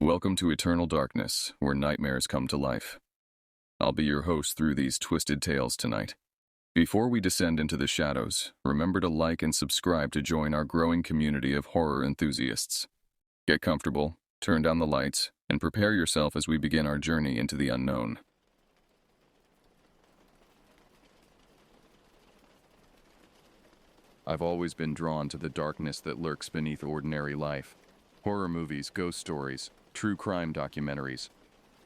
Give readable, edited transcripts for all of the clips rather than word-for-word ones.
Welcome to Eternal Darkness, where nightmares come to life. I'll be your host through these twisted tales tonight. Before we descend into the shadows, remember to like and subscribe to join our growing community of horror enthusiasts. Get comfortable, turn down the lights, and prepare yourself as we begin our journey into the unknown. I've always been drawn to the darkness that lurks beneath ordinary life. Horror movies, ghost stories, true crime documentaries.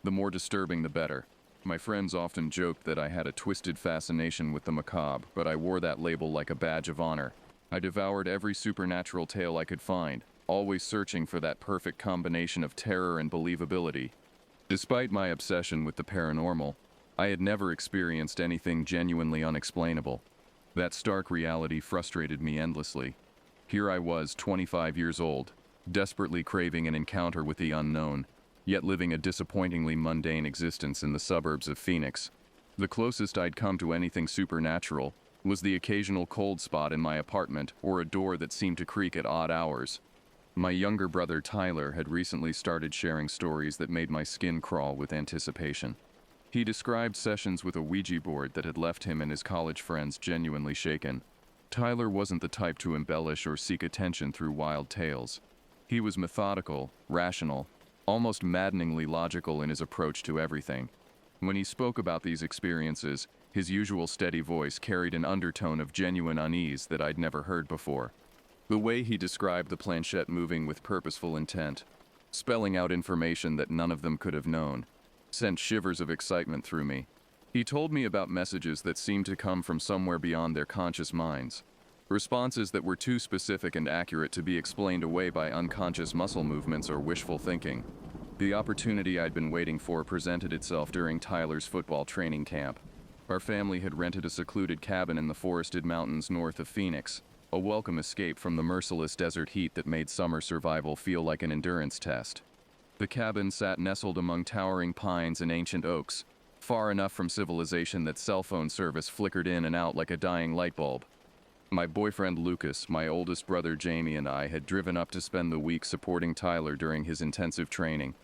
The more disturbing, the better. My friends often joked that I had a twisted fascination with the macabre, but I wore that label like a badge of honor. I devoured every supernatural tale I could find, always searching for that perfect combination of terror and believability. Despite my obsession with the paranormal, I had never experienced anything genuinely unexplainable. That stark reality frustrated me endlessly. Here I was, 25 years old, desperately craving an encounter with the unknown, yet living a disappointingly mundane existence in the suburbs of Phoenix. The closest I'd come to anything supernatural was the occasional cold spot in my apartment or a door that seemed to creak at odd hours. My younger brother Tyler had recently started sharing stories that made my skin crawl with anticipation. He described sessions with a Ouija board that had left him and his college friends genuinely shaken. Tyler wasn't the type to embellish or seek attention through wild tales. He was methodical, rational, almost maddeningly logical in his approach to everything. When he spoke about these experiences, his usual steady voice carried an undertone of genuine unease that I'd never heard before. The way he described the planchette moving with purposeful intent, spelling out information that none of them could have known, sent shivers of excitement through me. He told me about messages that seemed to come from somewhere beyond their conscious minds. Responses that were too specific and accurate to be explained away by unconscious muscle movements or wishful thinking. The opportunity I'd been waiting for presented itself during Tyler's football training camp. Our family had rented a secluded cabin in the forested mountains north of Phoenix, a welcome escape from the merciless desert heat that made summer survival feel like an endurance test. The cabin sat nestled among towering pines and ancient oaks, far enough from civilization that cell phone service flickered in and out like a dying light bulb. My boyfriend Lucas, my oldest brother Jamie, and I had driven up to spend the week supporting Tyler during his intensive training.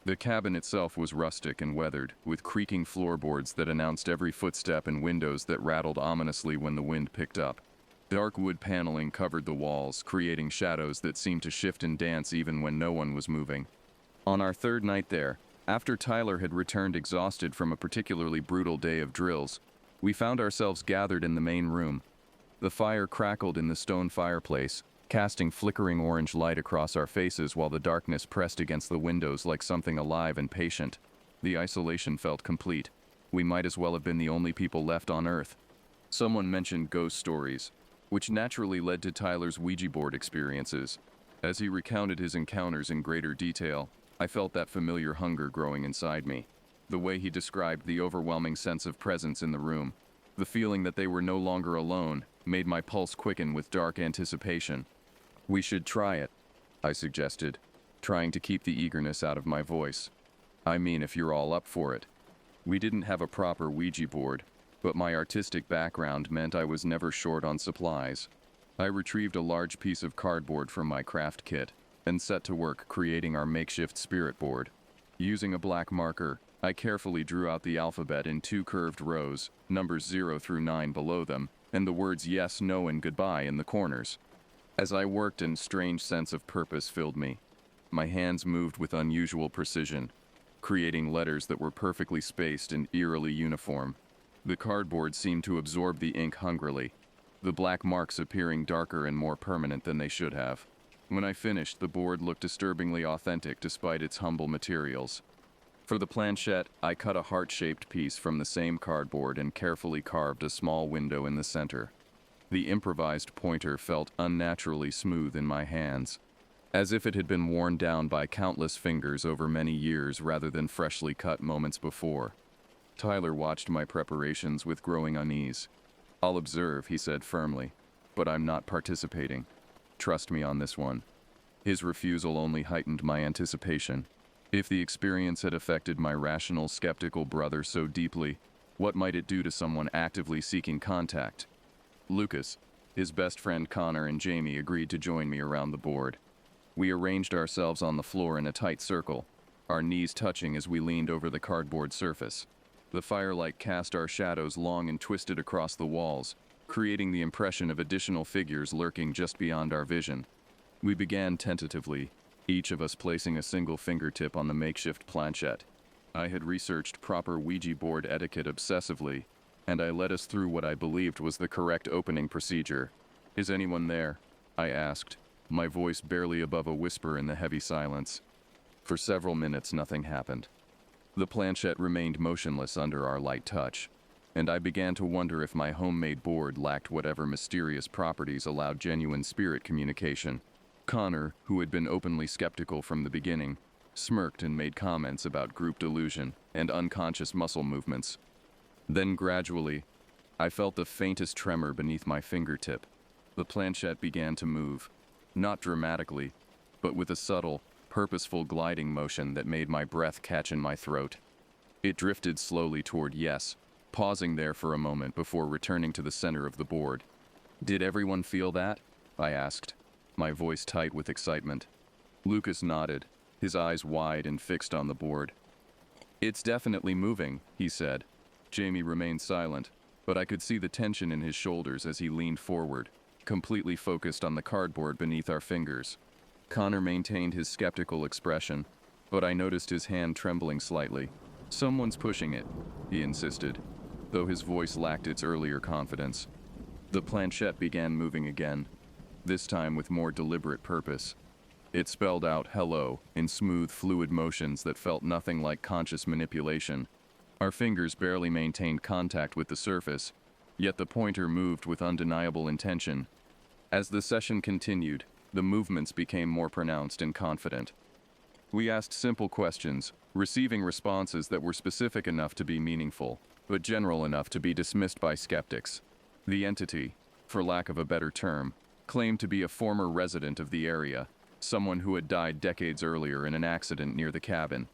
The cabin itself was rustic and weathered, with creaking floorboards that announced every footstep and windows that rattled ominously when the wind picked up. Dark wood paneling covered the walls, creating shadows that seemed to shift and dance even when no one was moving. On our third night there, after Tyler had returned exhausted from a particularly brutal day of drills, we found ourselves gathered in the main room. The fire crackled in the stone fireplace, casting flickering orange light across our faces while the darkness pressed against the windows like something alive and patient. The isolation felt complete. We might as well have been the only people left on Earth. Someone mentioned ghost stories, which naturally led to Tyler's Ouija board experiences. As he recounted his encounters in greater detail, I felt that familiar hunger growing inside me. The way he described the overwhelming sense of presence in the room, the feeling that they were no longer alone, made my pulse quicken with dark anticipation. "We should try it," I suggested, trying to keep the eagerness out of my voice. "I mean, if you're all up for it." We didn't have a proper Ouija board, but my artistic background meant I was never short on supplies. I retrieved a large piece of cardboard from my craft kit and set to work creating our makeshift spirit board. Using a black marker, I carefully drew out the alphabet in 2 curved rows, numbers 0 through 9 below them, and the words yes, no, and goodbye in the corners. As I worked, a strange sense of purpose filled me. My hands moved with unusual precision, creating letters that were perfectly spaced and eerily uniform. The cardboard seemed to absorb the ink hungrily, the black marks appearing darker and more permanent than they should have. When I finished, the board looked disturbingly authentic despite its humble materials. For the planchette, I cut a heart-shaped piece from the same cardboard and carefully carved a small window in the center. The improvised pointer felt unnaturally smooth in my hands, as if it had been worn down by countless fingers over many years rather than freshly cut moments before. Tyler watched my preparations with growing unease. "I'll observe," he said firmly, "but I'm not participating. Trust me on this one." His refusal only heightened my anticipation. If the experience had affected my rational, skeptical brother so deeply, what might it do to someone actively seeking contact? Lucas, his best friend Connor, and Jamie agreed to join me around the board. We arranged ourselves on the floor in a tight circle, our knees touching as we leaned over the cardboard surface. The firelight cast our shadows long and twisted across the walls, creating the impression of additional figures lurking just beyond our vision. We began tentatively, each of us placing a single fingertip on the makeshift planchette. I had researched proper Ouija board etiquette obsessively, and I led us through what I believed was the correct opening procedure. "Is anyone there?" I asked, my voice barely above a whisper in the heavy silence. For several minutes, nothing happened. The planchette remained motionless under our light touch, and I began to wonder if my homemade board lacked whatever mysterious properties allowed genuine spirit communication. Connor, who had been openly skeptical from the beginning, smirked and made comments about group delusion and unconscious muscle movements. Then gradually, I felt the faintest tremor beneath my fingertip. The planchette began to move, not dramatically, but with a subtle, purposeful gliding motion that made my breath catch in my throat. It drifted slowly toward yes, pausing there for a moment before returning to the center of the board. "Did everyone feel that?" I asked, my voice tight with excitement. Lucas nodded, his eyes wide and fixed on the board. "It's definitely moving," he said. Jamie remained silent, but I could see the tension in his shoulders as he leaned forward, completely focused on the cardboard beneath our fingers. Connor maintained his skeptical expression, but I noticed his hand trembling slightly. "Someone's pushing it," he insisted, though his voice lacked its earlier confidence. The planchette began moving again, this time with more deliberate purpose. It spelled out "hello" in smooth, fluid motions that felt nothing like conscious manipulation. Our fingers barely maintained contact with the surface, yet the pointer moved with undeniable intention. As the session continued, the movements became more pronounced and confident. We asked simple questions, receiving responses that were specific enough to be meaningful, but general enough to be dismissed by skeptics. The entity, for lack of a better term, claimed to be a former resident of the area, someone who had died decades earlier in an accident near the cabin.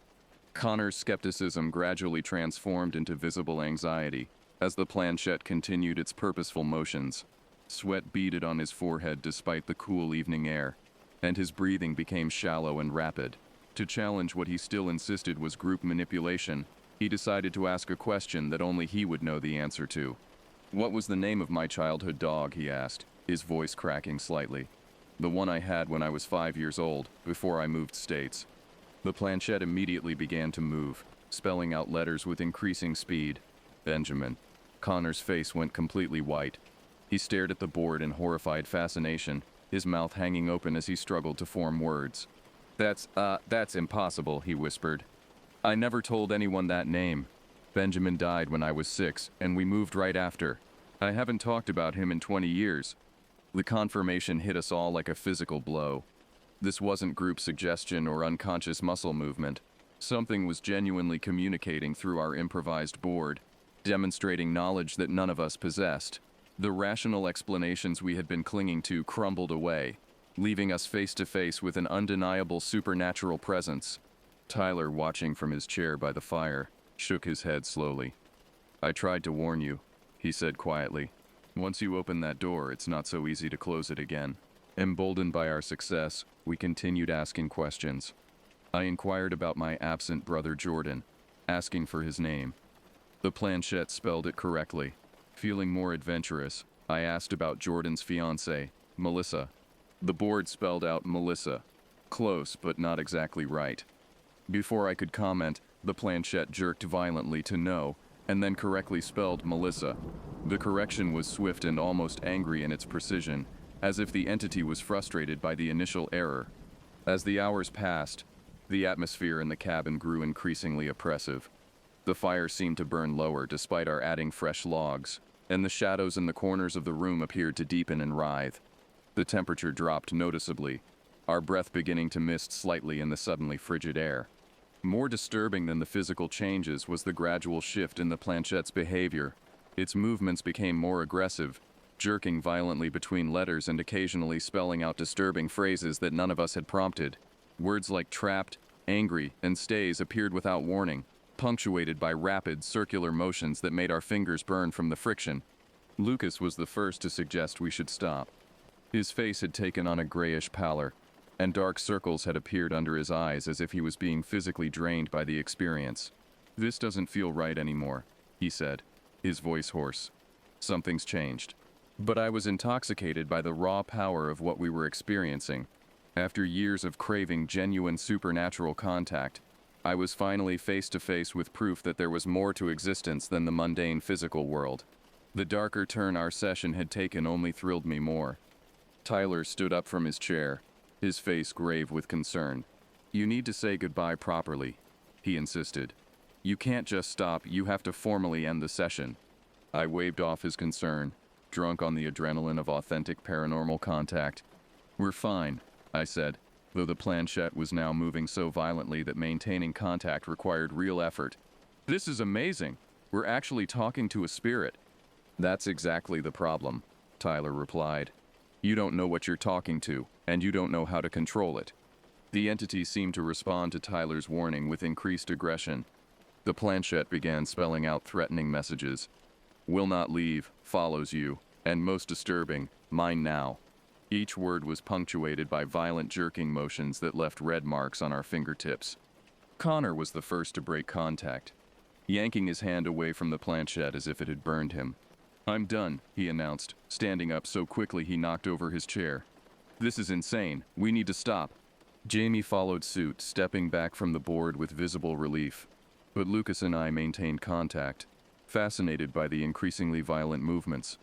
Connor's skepticism gradually transformed into visible anxiety as the planchette continued its purposeful motions. Sweat beaded on his forehead despite the cool evening air, and his breathing became shallow and rapid. To challenge what he still insisted was group manipulation, he decided to ask a question that only he would know the answer to. "What was the name of my childhood dog?" he asked, his voice cracking slightly. "The one I had when I was 5 years old, before I moved states." The planchette immediately began to move, spelling out letters with increasing speed. "Benjamin." Connor's face went completely white. He stared at the board in horrified fascination, his mouth hanging open as he struggled to form words. That's impossible," he whispered. "I never told anyone that name. Benjamin died when I was 6, and we moved right after. I haven't talked about him in 20 years. The confirmation hit us all like a physical blow. This wasn't group suggestion or unconscious muscle movement. Something was genuinely communicating through our improvised board, demonstrating knowledge that none of us possessed. The rational explanations we had been clinging to crumbled away, leaving us face to face with an undeniable supernatural presence. Tyler, watching from his chair by the fire, shook his head slowly. "I tried to warn you," he said quietly. "Once you open that door, it's not so easy to close it again." Emboldened by our success, we continued asking questions. I inquired about my absent brother Jordan, asking for his name. The planchette spelled it correctly. Feeling more adventurous, I asked about Jordan's fiancée, Melissa. The board spelled out Melissa. Close, but not exactly right. Before I could comment, the planchette jerked violently to no, and then correctly spelled Melissa. The correction was swift and almost angry in its precision, as if the entity was frustrated by the initial error. As the hours passed, the atmosphere in the cabin grew increasingly oppressive. The fire seemed to burn lower despite our adding fresh logs, and the shadows in the corners of the room appeared to deepen and writhe. The temperature dropped noticeably, our breath beginning to mist slightly in the suddenly frigid air. More disturbing than the physical changes was the gradual shift in the planchette's behavior. Its movements became more aggressive, jerking violently between letters and occasionally spelling out disturbing phrases that none of us had prompted. Words like trapped, angry, and stays appeared without warning, punctuated by rapid, circular motions that made our fingers burn from the friction. Lucas was the first to suggest we should stop. His face had taken on a grayish pallor, and dark circles had appeared under his eyes as if he was being physically drained by the experience. "This doesn't feel right anymore," he said, his voice hoarse. "Something's changed." But I was intoxicated by the raw power of what we were experiencing. After years of craving genuine supernatural contact, I was finally face to face with proof that there was more to existence than the mundane physical world. The darker turn our session had taken only thrilled me more. Tyler stood up from his chair, his face grave with concern. "You need to say goodbye properly," he insisted. "You can't just stop, you have to formally end the session." I waved off his concern, drunk on the adrenaline of authentic paranormal contact. "We're fine," I said, though the planchette was now moving so violently that maintaining contact required real effort. "This is amazing. We're actually talking to a spirit." "That's exactly the problem," Tyler replied. "You don't know what you're talking to, and you don't know how to control it." The entity seemed to respond to Tyler's warning with increased aggression. The planchette began spelling out threatening messages. "Will not leave, follows you, and most disturbing, mine now." Each word was punctuated by violent jerking motions that left red marks on our fingertips. Connor was the first to break contact, yanking his hand away from the planchette as if it had burned him. "I'm done," he announced, standing up so quickly he knocked over his chair. "This is insane. We need to stop." Jamie followed suit, stepping back from the board with visible relief. But Lucas and I maintained contact, fascinated by the increasingly violent movements.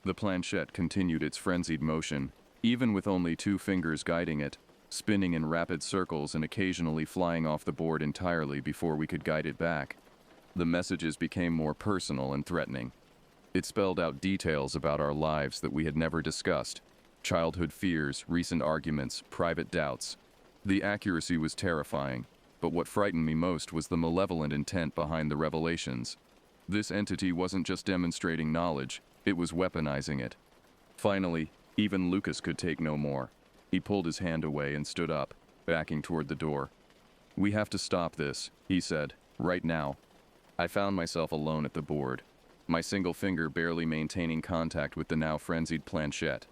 The planchette continued its frenzied motion, even with only 2 fingers guiding it, spinning in rapid circles and occasionally flying off the board entirely before we could guide it back. The messages became more personal and threatening. It spelled out details about our lives that we had never discussed: childhood fears, recent arguments, private doubts. The accuracy was terrifying, but what frightened me most was the malevolent intent behind the revelations. This entity wasn't just demonstrating knowledge, it was weaponizing it. Finally, even Lucas could take no more. He pulled his hand away and stood up, backing toward the door. "We have to stop this," he said, "right now." I found myself alone at the board, my single finger barely maintaining contact with the now frenzied planchette.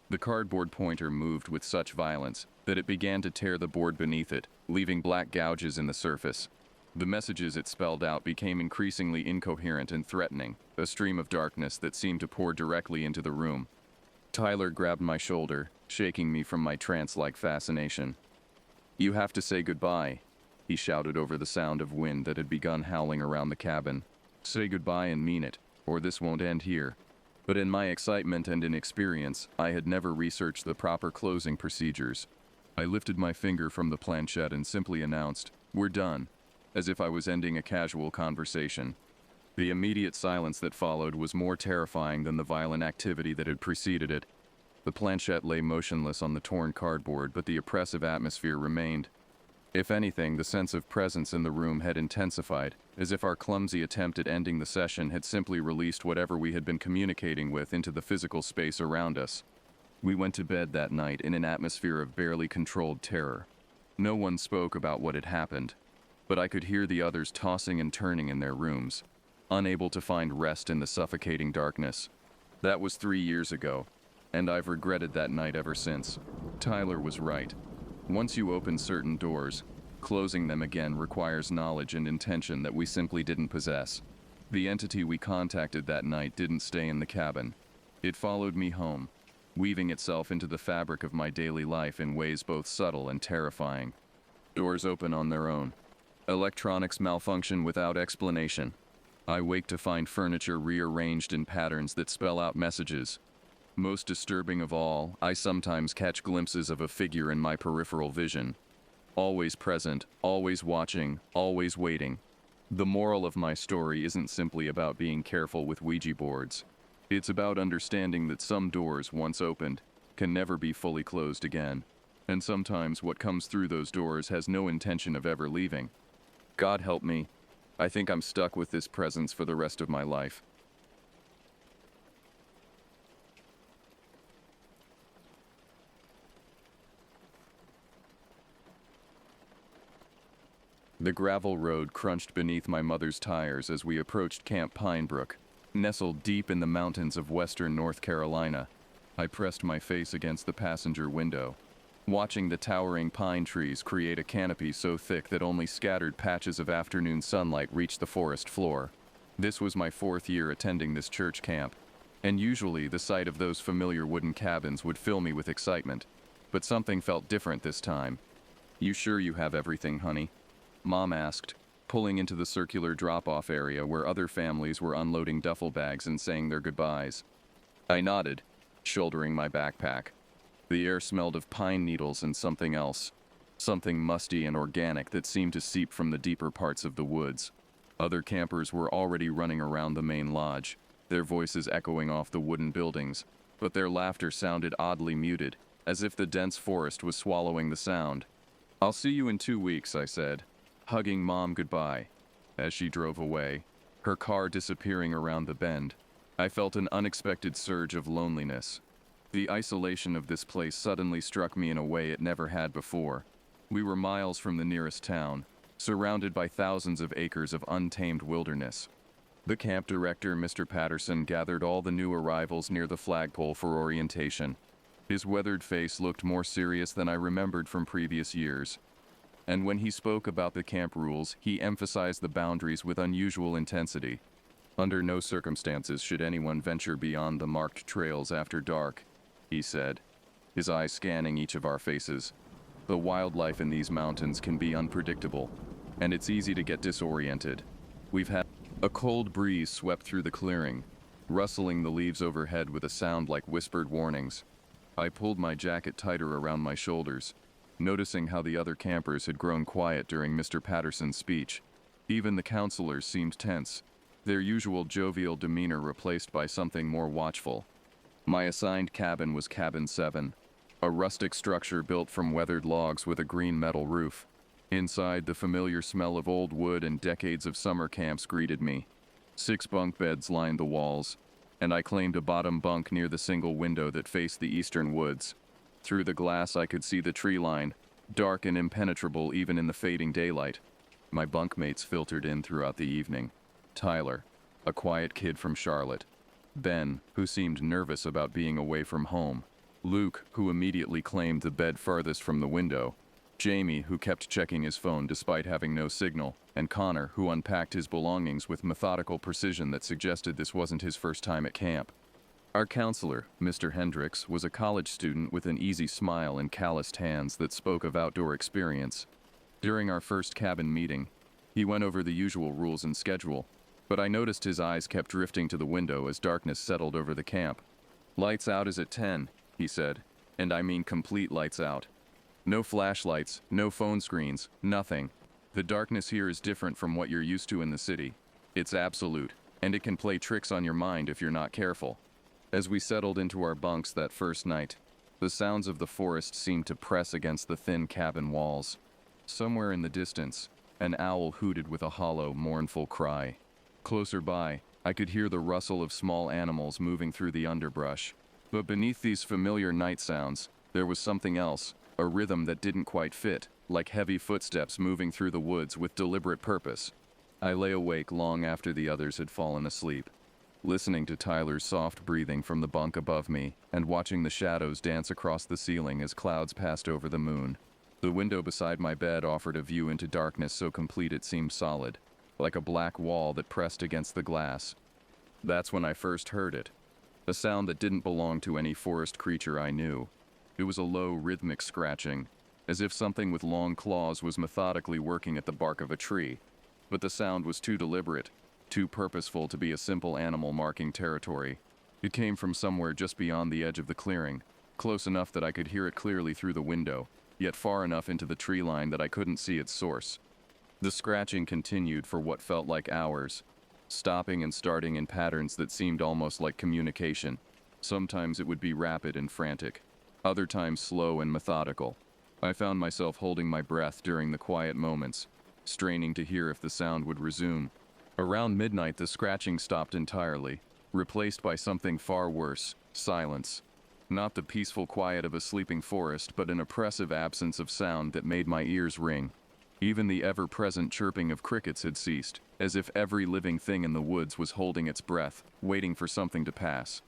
The cardboard pointer moved with such violence that it began to tear the board beneath it, leaving black gouges in the surface. The messages it spelled out became increasingly incoherent and threatening, a stream of darkness that seemed to pour directly into the room. Tyler grabbed my shoulder, shaking me from my trance-like fascination. "You have to say goodbye," he shouted over the sound of wind that had begun howling around the cabin. "Say goodbye and mean it, or this won't end here." But in my excitement and inexperience, I had never researched the proper closing procedures. I lifted my finger from the planchette and simply announced, "We're done," as if I was ending a casual conversation. The immediate silence that followed was more terrifying than the violent activity that had preceded it. The planchette lay motionless on the torn cardboard, but the oppressive atmosphere remained. If anything, the sense of presence in the room had intensified, as if our clumsy attempt at ending the session had simply released whatever we had been communicating with into the physical space around us. We went to bed that night in an atmosphere of barely controlled terror. No one spoke about what had happened, but I could hear the others tossing and turning in their rooms, unable to find rest in the suffocating darkness. That was 3 years ago, and I've regretted that night ever since. Tyler was right. Once you open certain doors, closing them again requires knowledge and intention that we simply didn't possess. The entity we contacted that night didn't stay in the cabin. It followed me home, weaving itself into the fabric of my daily life in ways both subtle and terrifying. Doors open on their own. Electronics malfunction without explanation. I wake to find furniture rearranged in patterns that spell out messages. Most disturbing of all, I sometimes catch glimpses of a figure in my peripheral vision. Always present, always watching, always waiting. The moral of my story isn't simply about being careful with Ouija boards. It's about understanding that some doors, once opened, can never be fully closed again. And sometimes what comes through those doors has no intention of ever leaving. God help me. I think I'm stuck with this presence for the rest of my life. The gravel road crunched beneath my mother's tires as we approached Camp Pinebrook, nestled deep in the mountains of western North Carolina. I pressed my face against the passenger window. watching the towering pine trees create a canopy so thick that only scattered patches of afternoon sunlight reached the forest floor. This was my 4th year attending this church camp, and usually the sight of those familiar wooden cabins would fill me with excitement, but something felt different this time. "You sure you have everything, honey?" Mom asked, pulling into the circular drop-off area where other families were unloading duffel bags and saying their goodbyes. I nodded, shouldering my backpack. The air smelled of pine needles and something else, something musty and organic that seemed to seep from the deeper parts of the woods. Other campers were already running around the main lodge, their voices echoing off the wooden buildings, but their laughter sounded oddly muted, as if the dense forest was swallowing the sound. "I'll see you in 2 weeks," I said, hugging Mom goodbye. As she drove away, her car disappearing around the bend, I felt an unexpected surge of loneliness. The isolation of this place suddenly struck me in a way it never had before. We were miles from the nearest town, surrounded by thousands of acres of untamed wilderness. The camp director, Mr. Patterson, gathered all the new arrivals near the flagpole for orientation. His weathered face looked more serious than I remembered from previous years. And when he spoke about the camp rules, he emphasized the boundaries with unusual intensity. "Under no circumstances should anyone venture beyond the marked trails after dark," he said, his eyes scanning each of our faces. "The wildlife in these mountains can be unpredictable, and it's easy to get disoriented. We've had..." A cold breeze swept through the clearing, rustling the leaves overhead with a sound like whispered warnings. I pulled my jacket tighter around my shoulders, noticing how the other campers had grown quiet during Mr. Patterson's speech. Even the counselors seemed tense, their usual jovial demeanor replaced by something more watchful. My assigned cabin was Cabin 7, a rustic structure built from weathered logs with a green metal roof. Inside, the familiar smell of old wood and decades of summer camps greeted me. 6 bunk beds lined the walls, and I claimed a bottom bunk near the single window that faced the eastern woods. Through the glass I could see the tree line, dark and impenetrable even in the fading daylight. My bunkmates filtered in throughout the evening. Tyler, a quiet kid from Charlotte. Ben, who seemed nervous about being away from home. Luke, who immediately claimed the bed farthest from the window. Jamie, who kept checking his phone despite having no signal, and Connor, who unpacked his belongings with methodical precision that suggested this wasn't his first time at camp. Our counselor, Mr. Hendricks, was a college student with an easy smile and calloused hands that spoke of outdoor experience. During our first cabin meeting, he went over the usual rules and schedule, but I noticed his eyes kept drifting to the window as darkness settled over the camp. "Lights out is at 10, he said, and I mean complete lights out. No flashlights, no phone screens, nothing. The darkness here is different from what you're used to in the city. It's absolute, and it can play tricks on your mind if you're not careful." As we settled into our bunks that first night, the sounds of the forest seemed to press against the thin cabin walls. Somewhere in the distance, an owl hooted with a hollow, mournful cry. Closer by, I could hear the rustle of small animals moving through the underbrush. But beneath these familiar night sounds, there was something else, a rhythm that didn't quite fit, like heavy footsteps moving through the woods with deliberate purpose. I lay awake long after the others had fallen asleep, listening to Tyler's soft breathing from the bunk above me and watching the shadows dance across the ceiling as clouds passed over the moon. The window beside my bed offered a view into darkness so complete it seemed solid, like a black wall that pressed against the glass. That's when I first heard it, a sound that didn't belong to any forest creature I knew. It was a low, rhythmic scratching, as if something with long claws was methodically working at the bark of a tree. But the sound was too deliberate, too purposeful to be a simple animal marking territory. It came from somewhere just beyond the edge of the clearing, close enough that I could hear it clearly through the window, yet far enough into the tree line that I couldn't see its source. The scratching continued for what felt like hours, stopping and starting in patterns that seemed almost like communication. Sometimes it would be rapid and frantic, other times slow and methodical. I found myself holding my breath during the quiet moments, straining to hear if the sound would resume. Around midnight, the scratching stopped entirely, replaced by something far worse, silence. Not the peaceful quiet of a sleeping forest, but an oppressive absence of sound that made my ears ring. Even the ever-present chirping of crickets had ceased, as if every living thing in the woods was holding its breath, waiting for something to pass.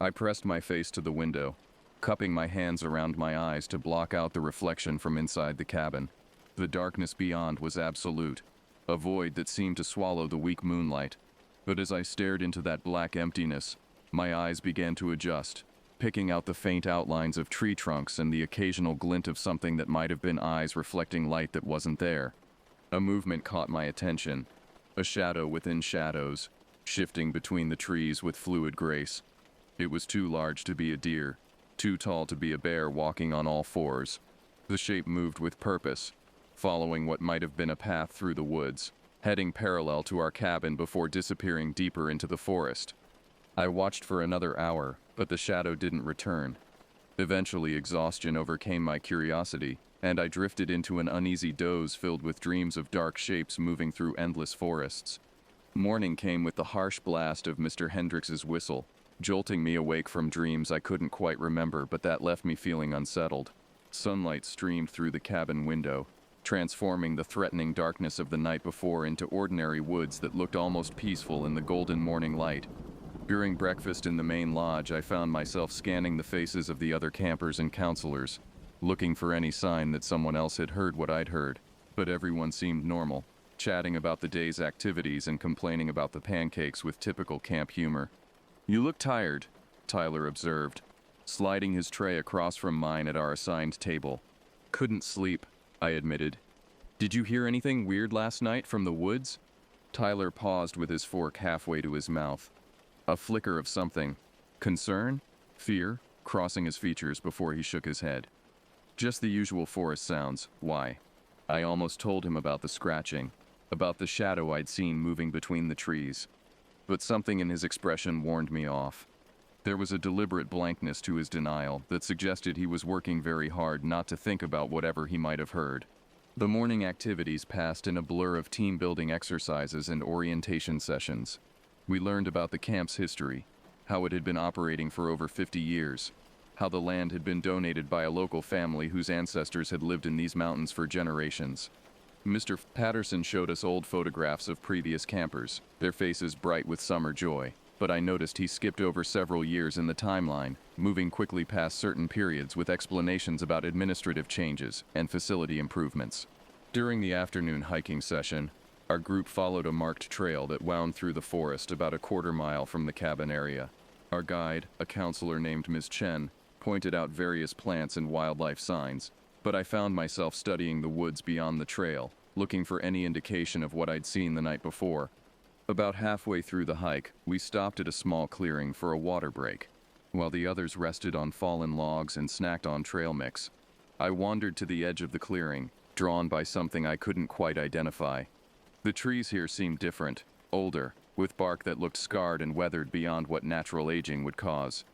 I pressed my face to the window, cupping my hands around my eyes to block out the reflection from inside the cabin. The darkness beyond was absolute, a void that seemed to swallow the weak moonlight. But as I stared into that black emptiness, my eyes began to adjust, picking out the faint outlines of tree trunks and the occasional glint of something that might have been eyes reflecting light that wasn't there. A movement caught my attention, a shadow within shadows, shifting between the trees with fluid grace. It was too large to be a deer, too tall to be a bear walking on all fours. The shape moved with purpose, following what might have been a path through the woods, heading parallel to our cabin before disappearing deeper into the forest. I watched for another hour, but the shadow didn't return. Eventually, exhaustion overcame my curiosity, and I drifted into an uneasy doze filled with dreams of dark shapes moving through endless forests. Morning came with the harsh blast of Mr. Hendricks's whistle, jolting me awake from dreams I couldn't quite remember, but that left me feeling unsettled. Sunlight streamed through the cabin window, transforming the threatening darkness of the night before into ordinary woods that looked almost peaceful in the golden morning light. During breakfast in the main lodge, I found myself scanning the faces of the other campers and counselors, looking for any sign that someone else had heard what I'd heard, but everyone seemed normal, chatting about the day's activities and complaining about the pancakes with typical camp humor. "You look tired," Tyler observed, sliding his tray across from mine at our assigned table. "Couldn't sleep," I admitted. "Did you hear anything weird last night from the woods?" Tyler paused with his fork halfway to his mouth. A flicker of something, concern, fear, crossing his features before he shook his head. "Just the usual forest sounds. Why?" I almost told him about the scratching, about the shadow I'd seen moving between the trees. But something in his expression warned me off. There was a deliberate blankness to his denial that suggested he was working very hard not to think about whatever he might have heard. The morning activities passed in a blur of team-building exercises and orientation sessions. We learned about the camp's history, how it had been operating for over 50 years, how the land had been donated by a local family whose ancestors had lived in these mountains for generations. Mr. Patterson showed us old photographs of previous campers, their faces bright with summer joy, but I noticed he skipped over several years in the timeline, moving quickly past certain periods with explanations about administrative changes and facility improvements. During the afternoon hiking session, our group followed a marked trail that wound through the forest about a quarter-mile from the cabin area. Our guide, a counselor named Ms. Chen, pointed out various plants and wildlife signs, but I found myself studying the woods beyond the trail, looking for any indication of what I'd seen the night before. About halfway through the hike, we stopped at a small clearing for a water break. While the others rested on fallen logs and snacked on trail mix, I wandered to the edge of the clearing, drawn by something I couldn't quite identify. The trees here seemed different, older, with bark that looked scarred and weathered beyond what natural aging would cause.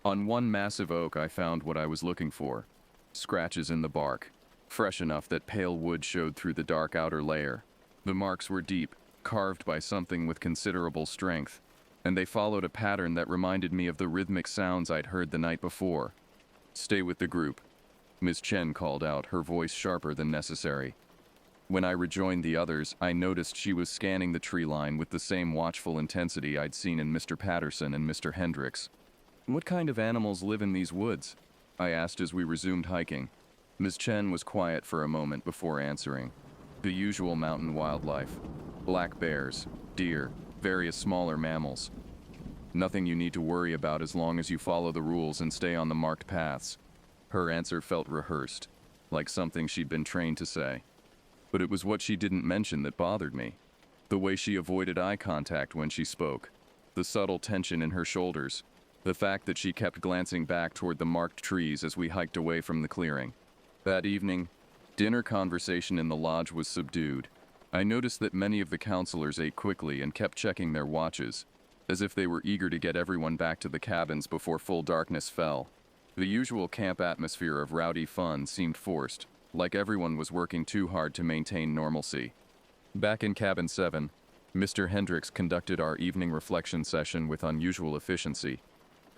On one massive oak I found what I was looking for. Scratches in the bark, fresh enough that pale wood showed through the dark outer layer. The marks were deep, carved by something with considerable strength, and they followed a pattern that reminded me of the rhythmic sounds I'd heard the night before. "Stay with the group," Ms. Chen called out, her voice sharper than necessary. When I rejoined the others, I noticed she was scanning the tree line with the same watchful intensity I'd seen in Mr. Patterson and Mr. Hendricks. "What kind of animals live in these woods?" I asked as we resumed hiking. Ms. Chen was quiet for a moment before answering. "The usual mountain wildlife. Black bears, deer, various smaller mammals. Nothing you need to worry about as long as you follow the rules and stay on the marked paths." Her answer felt rehearsed, like something she'd been trained to say. But it was what she didn't mention that bothered me. The way she avoided eye contact when she spoke, the subtle tension in her shoulders, the fact that she kept glancing back toward the marked trees as we hiked away from the clearing. That evening, dinner conversation in the lodge was subdued. I noticed that many of the counselors ate quickly and kept checking their watches, as if they were eager to get everyone back to the cabins before full darkness fell. The usual camp atmosphere of rowdy fun seemed forced, like everyone was working too hard to maintain normalcy. Back in Cabin 7, Mr. Hendricks conducted our evening reflection session with unusual efficiency.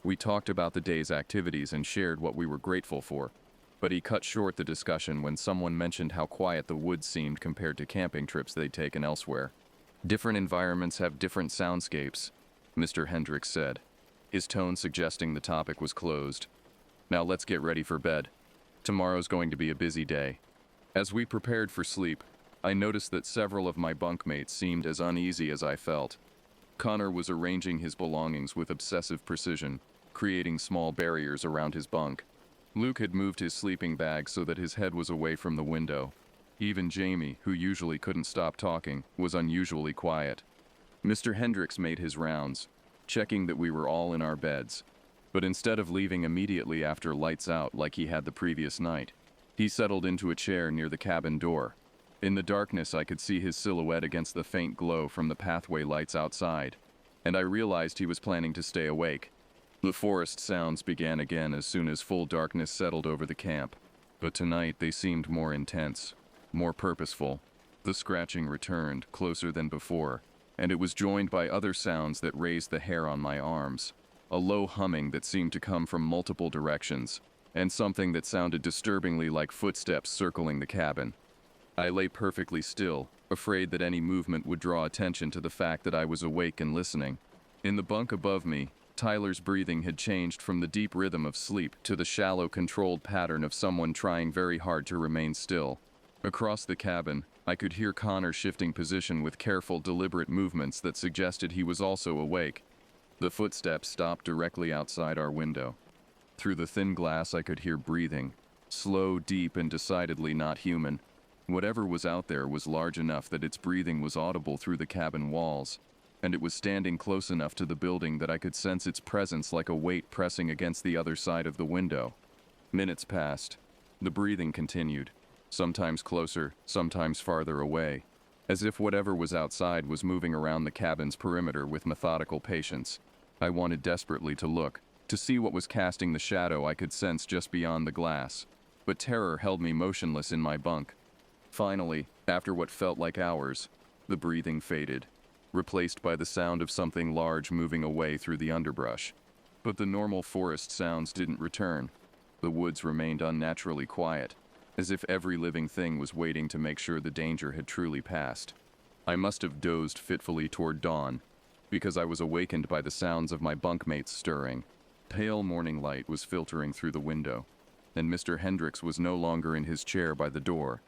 We talked about the day's activities and shared what we were grateful for, but he cut short the discussion when someone mentioned how quiet the woods seemed compared to camping trips they'd taken elsewhere. "Different environments have different soundscapes," Mr. Hendricks said, his tone suggesting the topic was closed. Now let's get ready for bed. Tomorrow's going to be a busy day. As we prepared for sleep, I noticed that several of my bunkmates seemed as uneasy as I felt. Connor was arranging his belongings with obsessive precision, creating small barriers around his bunk. Luke had moved his sleeping bag so that his head was away from the window. Even Jamie, who usually couldn't stop talking, was unusually quiet. Mr. Hendricks made his rounds, checking that we were all in our beds. But instead of leaving immediately after lights out like he had the previous night, he settled into a chair near the cabin door. In the darkness, I could see his silhouette against the faint glow from the pathway lights outside, and I realized he was planning to stay awake. The forest sounds began again as soon as full darkness settled over the camp, but tonight they seemed more intense, more purposeful. The scratching returned, closer than before, and it was joined by other sounds that raised the hair on my arms. A low humming that seemed to come from multiple directions, and something that sounded disturbingly like footsteps circling the cabin. I lay perfectly still, afraid that any movement would draw attention to the fact that I was awake and listening. In the bunk above me, Tyler's breathing had changed from the deep rhythm of sleep to the shallow, controlled pattern of someone trying very hard to remain still. Across the cabin, I could hear Connor shifting position with careful, deliberate movements that suggested he was also awake. The footsteps stopped directly outside our window. Through the thin glass, I could hear breathing, slow, deep, and decidedly not human. Whatever was out there was large enough that its breathing was audible through the cabin walls, and it was standing close enough to the building that I could sense its presence like a weight pressing against the other side of the window. Minutes passed. The breathing continued, sometimes closer, sometimes farther away, as if whatever was outside was moving around the cabin's perimeter with methodical patience. I wanted desperately to look, to see what was casting the shadow I could sense just beyond the glass, but terror held me motionless in my bunk. Finally, after what felt like hours, the breathing faded, replaced by the sound of something large moving away through the underbrush. But the normal forest sounds didn't return. The woods remained unnaturally quiet, as if every living thing was waiting to make sure the danger had truly passed. I must have dozed fitfully toward dawn, because I was awakened by the sounds of my bunkmates stirring. Pale morning light was filtering through the window, and Mr. Hendricks was no longer in his chair by the door.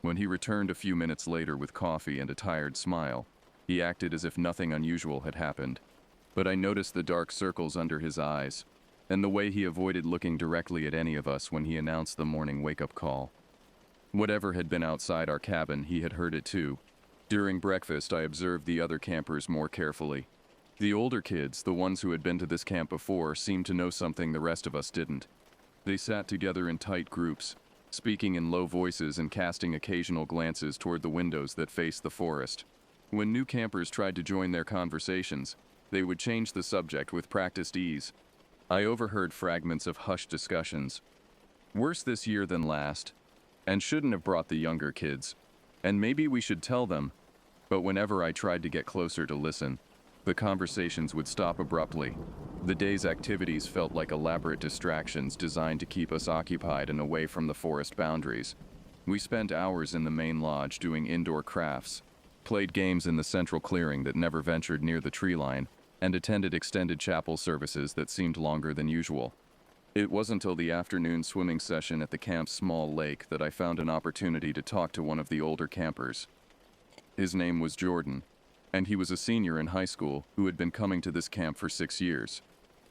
When he returned a few minutes later with coffee and a tired smile, he acted as if nothing unusual had happened. But I noticed the dark circles under his eyes, and the way he avoided looking directly at any of us when he announced the morning wake-up call. Whatever had been outside our cabin, he had heard it too. During breakfast, I observed the other campers more carefully. The older kids, the ones who had been to this camp before, seemed to know something the rest of us didn't. They sat together in tight groups, speaking in low voices and casting occasional glances toward the windows that faced the forest. When new campers tried to join their conversations, they would change the subject with practiced ease. I overheard fragments of hushed discussions. Worse this year than last, and shouldn't have brought the younger kids, and maybe we should tell them. But whenever I tried to get closer to listen, the conversations would stop abruptly. The day's activities felt like elaborate distractions designed to keep us occupied and away from the forest boundaries. We spent hours in the main lodge doing indoor crafts, played games in the central clearing that never ventured near the tree line, and attended extended chapel services that seemed longer than usual. It wasn't until the afternoon swimming session at the camp's small lake that I found an opportunity to talk to one of the older campers. His name was Jordan, and he was a senior in high school who had been coming to this camp for 6 years.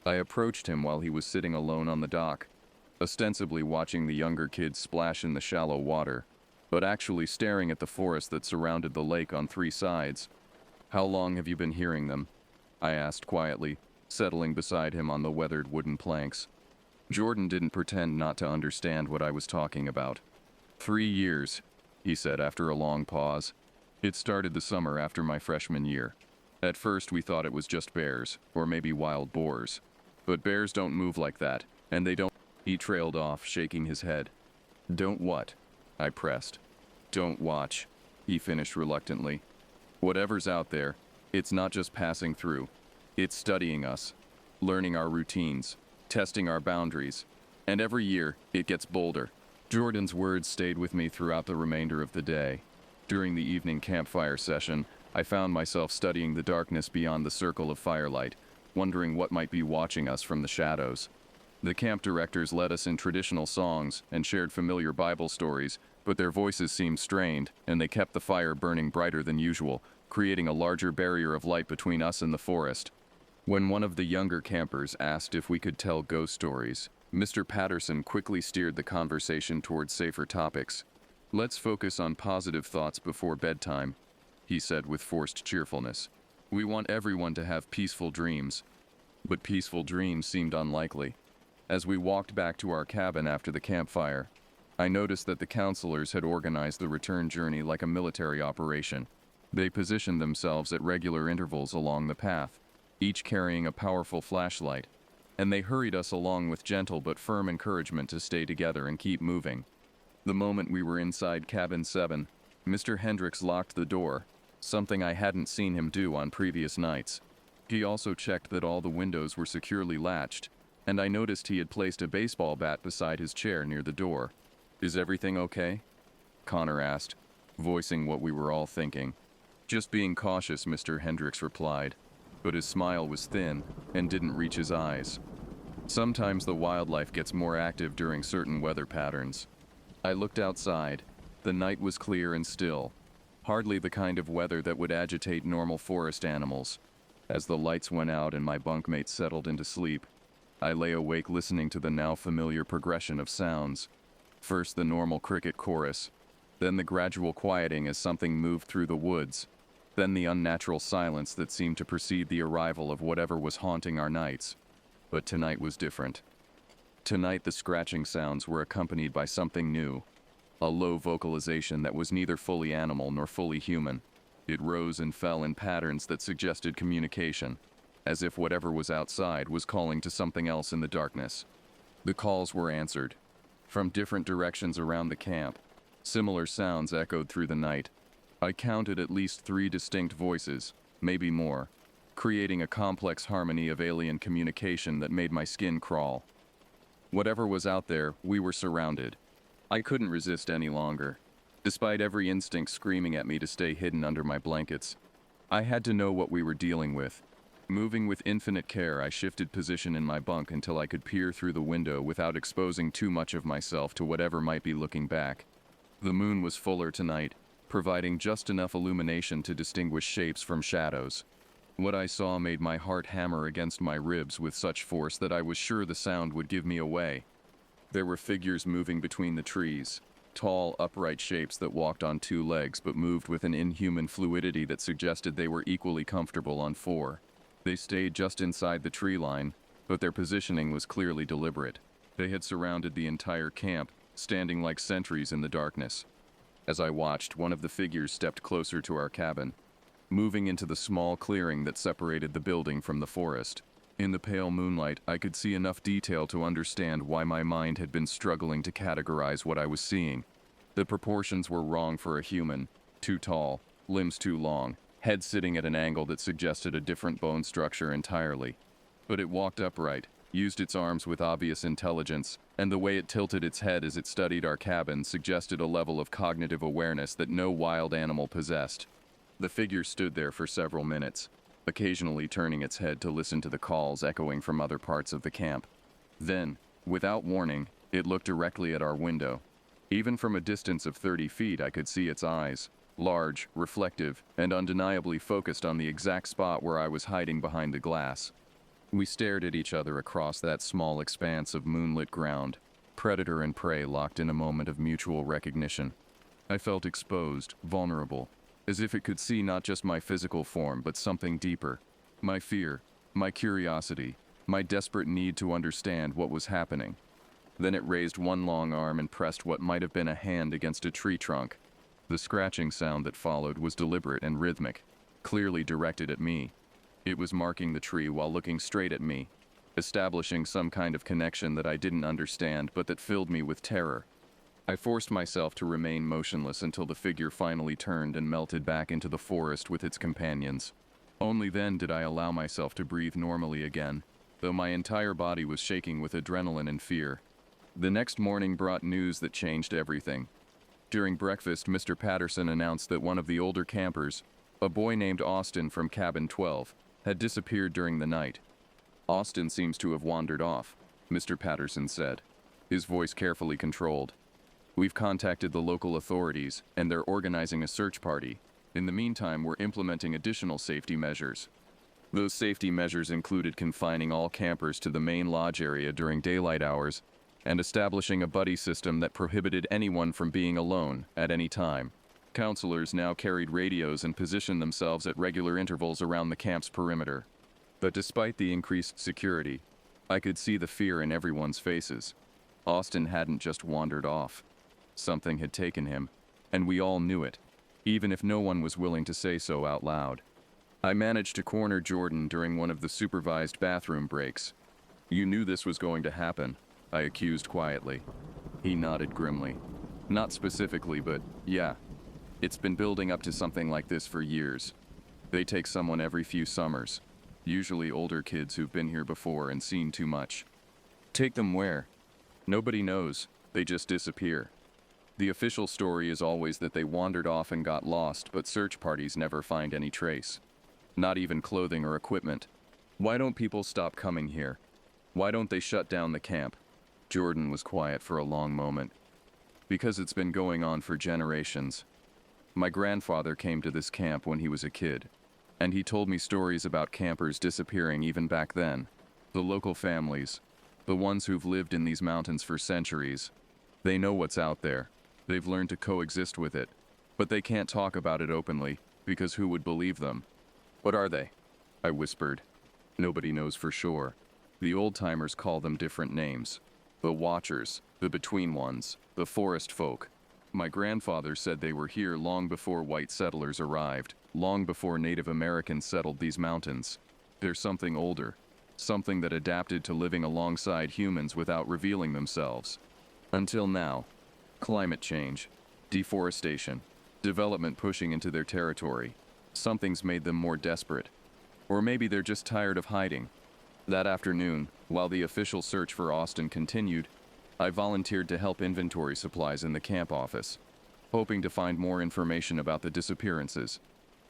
I approached him while he was sitting alone on the dock, ostensibly watching the younger kids splash in the shallow water, but actually staring at the forest that surrounded the lake on 3 sides. "How long have you been hearing them?" I asked quietly, settling beside him on the weathered wooden planks. Jordan didn't pretend not to understand what I was talking about. 3 years, he said after a long pause. It started the summer after my freshman year. At first we thought it was just bears, or maybe wild boars. But bears don't move like that, and they don't. He trailed off, shaking his head. "Don't what?" I pressed. "Don't watch," he finished reluctantly. "Whatever's out there, it's not just passing through. It's studying us, learning our routines, testing our boundaries, and every year it gets bolder." Jordan's words stayed with me throughout the remainder of the day. During the evening campfire session, I found myself studying the darkness beyond the circle of firelight, wondering what might be watching us from the shadows. The camp directors led us in traditional songs and shared familiar Bible stories, but their voices seemed strained, and they kept the fire burning brighter than usual, creating a larger barrier of light between us and the forest. When one of the younger campers asked if we could tell ghost stories, Mr. Patterson quickly steered the conversation towards safer topics. "Let's focus on positive thoughts before bedtime," he said with forced cheerfulness. "We want everyone to have peaceful dreams." But peaceful dreams seemed unlikely. As we walked back to our cabin after the campfire, I noticed that the counselors had organized the return journey like a military operation. They positioned themselves at regular intervals along the path, each carrying a powerful flashlight, and they hurried us along with gentle but firm encouragement to stay together and keep moving. The moment we were inside cabin 7, Mr. Hendricks locked the door, something I hadn't seen him do on previous nights. He also checked that all the windows were securely latched, and I noticed he had placed a baseball bat beside his chair near the door. "Is everything okay?" Connor asked, voicing what we were all thinking. "Just being cautious," Mr. Hendricks replied, but his smile was thin and didn't reach his eyes. "Sometimes the wildlife gets more active during certain weather patterns." I looked outside. The night was clear and still, hardly the kind of weather that would agitate normal forest animals. As the lights went out and my bunkmates settled into sleep, I lay awake listening to the now familiar progression of sounds. First the normal cricket chorus, then the gradual quieting as something moved through the woods, then the unnatural silence that seemed to precede the arrival of whatever was haunting our nights. But tonight was different. Tonight the scratching sounds were accompanied by something new, a low vocalization that was neither fully animal nor fully human. It rose and fell in patterns that suggested communication, as if whatever was outside was calling to something else in the darkness. The calls were answered. From different directions around the camp, similar sounds echoed through the night. I counted at least 3 distinct voices, maybe more, creating a complex harmony of alien communication that made my skin crawl. Whatever was out there, we were surrounded. I couldn't resist any longer, despite every instinct screaming at me to stay hidden under my blankets. I had to know what we were dealing with. Moving with infinite care, I shifted position in my bunk until I could peer through the window without exposing too much of myself to whatever might be looking back. The moon was fuller tonight, providing just enough illumination to distinguish shapes from shadows. What I saw made my heart hammer against my ribs with such force that I was sure the sound would give me away. There were figures moving between the trees, tall, upright shapes that walked on 2 legs but moved with an inhuman fluidity that suggested they were equally comfortable on 4. They stayed just inside the tree line, but their positioning was clearly deliberate. They had surrounded the entire camp, standing like sentries in the darkness. As I watched, one of the figures stepped closer to our cabin, moving into the small clearing that separated the building from the forest. In the pale moonlight, I could see enough detail to understand why my mind had been struggling to categorize what I was seeing. The proportions were wrong for a human, too tall, limbs too long, head sitting at an angle that suggested a different bone structure entirely. But it walked upright, used its arms with obvious intelligence, and the way it tilted its head as it studied our cabin suggested a level of cognitive awareness that no wild animal possessed. The figure stood there for several minutes, occasionally turning its head to listen to the calls echoing from other parts of the camp. Then, without warning, it looked directly at our window. Even from a distance of 30 feet, I could see its eyes, large, reflective, and undeniably focused on the exact spot where I was hiding behind the glass. We stared at each other across that small expanse of moonlit ground, predator and prey locked in a moment of mutual recognition. I felt exposed, vulnerable, as if it could see not just my physical form but something deeper. My fear, my curiosity, my desperate need to understand what was happening. Then it raised one long arm and pressed what might have been a hand against a tree trunk. The scratching sound that followed was deliberate and rhythmic, clearly directed at me. It was marking the tree while looking straight at me, establishing some kind of connection that I didn't understand but that filled me with terror. I forced myself to remain motionless until the figure finally turned and melted back into the forest with its companions. Only then did I allow myself to breathe normally again, though my entire body was shaking with adrenaline and fear. The next morning brought news that changed everything. During breakfast, Mr. Patterson announced that one of the older campers, a boy named Austin from cabin 12, had disappeared during the night. Austin seems to have wandered off, Mr. Patterson said, his voice carefully controlled. "We've contacted the local authorities, and they're organizing a search party. In the meantime, we're implementing additional safety measures. Those safety measures included confining all campers to the main lodge area during daylight hours and establishing a buddy system that prohibited anyone from being alone at any time. Counselors now carried radios and positioned themselves at regular intervals around the camp's perimeter. But despite the increased security, I could see the fear in everyone's faces. Austin hadn't just wandered off. Something had taken him, and we all knew it, even if no one was willing to say so out loud. I managed to corner Jordan during one of the supervised bathroom breaks. "You knew this was going to happen," I accused quietly. He nodded grimly. "Not specifically, but yeah. It's been building up to something like this for years. They take someone every few summers, usually older kids who've been here before and seen too much. Take them where? Nobody knows. They just disappear. The official story is always that they wandered off and got lost, but search parties never find any trace. Not even clothing or equipment. Why don't people stop coming here? Why don't they shut down the camp?" Jordan was quiet for a long moment. "Because it's been going on for generations. My grandfather came to this camp when he was a kid, and he told me stories about campers disappearing even back then. The local families, the ones who've lived in these mountains for centuries, they know what's out there. They've learned to coexist with it, but they can't talk about it openly, because who would believe them?" "What are they?" I whispered. "Nobody knows for sure. The old-timers call them different names. The Watchers, the Between Ones, the Forest Folk. My grandfather said they were here long before white settlers arrived, long before Native Americans settled these mountains. They're something older, something that adapted to living alongside humans without revealing themselves. Until now. Climate change, deforestation, development pushing into their territory. Something's made them more desperate. Or maybe they're just tired of hiding." That afternoon, while the official search for Austin continued, I volunteered to help inventory supplies in the camp office, hoping to find more information about the disappearances.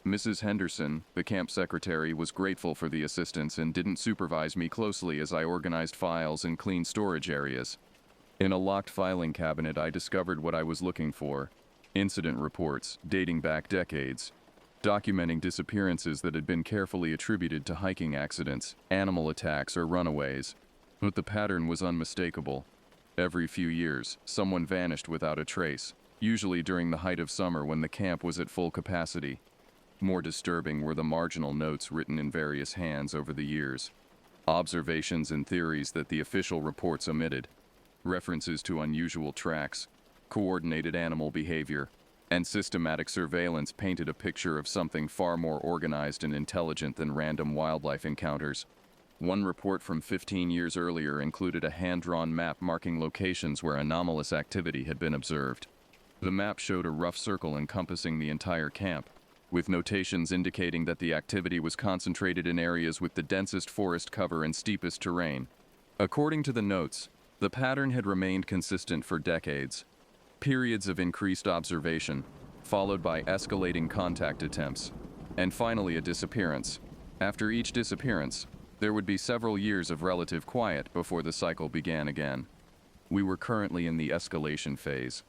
Mrs. Henderson, the camp secretary, was grateful for the assistance and didn't supervise me closely as I organized files and cleaned storage areas. In a locked filing cabinet, I discovered what I was looking for: incident reports dating back decades, documenting disappearances that had been carefully attributed to hiking accidents, animal attacks, or runaways. But the pattern was unmistakable. Every few years, someone vanished without a trace, usually during the height of summer when the camp was at full capacity. More disturbing were the marginal notes written in various hands over the years. Observations and theories that the official reports omitted. References to unusual tracks, coordinated animal behavior, and systematic surveillance painted a picture of something far more organized and intelligent than random wildlife encounters. One report from 15 years earlier included a hand-drawn map marking locations where anomalous activity had been observed. The map showed a rough circle encompassing the entire camp, with notations indicating that the activity was concentrated in areas with the densest forest cover and steepest terrain. According to the notes, the pattern had remained consistent for decades. Periods of increased observation, followed by escalating contact attempts, and finally a disappearance. After each disappearance, there would be several years of relative quiet before the cycle began again. We were currently in the escalation phase.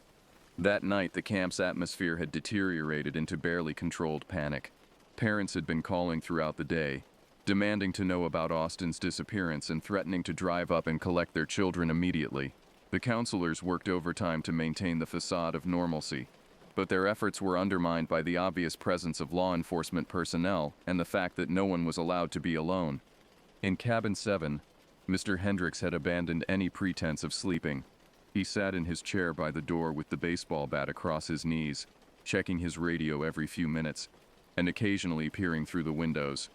That night, the camp's atmosphere had deteriorated into barely controlled panic. Parents had been calling throughout the day, demanding to know about Austin's disappearance and threatening to drive up and collect their children immediately. The counselors worked overtime to maintain the facade of normalcy, but their efforts were undermined by the obvious presence of law enforcement personnel and the fact that no one was allowed to be alone. In cabin 7, Mr. Hendricks had abandoned any pretense of sleeping. He sat in his chair by the door with the baseball bat across his knees, checking his radio every few minutes, and occasionally peering through the windows.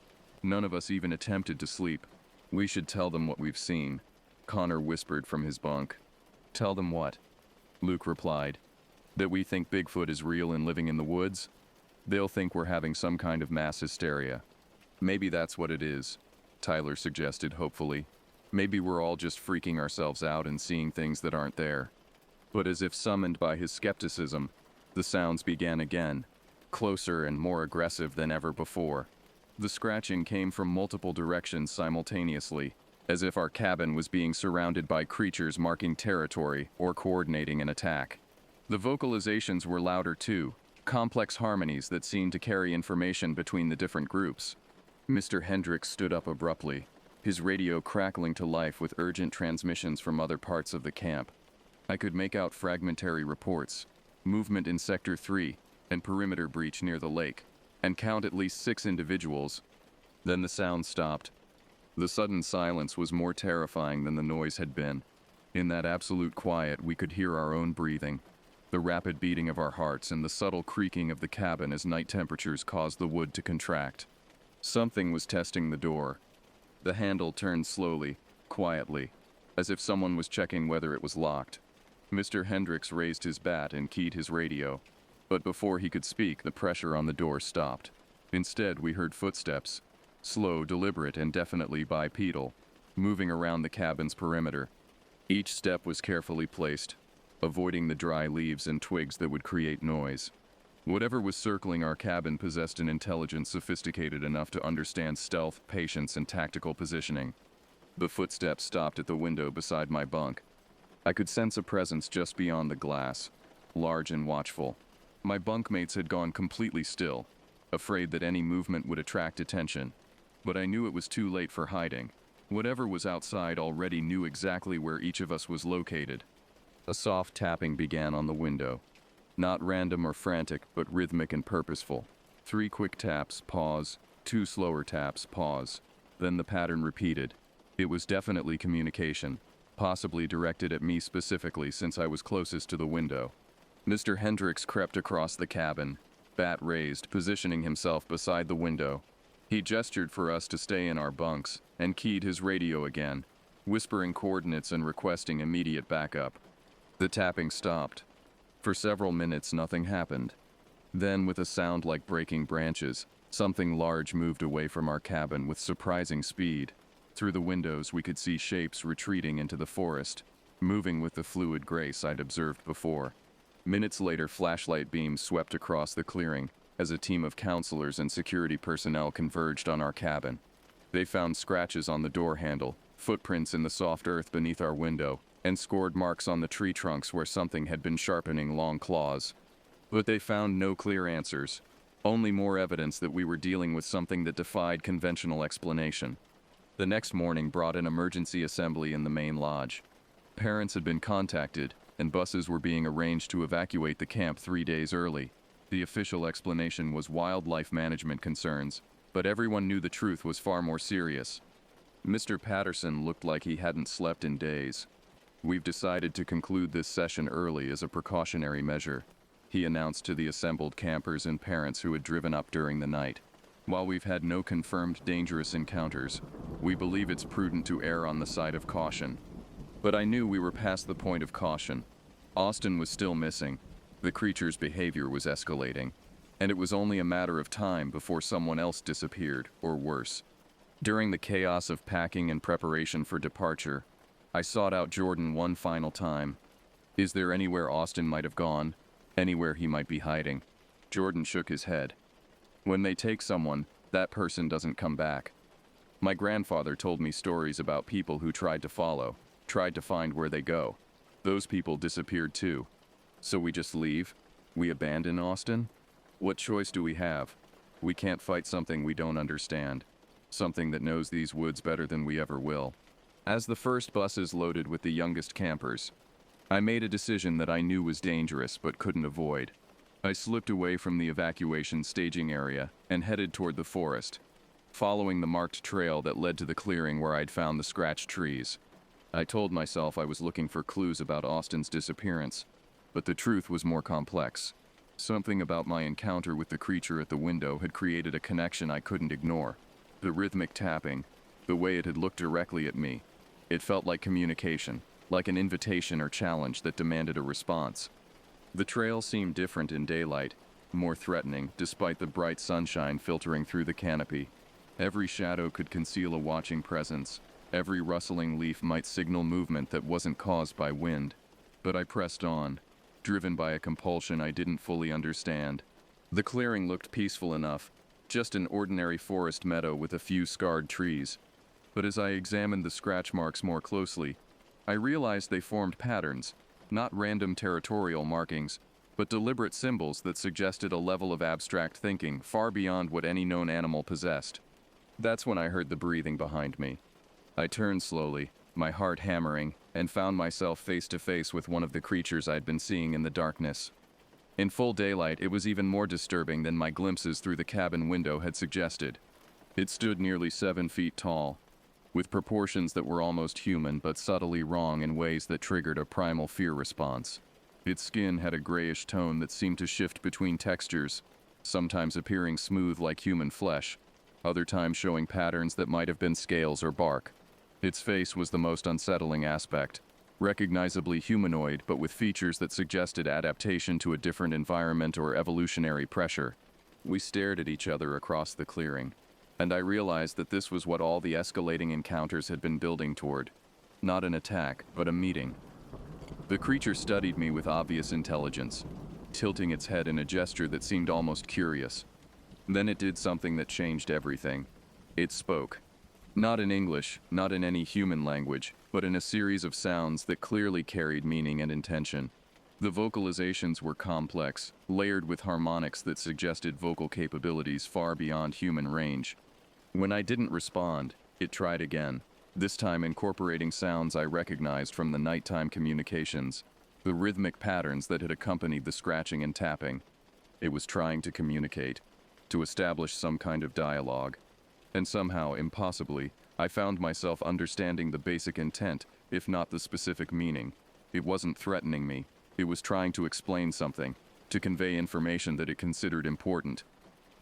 None of us even attempted to sleep. "We should tell them what we've seen," Connor whispered from his bunk. "Tell them what?" Luke replied. "That we think Bigfoot is real and living in the woods? They'll think we're having some kind of mass hysteria." "Maybe that's what it is," Tyler suggested hopefully. "Maybe we're all just freaking ourselves out and seeing things that aren't there." But as if summoned by his skepticism, the sounds began again, closer and more aggressive than ever before. The scratching came from multiple directions simultaneously, as if our cabin was being surrounded by creatures marking territory or coordinating an attack. The vocalizations were louder too, complex harmonies that seemed to carry information between the different groups. Mr. Hendricks stood up abruptly, his radio crackling to life with urgent transmissions from other parts of the camp. I could make out fragmentary reports, movement in Sector 3, and perimeter breach near the lake, and count at least 6 individuals. Then the sound stopped. The sudden silence was more terrifying than the noise had been. In that absolute quiet, we could hear our own breathing, the rapid beating of our hearts, and the subtle creaking of the cabin as night temperatures caused the wood to contract. Something was testing the door. The handle turned slowly, quietly, as if someone was checking whether it was locked. Mr. Hendricks raised his bat and keyed his radio, but before he could speak, the pressure on the door stopped. Instead, we heard footsteps, slow, deliberate, and definitely bipedal, moving around the cabin's perimeter. Each step was carefully placed, avoiding the dry leaves and twigs that would create noise. Whatever was circling our cabin possessed an intelligence sophisticated enough to understand stealth, patience, and tactical positioning. The footsteps stopped at the window beside my bunk. I could sense a presence just beyond the glass, large and watchful. My bunkmates had gone completely still, afraid that any movement would attract attention. But I knew it was too late for hiding. Whatever was outside already knew exactly where each of us was located. A soft tapping began on the window. Not random or frantic, but rhythmic and purposeful. 3 quick taps, pause. 2 slower taps, pause. Then the pattern repeated. It was definitely communication, possibly directed at me specifically since I was closest to the window. Mr. Hendricks crept across the cabin, bat raised, positioning himself beside the window. He gestured for us to stay in our bunks, and keyed his radio again, whispering coordinates and requesting immediate backup. The tapping stopped. For several minutes, nothing happened. Then, with a sound like breaking branches, something large moved away from our cabin with surprising speed. Through the windows, we could see shapes retreating into the forest, moving with the fluid grace I'd observed before. Minutes later, flashlight beams swept across the clearing as a team of counselors and security personnel converged on our cabin. They found scratches on the door handle, footprints in the soft earth beneath our window, and scored marks on the tree trunks where something had been sharpening long claws. But they found no clear answers, only more evidence that we were dealing with something that defied conventional explanation. The next morning brought an emergency assembly in the main lodge. Parents had been contacted, and buses were being arranged to evacuate the camp 3 days early. The official explanation was wildlife management concerns, but everyone knew the truth was far more serious. Mr. Patterson looked like he hadn't slept in days. "We've decided to conclude this session early as a precautionary measure," he announced to the assembled campers and parents who had driven up during the night. "While we've had no confirmed dangerous encounters, we believe it's prudent to err on the side of caution." But I knew we were past the point of caution. Austin was still missing. The creature's behavior was escalating, and it was only a matter of time before someone else disappeared, or worse. During the chaos of packing and preparation for departure, I sought out Jordan one final time. Is there anywhere Austin might have gone? Anywhere he might be hiding? Jordan shook his head. When they take someone, that person doesn't come back. My grandfather told me stories about people who tried to follow, tried to find where they go. Those people disappeared too. So we just leave? We abandon Austin? What choice do we have? We can't fight something we don't understand. Something that knows these woods better than we ever will. As the first buses loaded with the youngest campers, I made a decision that I knew was dangerous but couldn't avoid. I slipped away from the evacuation staging area and headed toward the forest, following the marked trail that led to the clearing where I'd found the scratched trees. I told myself I was looking for clues about Austin's disappearance, but the truth was more complex. Something about my encounter with the creature at the window had created a connection I couldn't ignore. The rhythmic tapping, the way it had looked directly at me. It felt like communication, like an invitation or challenge that demanded a response. The trail seemed different in daylight, more threatening, despite the bright sunshine filtering through the canopy. Every shadow could conceal a watching presence. Every rustling leaf might signal movement that wasn't caused by wind. But I pressed on, driven by a compulsion I didn't fully understand. The clearing looked peaceful enough, just an ordinary forest meadow with a few scarred trees. but as I examined the scratch marks more closely, I realized they formed patterns, not random territorial markings, but deliberate symbols that suggested a level of abstract thinking far beyond what any known animal possessed. That's when I heard the breathing behind me. I turned slowly, my heart hammering, and found myself face to face with one of the creatures I'd been seeing in the darkness. In full daylight, it was even more disturbing than my glimpses through the cabin window had suggested. It stood nearly 7 feet tall, with proportions that were almost human but subtly wrong in ways that triggered a primal fear response. Its skin had a grayish tone that seemed to shift between textures, sometimes appearing smooth like human flesh, other times showing patterns that might have been scales or bark. Its face was the most unsettling aspect, recognizably humanoid but with features that suggested adaptation to a different environment or evolutionary pressure. We stared at each other across the clearing, and I realized that this was what all the escalating encounters had been building toward. Not an attack, but a meeting. The creature studied me with obvious intelligence, tilting its head in a gesture that seemed almost curious. Then it did something that changed everything. It spoke. Not in English, not in any human language, but in a series of sounds that clearly carried meaning and intention. The vocalizations were complex, layered with harmonics that suggested vocal capabilities far beyond human range. When I didn't respond, it tried again, this time incorporating sounds I recognized from the nighttime communications, the rhythmic patterns that had accompanied the scratching and tapping. It was trying to communicate, to establish some kind of dialogue. And somehow, impossibly, I found myself understanding the basic intent, if not the specific meaning. It wasn't threatening me. It was trying to explain something, to convey information that it considered important.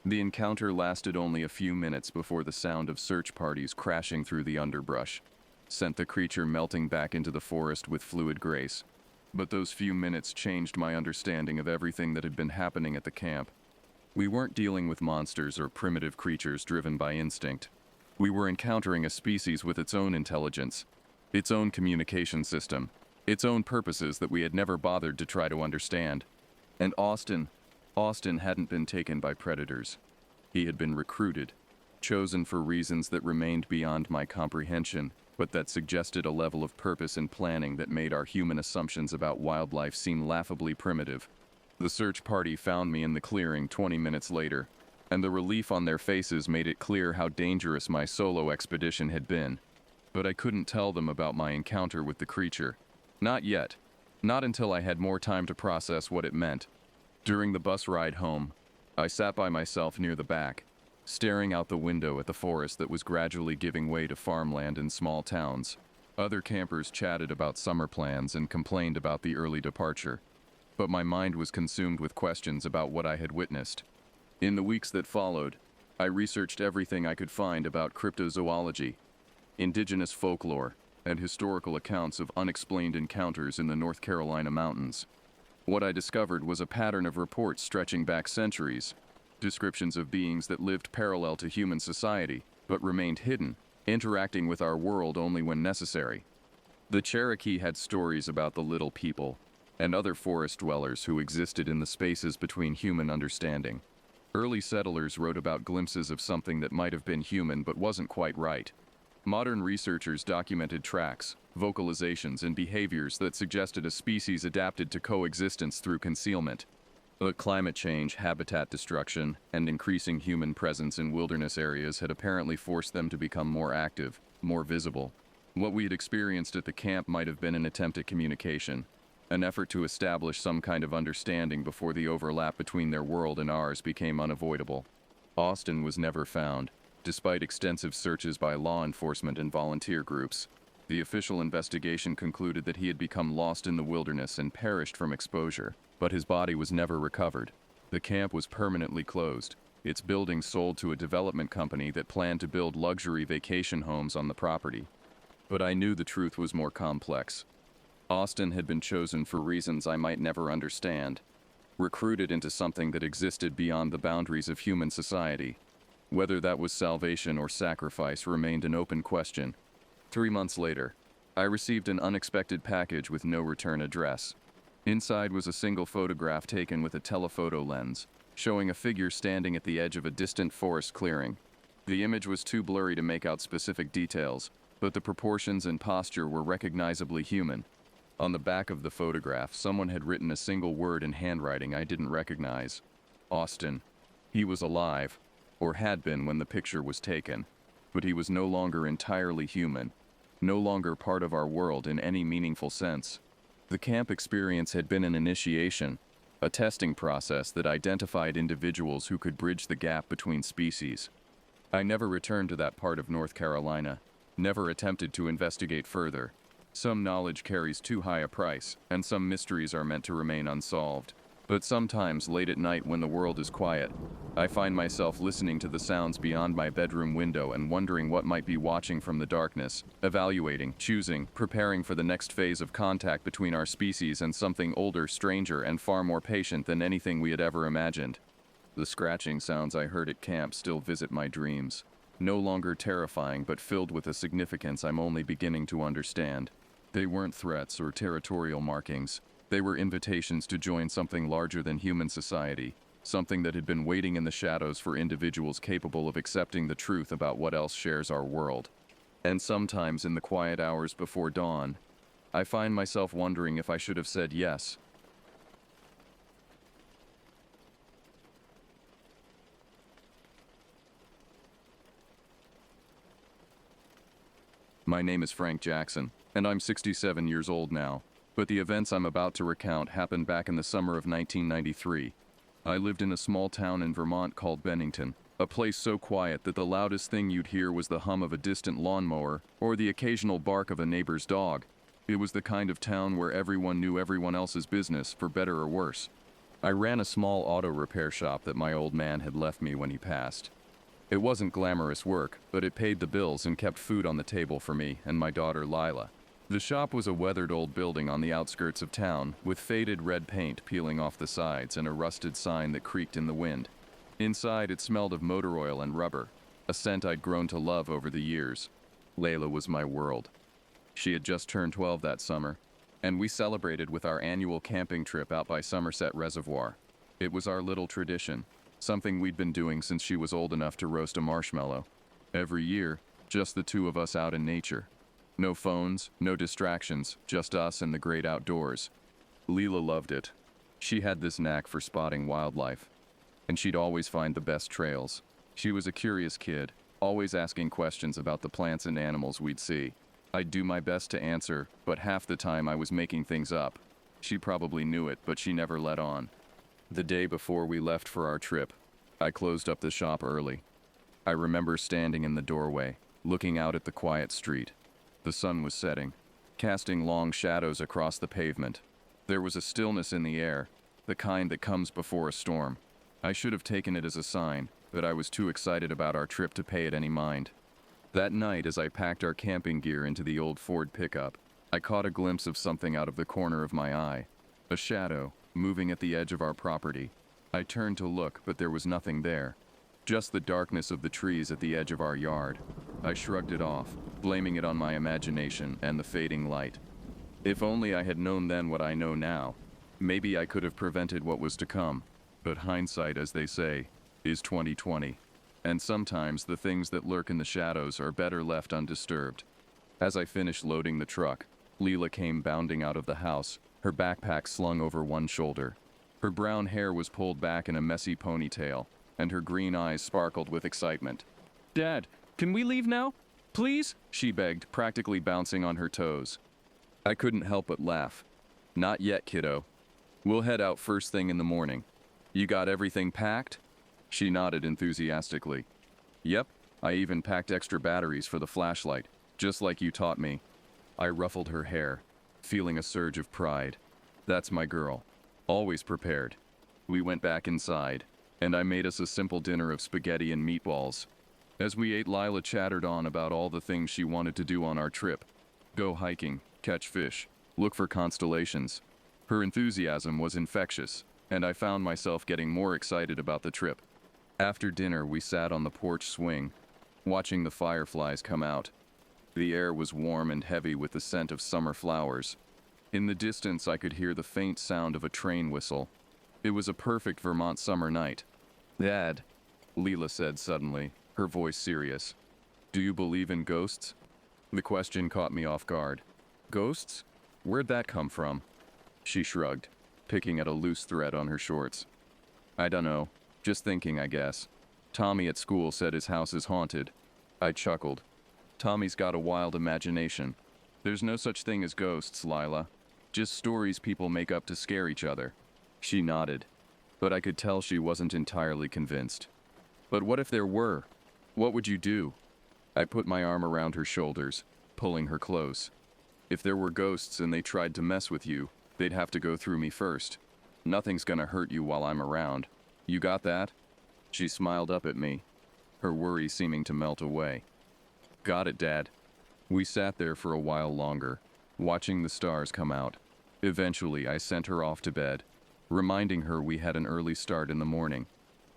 The encounter lasted only a few minutes before the sound of search parties crashing through the underbrush sent the creature melting back into the forest with fluid grace. But those few minutes changed my understanding of everything that had been happening at the camp. We weren't dealing with monsters or primitive creatures driven by instinct. We were encountering a species with its own intelligence, its own communication system, its own purposes that we had never bothered to try to understand. And Austin hadn't been taken by predators. He had been recruited, chosen for reasons that remained beyond my comprehension, but that suggested a level of purpose and planning that made our human assumptions about wildlife seem laughably primitive. The search party found me in the clearing 20 minutes later, and the relief on their faces made it clear how dangerous my solo expedition had been. But I couldn't tell them about my encounter with the creature. Not yet. Not until I had more time to process what it meant. During the bus ride home, I sat by myself near the back, staring out the window at the forest that was gradually giving way to farmland and small towns. Other campers chatted about summer plans and complained about the early departure. But my mind was consumed with questions about what I had witnessed. In the weeks that followed, I researched everything I could find about cryptozoology, indigenous folklore, and historical accounts of unexplained encounters in the North Carolina mountains. What I discovered was a pattern of reports stretching back centuries, descriptions of beings that lived parallel to human society, but remained hidden, interacting with our world only when necessary. The Cherokee had stories about the Little People, and other forest dwellers who existed in the spaces between human understanding. Early settlers wrote about glimpses of something that might have been human but wasn't quite right. Modern researchers documented tracks, vocalizations, and behaviors that suggested a species adapted to coexistence through concealment. But climate change, habitat destruction, and increasing human presence in wilderness areas had apparently forced them to become more active, more visible. What we had experienced at the camp might have been an attempt at communication, an effort to establish some kind of understanding before the overlap between their world and ours became unavoidable. Austin was never found, despite extensive searches by law enforcement and volunteer groups. The official investigation concluded that he had become lost in the wilderness and perished from exposure, but his body was never recovered. The camp was permanently closed, its buildings sold to a development company that planned to build luxury vacation homes on the property. But I knew the truth was more complex. Austin had been chosen for reasons I might never understand, recruited into something that existed beyond the boundaries of human society. Whether that was salvation or sacrifice remained an open question. 3 months later, I received an unexpected package with no return address. Inside was a single photograph taken with a telephoto lens, showing a figure standing at the edge of a distant forest clearing. The image was too blurry to make out specific details, but the proportions and posture were recognizably human. On the back of the photograph, someone had written a single word in handwriting I didn't recognize. Austin. He was alive, or had been when the picture was taken, but he was no longer entirely human, no longer part of our world in any meaningful sense. The camp experience had been an initiation, a testing process that identified individuals who could bridge the gap between species. I never returned to that part of North Carolina, never attempted to investigate further. Some knowledge carries too high a price, and some mysteries are meant to remain unsolved. But sometimes, late at night when the world is quiet, I find myself listening to the sounds beyond my bedroom window and wondering what might be watching from the darkness, evaluating, choosing, preparing for the next phase of contact between our species and something older, stranger, and far more patient than anything we had ever imagined. The scratching sounds I heard at camp still visit my dreams, no longer terrifying but filled with a significance I'm only beginning to understand. They weren't threats or territorial markings. They were invitations to join something larger than human society, something that had been waiting in the shadows for individuals capable of accepting the truth about what else shares our world. And sometimes in the quiet hours before dawn, I find myself wondering if I should have said yes. My name is Frank Jackson, and I'm 67 years old now. But the events I'm about to recount happened back in the summer of 1993. I lived in a small town in Vermont called Bennington, a place so quiet that the loudest thing you'd hear was the hum of a distant lawnmower or the occasional bark of a neighbor's dog. It was the kind of town where everyone knew everyone else's business, for better or worse. I ran a small auto repair shop that my old man had left me when he passed. It wasn't glamorous work, but it paid the bills and kept food on the table for me and my daughter Lila. The shop was a weathered old building on the outskirts of town, with faded red paint peeling off the sides and a rusted sign that creaked in the wind. Inside, it smelled of motor oil and rubber, a scent I'd grown to love over the years. Layla was my world. She had just turned 12 that summer, and we celebrated with our annual camping trip out by Somerset Reservoir. It was our little tradition, something we'd been doing since she was old enough to roast a marshmallow. Every year, just the two of us out in nature. No phones, no distractions, just us and the great outdoors. Leela loved it. She had this knack for spotting wildlife, and she'd always find the best trails. She was a curious kid, always asking questions about the plants and animals we'd see. I'd do my best to answer, but half the time I was making things up. She probably knew it, but she never let on. The day before we left for our trip, I closed up the shop early. I remember standing in the doorway, looking out at the quiet street. The sun was setting, casting long shadows across the pavement. There was a stillness in the air, the kind that comes before a storm. I should have taken it as a sign, but I was too excited about our trip to pay it any mind. That night, as I packed our camping gear into the old Ford pickup, I caught a glimpse of something out of the corner of my eye. A shadow, moving at the edge of our property. I turned to look, but there was nothing there. Just the darkness of the trees at the edge of our yard. I shrugged it off, blaming it on my imagination and the fading light. If only I had known then what I know now, maybe I could have prevented what was to come. But hindsight, as they say, is 20/20. And sometimes the things that lurk in the shadows are better left undisturbed. As I finished loading the truck, Leela came bounding out of the house, her backpack slung over one shoulder. Her brown hair was pulled back in a messy ponytail, and her green eyes sparkled with excitement. "Dad, can we leave now? Please?" she begged, practically bouncing on her toes. I couldn't help but laugh. "Not yet, kiddo. We'll head out first thing in the morning. You got everything packed?" She nodded enthusiastically. "Yep, I even packed extra batteries for the flashlight, just like you taught me." I ruffled her hair, feeling a surge of pride. That's my girl. Always prepared. We went back inside, and I made us a simple dinner of spaghetti and meatballs. As we ate, Lila chattered on about all the things she wanted to do on our trip. Go hiking, catch fish, look for constellations. Her enthusiasm was infectious, and I found myself getting more excited about the trip. After dinner, we sat on the porch swing, watching the fireflies come out. The air was warm and heavy with the scent of summer flowers. In the distance, I could hear the faint sound of a train whistle. It was a perfect Vermont summer night. "Dad," Leela said suddenly, her voice serious. "Do you believe in ghosts?" The question caught me off guard. "Ghosts? Where'd that come from?" She shrugged, picking at a loose thread on her shorts. "I dunno. Just thinking, I guess. Tommy at school said his house is haunted." I chuckled. "Tommy's got a wild imagination. There's no such thing as ghosts, Lila. Just stories people make up to scare each other." She nodded, but I could tell she wasn't entirely convinced. "But what if there were? What would you do?" I put my arm around her shoulders, pulling her close. "If there were ghosts and they tried to mess with you, they'd have to go through me first. Nothing's gonna hurt you while I'm around. You got that?" She smiled up at me, her worry seeming to melt away. "Got it, Dad." We sat there for a while longer, watching the stars come out. Eventually, I sent her off to bed, reminding her we had an early start in the morning.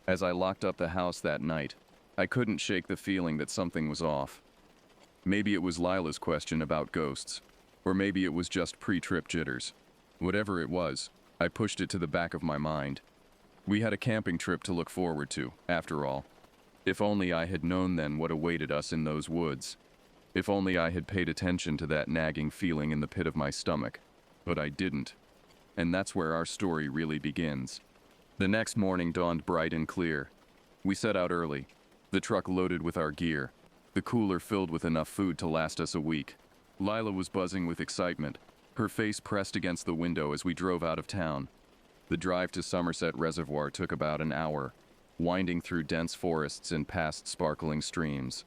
As I locked up the house that night, I couldn't shake the feeling that something was off. Maybe it was Lila's question about ghosts, or maybe it was just pre-trip jitters. Whatever it was, I pushed it to the back of my mind. We had a camping trip to look forward to, after all. If only I had known then what awaited us in those woods. If only I had paid attention to that nagging feeling in the pit of my stomach. But I didn't. And that's where our story really begins. The next morning dawned bright and clear. We set out early, the truck loaded with our gear, the cooler filled with enough food to last us a week. Lila was buzzing with excitement, her face pressed against the window as we drove out of town. The drive to Somerset Reservoir took about an hour, winding through dense forests and past sparkling streams.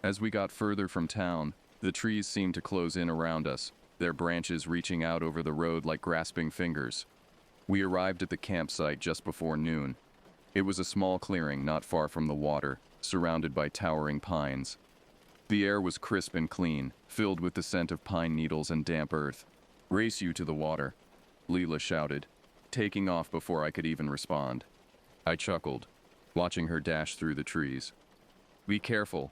As we got further from town, the trees seemed to close in around us, their branches reaching out over the road like grasping fingers. We arrived at the campsite just before noon. It was a small clearing not far from the water, surrounded by towering pines. The air was crisp and clean, filled with the scent of pine needles and damp earth. "Race you to the water," Leela shouted, taking off before I could even respond. I chuckled, watching her dash through the trees. "Be careful,"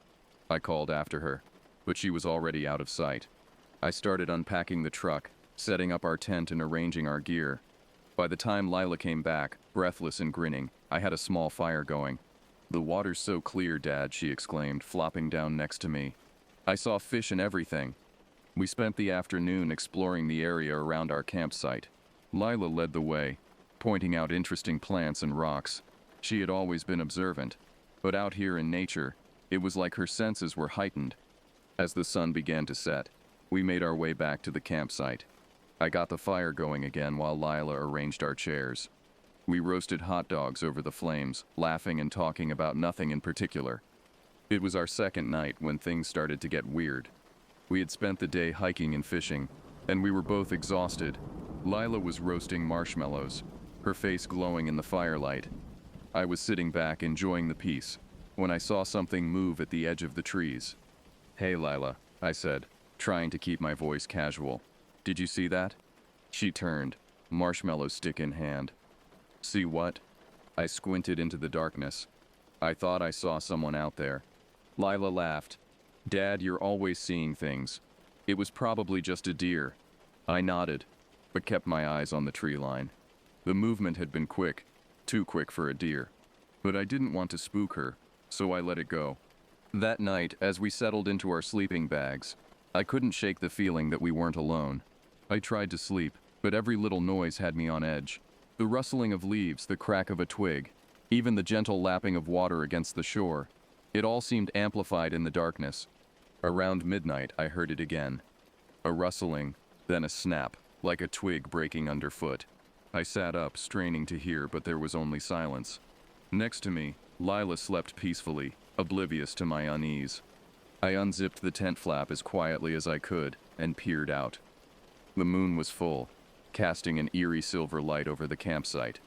I called after her, but she was already out of sight. I started unpacking the truck, setting up our tent and arranging our gear. By the time Lila came back, breathless and grinning, I had a small fire going. "The water's so clear, Dad," she exclaimed, flopping down next to me. "I saw fish and everything." We spent the afternoon exploring the area around our campsite. Lila led the way, pointing out interesting plants and rocks. She had always been observant, but out here in nature, it was like her senses were heightened. As the sun began to set, we made our way back to the campsite. I got the fire going again while Lila arranged our chairs. We roasted hot dogs over the flames, laughing and talking about nothing in particular. It was our second night when things started to get weird. We had spent the day hiking and fishing, and we were both exhausted. Lila was roasting marshmallows, her face glowing in the firelight. I was sitting back enjoying the peace, when I saw something move at the edge of the trees. "Hey, Lila," I said, trying to keep my voice casual. "Did you see that?" She turned, marshmallow stick in hand. "See what?" I squinted into the darkness. I thought I saw someone out there. Lila laughed. "Dad, you're always seeing things. It was probably just a deer." I nodded, but kept my eyes on the tree line. The movement had been quick, too quick for a deer. But I didn't want to spook her, so I let it go. That night, as we settled into our sleeping bags, I couldn't shake the feeling that we weren't alone. I tried to sleep, but every little noise had me on edge. The rustling of leaves, the crack of a twig, even the gentle lapping of water against the shore. It all seemed amplified in the darkness. Around midnight, I heard it again. A rustling, then a snap, like a twig breaking underfoot. I sat up, straining to hear, but there was only silence. Next to me, Lila slept peacefully, oblivious to my unease. I unzipped the tent flap as quietly as I could and peered out. The moon was full, casting an eerie silver light over the campsite.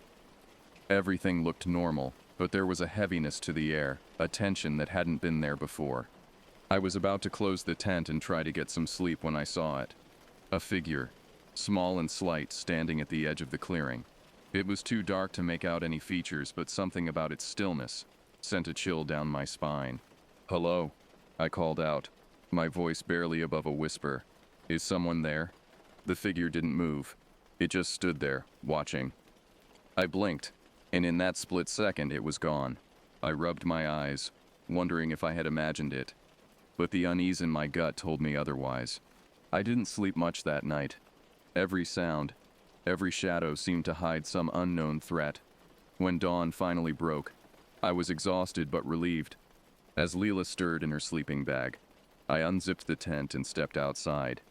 Everything looked normal, but there was a heaviness to the air, a tension that hadn't been there before. I was about to close the tent and try to get some sleep when I saw it. A figure, small and slight, standing at the edge of the clearing. It was too dark to make out any features, but something about its stillness sent a chill down my spine. "Hello," I called out, my voice barely above a whisper. "Is someone there?" The figure didn't move. It just stood there, watching. I blinked, and in that split second it was gone. I rubbed my eyes, wondering if I had imagined it. But the unease in my gut told me otherwise. I didn't sleep much that night. Every sound, every shadow seemed to hide some unknown threat. When dawn finally broke, I was exhausted but relieved. As Leela stirred in her sleeping bag, I unzipped the tent and stepped outside.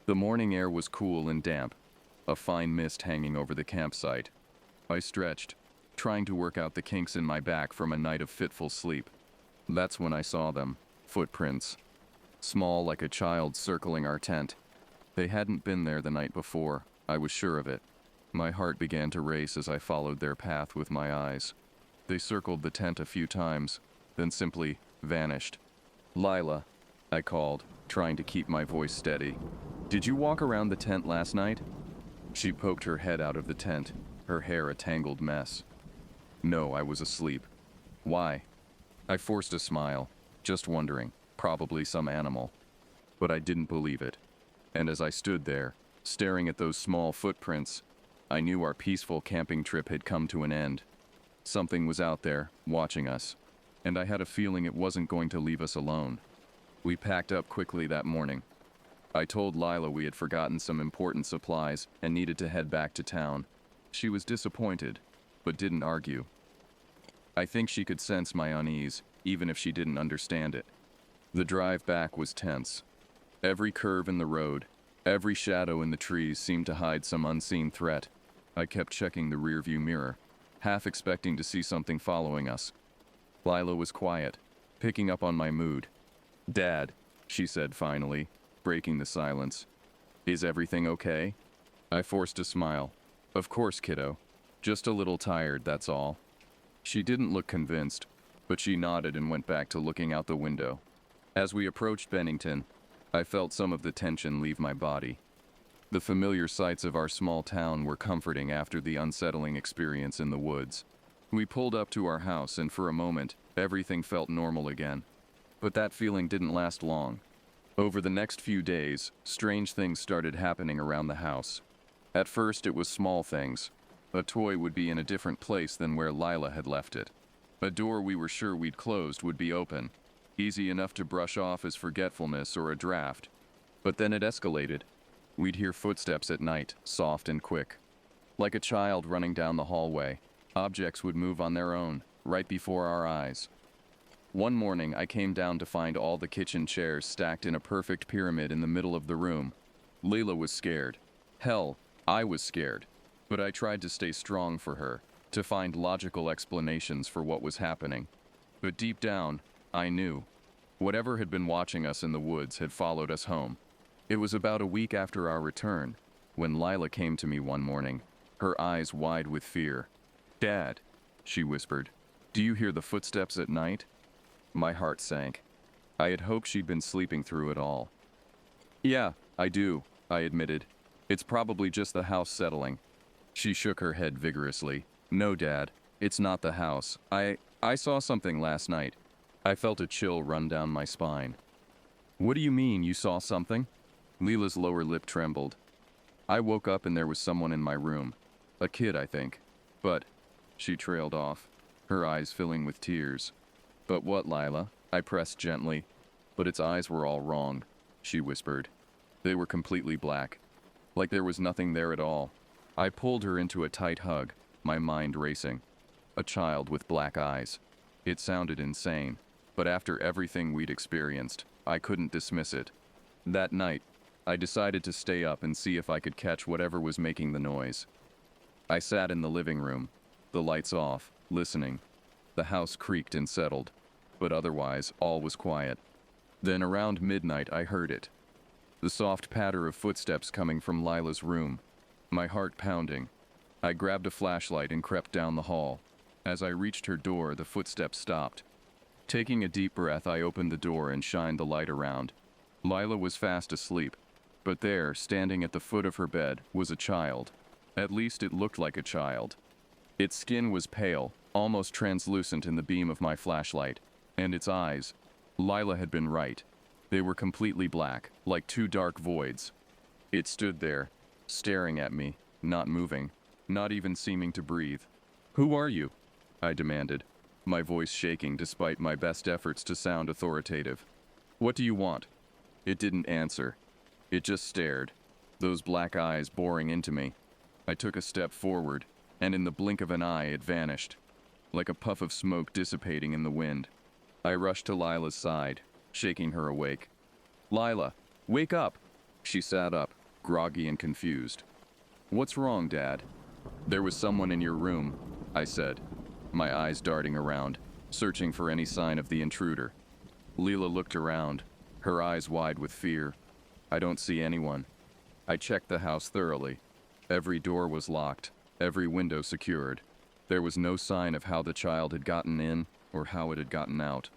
The morning air was cool and damp, a fine mist hanging over the campsite. I stretched, trying to work out the kinks in my back from a night of fitful sleep. That's when I saw them, footprints. Small like a child circling our tent. They hadn't been there the night before, I was sure of it. My heart began to race as I followed their path with my eyes. They circled the tent a few times, then simply vanished. "Lila," I called, trying to keep my voice steady. "Did you walk around the tent last night?" She poked her head out of the tent, her hair a tangled mess. "No, I was asleep." "Why?" I forced a smile, just wondering, probably some animal. But I didn't believe it. And as I stood there, staring at those small footprints, I knew our peaceful camping trip had come to an end. Something was out there, watching us, and I had a feeling it wasn't going to leave us alone. We packed up quickly that morning. I told Lila we had forgotten some important supplies and needed to head back to town. She was disappointed, but didn't argue. I think she could sense my unease, even if she didn't understand it. The drive back was tense. Every curve in the road, every shadow in the trees seemed to hide some unseen threat. I kept checking the rearview mirror, half expecting to see something following us. Lila was quiet, picking up on my mood. "Dad," she said finally, breaking the silence. "Is everything okay?" I forced a smile. "Of course, kiddo. Just a little tired, that's all." She didn't look convinced, but she nodded and went back to looking out the window. As we approached Bennington, I felt some of the tension leave my body. The familiar sights of our small town were comforting after the unsettling experience in the woods. We pulled up to our house and for a moment, everything felt normal again. But that feeling didn't last long. Over the next few days, strange things started happening around the house. At first it was small things. A toy would be in a different place than where Lila had left it. A door we were sure we'd closed would be open, easy enough to brush off as forgetfulness or a draft. But then it escalated. We'd hear footsteps at night, soft and quick. Like a child running down the hallway, objects would move on their own, right before our eyes. One morning I came down to find all the kitchen chairs stacked in a perfect pyramid in the middle of the room. Leila was scared. Hell, I was scared. But I tried to stay strong for her, to find logical explanations for what was happening. But deep down, I knew. Whatever had been watching us in the woods had followed us home. It was about a week after our return, when Lila came to me one morning, her eyes wide with fear. "Dad," she whispered, "do you hear the footsteps at night?" My heart sank. I had hoped she'd been sleeping through it all. "Yeah, I do," I admitted. "It's probably just the house settling." She shook her head vigorously. "No, Dad, it's not the house. I saw something last night." I felt a chill run down my spine. "What do you mean, you saw something?" Leela's lower lip trembled. "I woke up and there was someone in my room. A kid, I think. But..." She trailed off, her eyes filling with tears. "But what, Lila?" I pressed gently. "But its eyes were all wrong," she whispered. They were completely black. Like there was nothing there at all. I pulled her into a tight hug, my mind racing. A child with black eyes. It sounded insane, but after everything we'd experienced, I couldn't dismiss it. That night, I decided to stay up and see if I could catch whatever was making the noise. I sat in the living room, the lights off, listening. The house creaked and settled, but otherwise all was quiet. Then around midnight I heard it. The soft patter of footsteps coming from Lila's room. My heart pounding. I grabbed a flashlight and crept down the hall. As I reached her door, the footsteps stopped. Taking a deep breath, I opened the door and shined the light around. Lila was fast asleep, but there, standing at the foot of her bed, was a child. At least it looked like a child. Its skin was pale, almost translucent in the beam of my flashlight, and its eyes. Lila had been right. They were completely black, like two dark voids. It stood there, staring at me, not moving, not even seeming to breathe. "Who are you?" I demanded. my voice shaking despite my best efforts to sound authoritative. "What do you want?" It didn't answer. It just stared, those black eyes boring into me. I took a step forward, and in the blink of an eye it vanished, like a puff of smoke dissipating in the wind. I rushed to Lila's side, shaking her awake. "Lila, wake up!" She sat up, groggy and confused. "What's wrong, Dad?" "There was someone in your room," I said, my eyes darting around, searching for any sign of the intruder. Lila looked around, her eyes wide with fear. "I don't see anyone." I checked the house thoroughly. Every door was locked, every window secured. There was no sign of how the child had gotten in or how it had gotten out.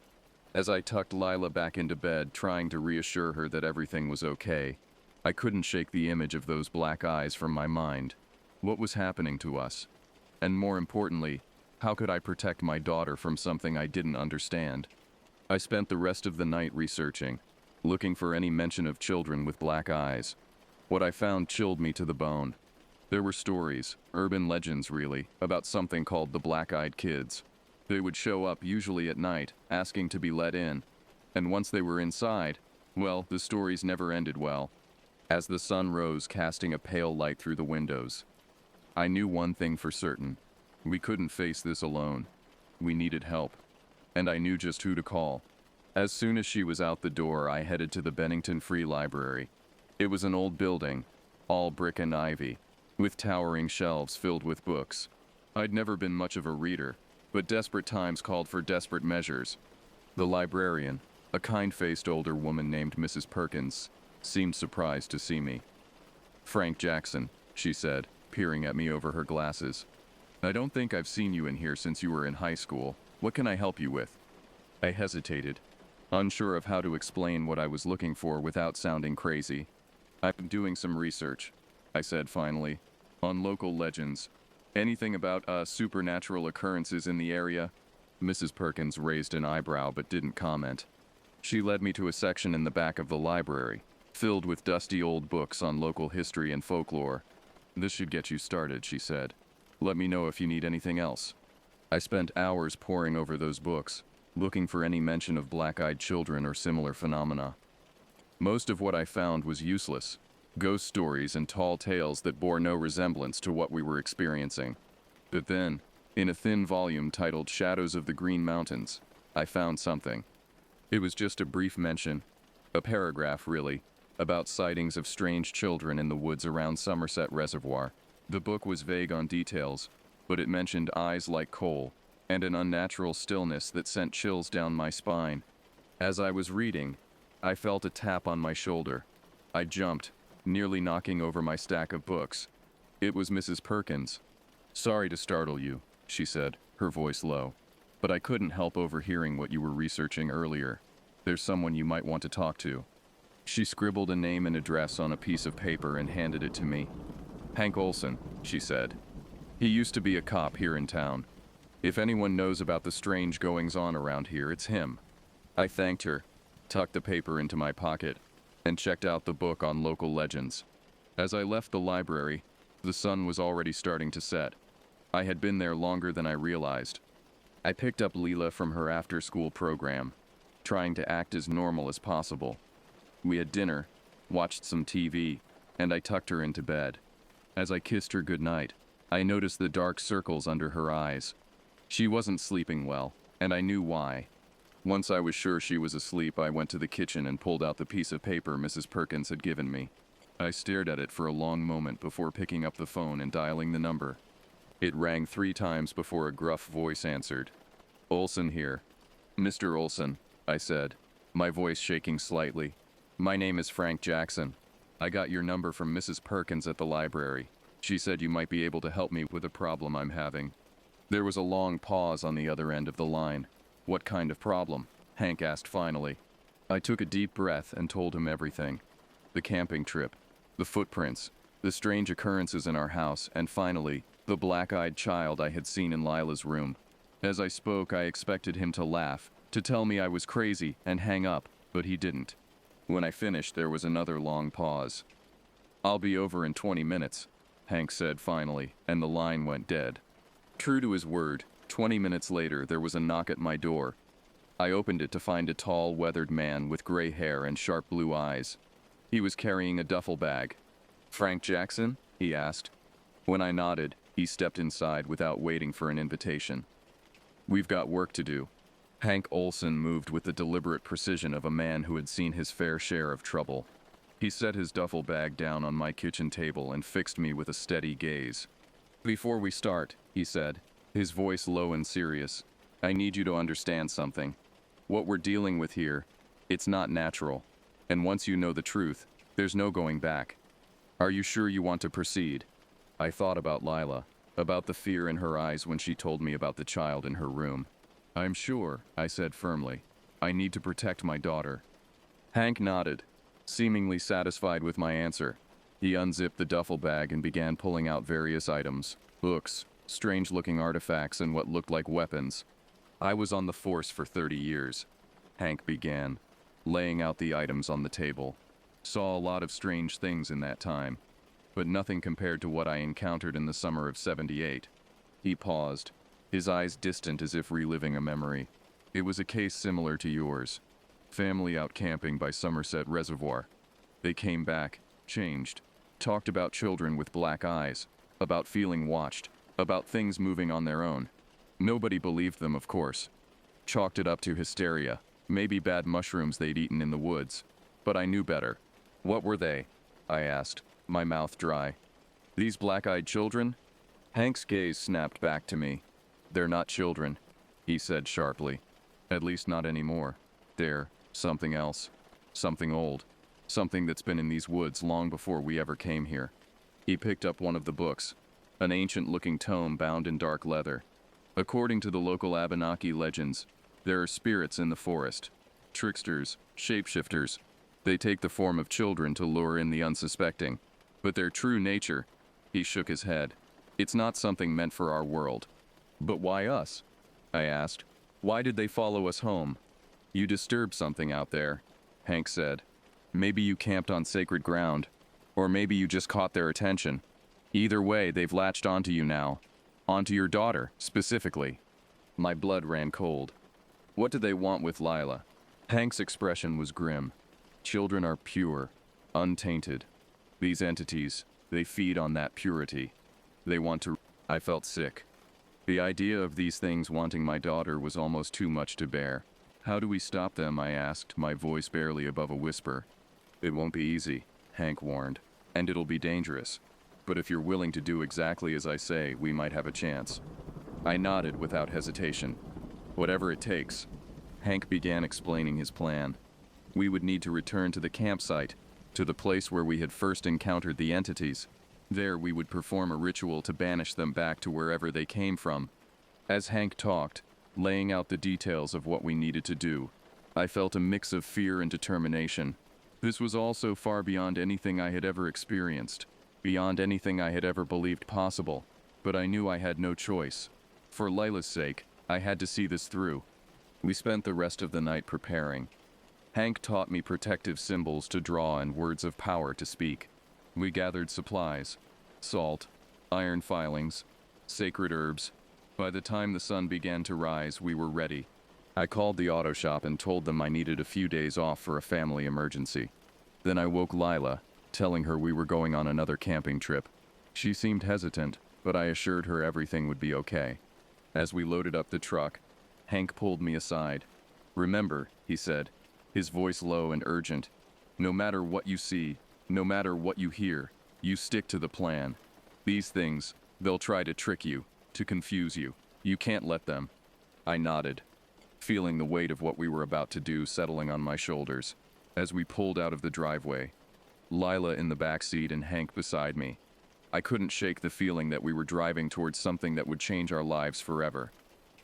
As I tucked Lila back into bed, trying to reassure her that everything was okay, I couldn't shake the image of those black eyes from my mind. What was happening to us? And more importantly, how could I protect my daughter from something I didn't understand? I spent the rest of the night researching, looking for any mention of children with black eyes. What I found chilled me to the bone. There were stories, urban legends really, about something called the black-eyed kids. They would show up usually at night, asking to be let in. And once they were inside, well, the stories never ended well. As the sun rose, casting a pale light through the windows, I knew one thing for certain. We couldn't face this alone. We needed help. And I knew just who to call. As soon as she was out the door, I headed to the Bennington Free Library. It was an old building, all brick and ivy, with towering shelves filled with books. I'd never been much of a reader, but desperate times called for desperate measures. The librarian, a kind-faced older woman named Mrs. Perkins, seemed surprised to see me. "Frank Jackson," she said, peering at me over her glasses. "I don't think I've seen you in here since you were in high school. What can I help you with?" I hesitated, unsure of how to explain what I was looking for without sounding crazy. "I'm doing some research," I said finally, "on local legends. Anything about supernatural occurrences in the area?" Mrs. Perkins raised an eyebrow but didn't comment. She led me to a section in the back of the library, filled with dusty old books on local history and folklore. "This should get you started," she said. "Let me know if you need anything else." I spent hours poring over those books, looking for any mention of black-eyed children or similar phenomena. Most of what I found was useless, ghost stories and tall tales that bore no resemblance to what we were experiencing. But then, in a thin volume titled Shadows of the Green Mountains, I found something. It was just a brief mention, a paragraph really, about sightings of strange children in the woods around Somerset Reservoir. The book was vague on details, but it mentioned eyes like coal, and an unnatural stillness that sent chills down my spine. As I was reading, I felt a tap on my shoulder. I jumped, nearly knocking over my stack of books. It was Mrs. Perkins. "Sorry to startle you," she said, her voice low, "but I couldn't help overhearing what you were researching earlier. There's someone you might want to talk to." She scribbled a name and address on a piece of paper and handed it to me. "Hank Olson," she said. "He used to be a cop here in town. If anyone knows about the strange goings-on around here, it's him." I thanked her, tucked the paper into my pocket, and checked out the book on local legends. As I left the library, the sun was already starting to set. I had been there longer than I realized. I picked up Leela from her after-school program, trying to act as normal as possible. We had dinner, watched some TV, and I tucked her into bed. As I kissed her goodnight, I noticed the dark circles under her eyes. She wasn't sleeping well, and I knew why. Once I was sure she was asleep, I went to the kitchen and pulled out the piece of paper Mrs. Perkins had given me. I stared at it for a long moment before picking up the phone and dialing the number. It rang 3 times before a gruff voice answered. "Olson here." "Mr. Olson," I said, my voice shaking slightly. "My name is Frank Jackson. I got your number from Mrs. Perkins at the library. She said you might be able to help me with a problem I'm having." There was a long pause on the other end of the line. "What kind of problem?" Hank asked finally. I took a deep breath and told him everything. The camping trip, the footprints, the strange occurrences in our house, and finally, the black-eyed child I had seen in Lila's room. As I spoke, I expected him to laugh, to tell me I was crazy and hang up, but he didn't. When I finished, there was another long pause. "I'll be over in 20 minutes, Hank said finally, and the line went dead. True to his word, 20 minutes later, there was a knock at my door. I opened it to find a tall, weathered man with gray hair and sharp blue eyes. He was carrying a duffel bag. "Frank Jackson?" he asked. When I nodded, he stepped inside without waiting for an invitation. "We've got work to do." Hank Olson moved with the deliberate precision of a man who had seen his fair share of trouble. He set his duffel bag down on my kitchen table and fixed me with a steady gaze. "Before we start," he said, his voice low and serious, "I need you to understand something. What we're dealing with here, it's not natural. And once you know the truth, there's no going back. Are you sure you want to proceed?" I thought about Lila, about the fear in her eyes when she told me about the child in her room. "I'm sure," I said firmly. "I need to protect my daughter." Hank nodded, seemingly satisfied with my answer. He unzipped the duffel bag and began pulling out various items, books, strange-looking artifacts, and what looked like weapons. "I was on the force for 30 years, Hank began, laying out the items on the table. "Saw a lot of strange things in that time, but nothing compared to what I encountered in the summer of '78. He paused, his eyes distant as if reliving a memory. "It was a case similar to yours. Family out camping by Somerset Reservoir. They came back, changed, talked about children with black eyes, about feeling watched, about things moving on their own. Nobody believed them, of course. Chalked it up to hysteria, maybe bad mushrooms they'd eaten in the woods. But I knew better." "What were they?" I asked, my mouth dry. "These black-eyed children?" Hank's gaze snapped back to me. "They're not children," he said sharply. "At least not anymore. They're something else. Something old. Something that's been in these woods long before we ever came here." He picked up one of the books, an ancient-looking tome bound in dark leather. "According to the local Abenaki legends, there are spirits in the forest. Tricksters, shapeshifters. They take the form of children to lure in the unsuspecting. But their true nature," he shook his head, "it's not something meant for our world." "But why us?" I asked. "Why did they follow us home?" "You disturbed something out there," Hank said. "Maybe you camped on sacred ground, or maybe you just caught their attention. Either way, they've latched onto you now. Onto your daughter, specifically." My blood ran cold. What did they want with Lila? Hank's expression was grim. "Children are pure, untainted. These entities, they feed on that purity. They want to..." I felt sick. The idea of these things wanting my daughter was almost too much to bear. "How do we stop them?" I asked, my voice barely above a whisper. "It won't be easy," Hank warned, "and it'll be dangerous. But if you're willing to do exactly as I say, we might have a chance." I nodded without hesitation. "Whatever it takes." Hank began explaining his plan. We would need to return to the campsite, to the place where we had first encountered the entities. There we would perform a ritual to banish them back to wherever they came from. As Hank talked, laying out the details of what we needed to do, I felt a mix of fear and determination. This was all so far beyond anything I had ever experienced, beyond anything I had ever believed possible, but I knew I had no choice. For Lila's sake, I had to see this through. We spent the rest of the night preparing. Hank taught me protective symbols to draw and words of power to speak. We gathered supplies, salt, iron filings, sacred herbs. By the time the sun began to rise, we were ready. I called the auto shop and told them I needed a few days off for a family emergency. Then I woke Lila, telling her we were going on another camping trip. She seemed hesitant, but I assured her everything would be okay. As we loaded up the truck, Hank pulled me aside. "Remember," he said, his voice low and urgent, "no matter what you see, no matter what you hear, you stick to the plan. These things, they'll try to trick you, to confuse you. You can't let them." I nodded, feeling the weight of what we were about to do settling on my shoulders. As we pulled out of the driveway, Lila in the back seat and Hank beside me, I couldn't shake the feeling that we were driving towards something that would change our lives forever.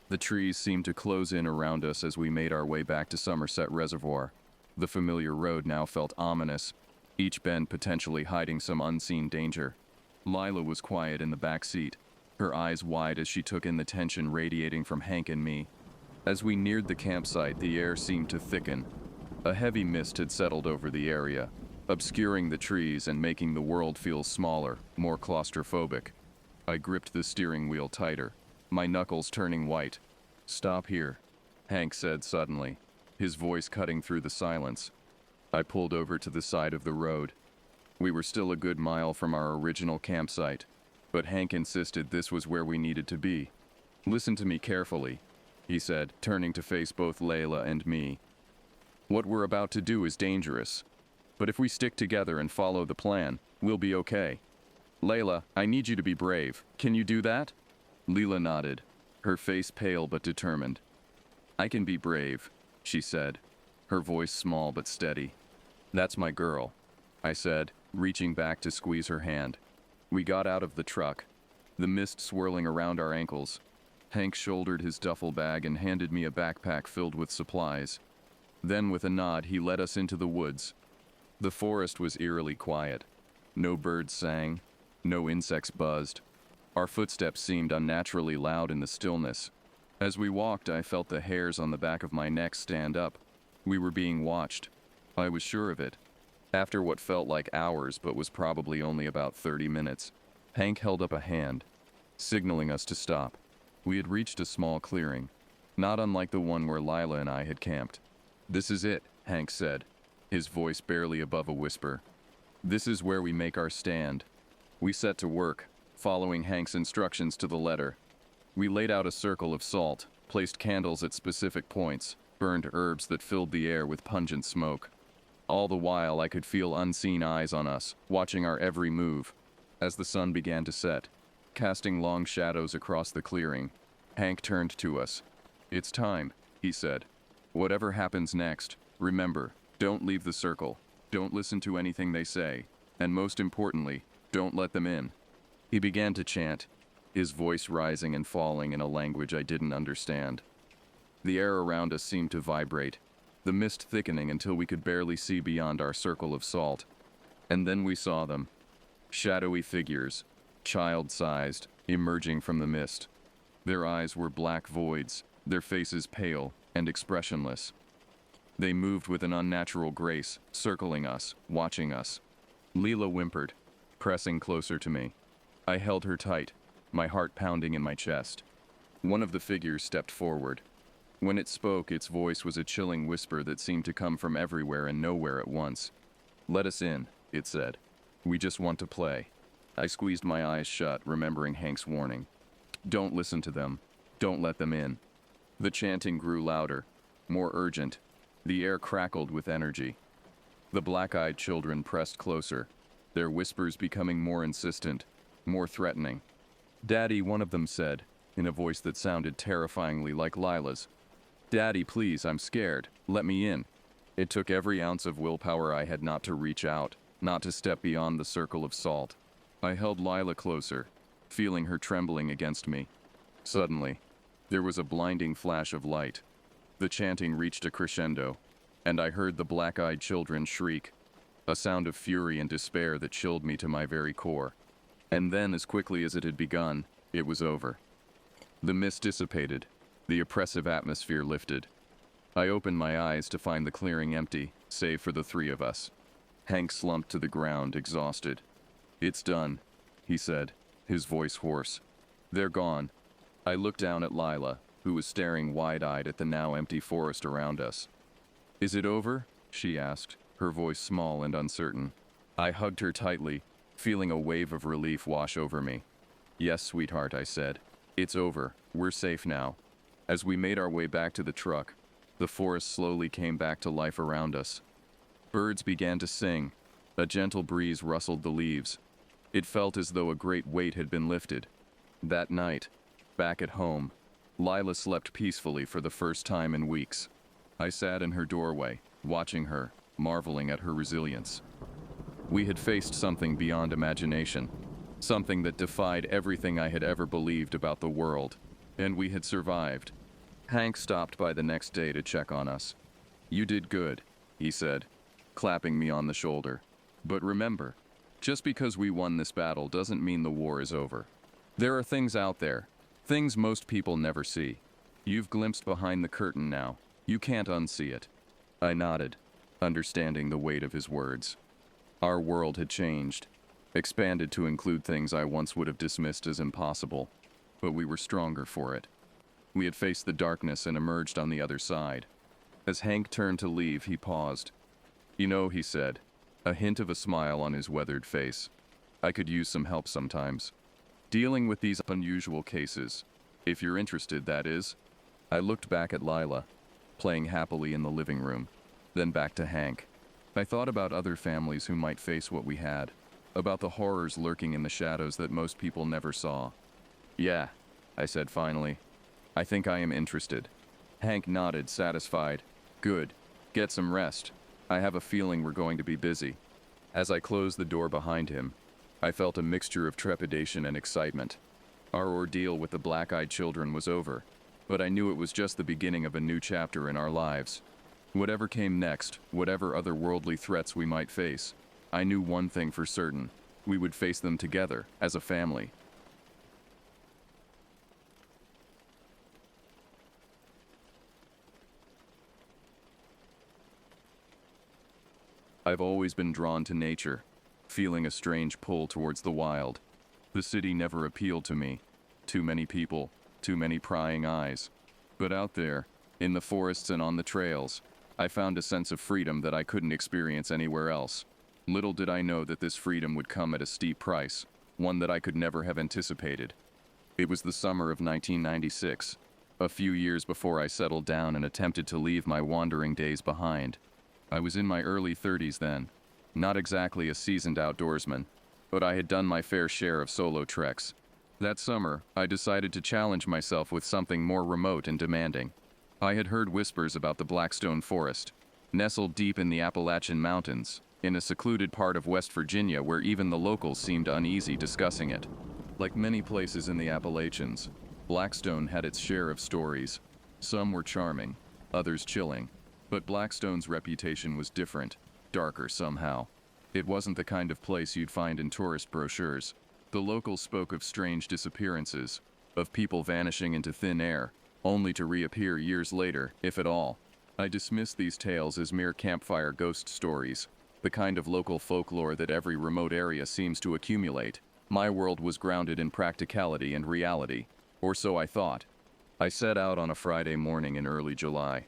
The trees seemed to close in around us as we made our way back to Somerset Reservoir. The familiar road now felt ominous, each bend potentially hiding some unseen danger. Lila was quiet in the back seat, her eyes wide as she took in the tension radiating from Hank and me. As we neared the campsite, the air seemed to thicken. A heavy mist had settled over the area, obscuring the trees and making the world feel smaller, more claustrophobic. I gripped the steering wheel tighter, my knuckles turning white. "Stop here," Hank said suddenly, his voice cutting through the silence. I pulled over to the side of the road. We were still a good mile from our original campsite, but Hank insisted this was where we needed to be. "Listen to me carefully," he said, turning to face both Layla and me. "What we're about to do is dangerous, but if we stick together and follow the plan, we'll be okay. Layla, I need you to be brave. Can you do that?" Leela nodded, her face pale but determined. "I can be brave," she said, her voice small but steady. "That's my girl," I said, reaching back to squeeze her hand. We got out of the truck, the mist swirling around our ankles. Hank shouldered his duffel bag and handed me a backpack filled with supplies. Then, with a nod, he led us into the woods. The forest was eerily quiet. No birds sang, no insects buzzed. Our footsteps seemed unnaturally loud in the stillness. As we walked, I felt the hairs on the back of my neck stand up. We were being watched. I was sure of it. After what felt like hours but was probably only about 30 minutes, Hank held up a hand, signaling us to stop. We had reached a small clearing, not unlike the one where Lila and I had camped. "This is it," Hank said, his voice barely above a whisper. "This is where we make our stand." We set to work, following Hank's instructions to the letter. We laid out a circle of salt, placed candles at specific points, burned herbs that filled the air with pungent smoke. All the while, I could feel unseen eyes on us, watching our every move. As the sun began to set, casting long shadows across the clearing, Hank turned to us. "It's time," he said. "Whatever happens next, remember, don't leave the circle, don't listen to anything they say, and most importantly, don't let them in." He began to chant, his voice rising and falling in a language I didn't understand. The air around us seemed to vibrate, the mist thickening until we could barely see beyond our circle of salt. And then we saw them. Shadowy figures, child-sized, emerging from the mist. Their eyes were black voids, their faces pale and expressionless. They moved with an unnatural grace, circling us, watching us. Leela whimpered, pressing closer to me. I held her tight, my heart pounding in my chest. One of the figures stepped forward. When it spoke, its voice was a chilling whisper that seemed to come from everywhere and nowhere at once. "Let us in," it said. "We just want to play." I squeezed my eyes shut, remembering Hank's warning. "Don't listen to them. Don't let them in." The chanting grew louder, more urgent. The air crackled with energy. The black-eyed children pressed closer, their whispers becoming more insistent, more threatening. "Daddy," one of them said, in a voice that sounded terrifyingly like Lila's. "Daddy, please, I'm scared. Let me in." It took every ounce of willpower I had not to reach out, not to step beyond the circle of salt. I held Lila closer, feeling her trembling against me. Suddenly, there was a blinding flash of light. The chanting reached a crescendo, and I heard the black-eyed children shriek, a sound of fury and despair that chilled me to my very core. And then, as quickly as it had begun, it was over. The mist dissipated. The oppressive atmosphere lifted. I opened my eyes to find the clearing empty, save for the three of us. Hank slumped to the ground, exhausted. "It's done," he said, his voice hoarse. "They're gone." I looked down at Lila, who was staring wide-eyed at the now empty forest around us. "Is it over?" she asked, her voice small and uncertain. I hugged her tightly, feeling a wave of relief wash over me. "Yes, sweetheart," I said. "It's over. We're safe now." As we made our way back to the truck, the forest slowly came back to life around us. Birds began to sing. A gentle breeze rustled the leaves. It felt as though a great weight had been lifted. That night, back at home, Lila slept peacefully for the first time in weeks. I sat in her doorway, watching her, marveling at her resilience. We had faced something beyond imagination, something that defied everything I had ever believed about the world, and we had survived. Hank stopped by the next day to check on us. "You did good," he said, clapping me on the shoulder. "But remember, just because we won this battle doesn't mean the war is over. There are things out there, things most people never see. You've glimpsed behind the curtain now. You can't unsee it." I nodded, understanding the weight of his words. Our world had changed, expanded to include things I once would have dismissed as impossible. but we were stronger for it. We had faced the darkness and emerged on the other side. As Hank turned to leave, he paused. "You know," he said, a hint of a smile on his weathered face, "I could use some help sometimes. Dealing with these unusual cases. If you're interested, that is." I looked back at Lila, playing happily in the living room, then back to Hank. I thought about other families who might face what we had, about the horrors lurking in the shadows that most people never saw. "Yeah," I said finally. "I think I am interested." Hank nodded, satisfied. "Good. Get some rest. I have a feeling we're going to be busy." As I closed the door behind him, I felt a mixture of trepidation and excitement. Our ordeal with the black-eyed children was over, but I knew it was just the beginning of a new chapter in our lives. Whatever came next, whatever otherworldly threats we might face, I knew one thing for certain: we would face them together, as a family. I've always been drawn to nature, feeling a strange pull towards the wild. The city never appealed to me. Too many people, too many prying eyes. But out there, in the forests and on the trails, I found a sense of freedom that I couldn't experience anywhere else. Little did I know that this freedom would come at a steep price, one that I could never have anticipated. It was the summer of 1996, a few years before I settled down and attempted to leave my wandering days behind. I was in my early 30s then, not exactly a seasoned outdoorsman, but I had done my fair share of solo treks. That summer, I decided to challenge myself with something more remote and demanding. I had heard whispers about the Blackstone forest, nestled deep in the Appalachian Mountains, in a secluded part of West Virginia where even the locals seemed uneasy discussing it. Like many places in the Appalachians, Blackstone had its share of stories. Some were charming, others chilling. But Blackstone's reputation was different, darker somehow. It wasn't the kind of place you'd find in tourist brochures. The locals spoke of strange disappearances, of people vanishing into thin air, only to reappear years later, if at all. I dismissed these tales as mere campfire ghost stories, the kind of local folklore that every remote area seems to accumulate. My world was grounded in practicality and reality, or so I thought. I set out on a Friday morning in early July.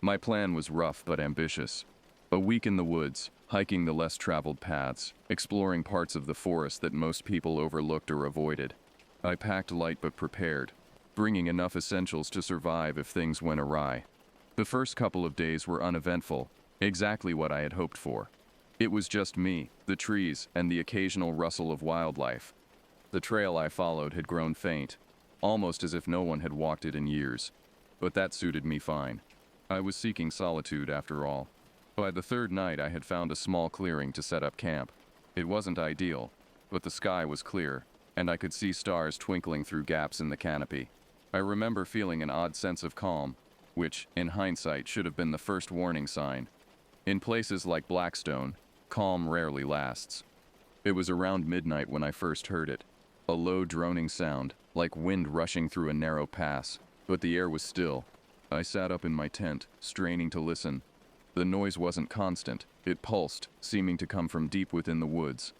My plan was rough but ambitious. A week in the woods, hiking the less traveled paths, exploring parts of the forest that most people overlooked or avoided. I packed light but prepared, bringing enough essentials to survive if things went awry. The first couple of days were uneventful, exactly what I had hoped for. It was just me, the trees, and the occasional rustle of wildlife. The trail I followed had grown faint, almost as if no one had walked it in years. But that suited me fine. I was seeking solitude after all. By the third night I had found a small clearing to set up camp. It wasn't ideal, but the sky was clear, and I could see stars twinkling through gaps in the canopy. I remember feeling an odd sense of calm, which, in hindsight, should have been the first warning sign. In places like Blackstone, calm rarely lasts. It was around midnight when I first heard it. A low droning sound, like wind rushing through a narrow pass, but the air was still. I sat up in my tent, straining to listen. The noise wasn't constant. It pulsed, seeming to come from deep within the woods.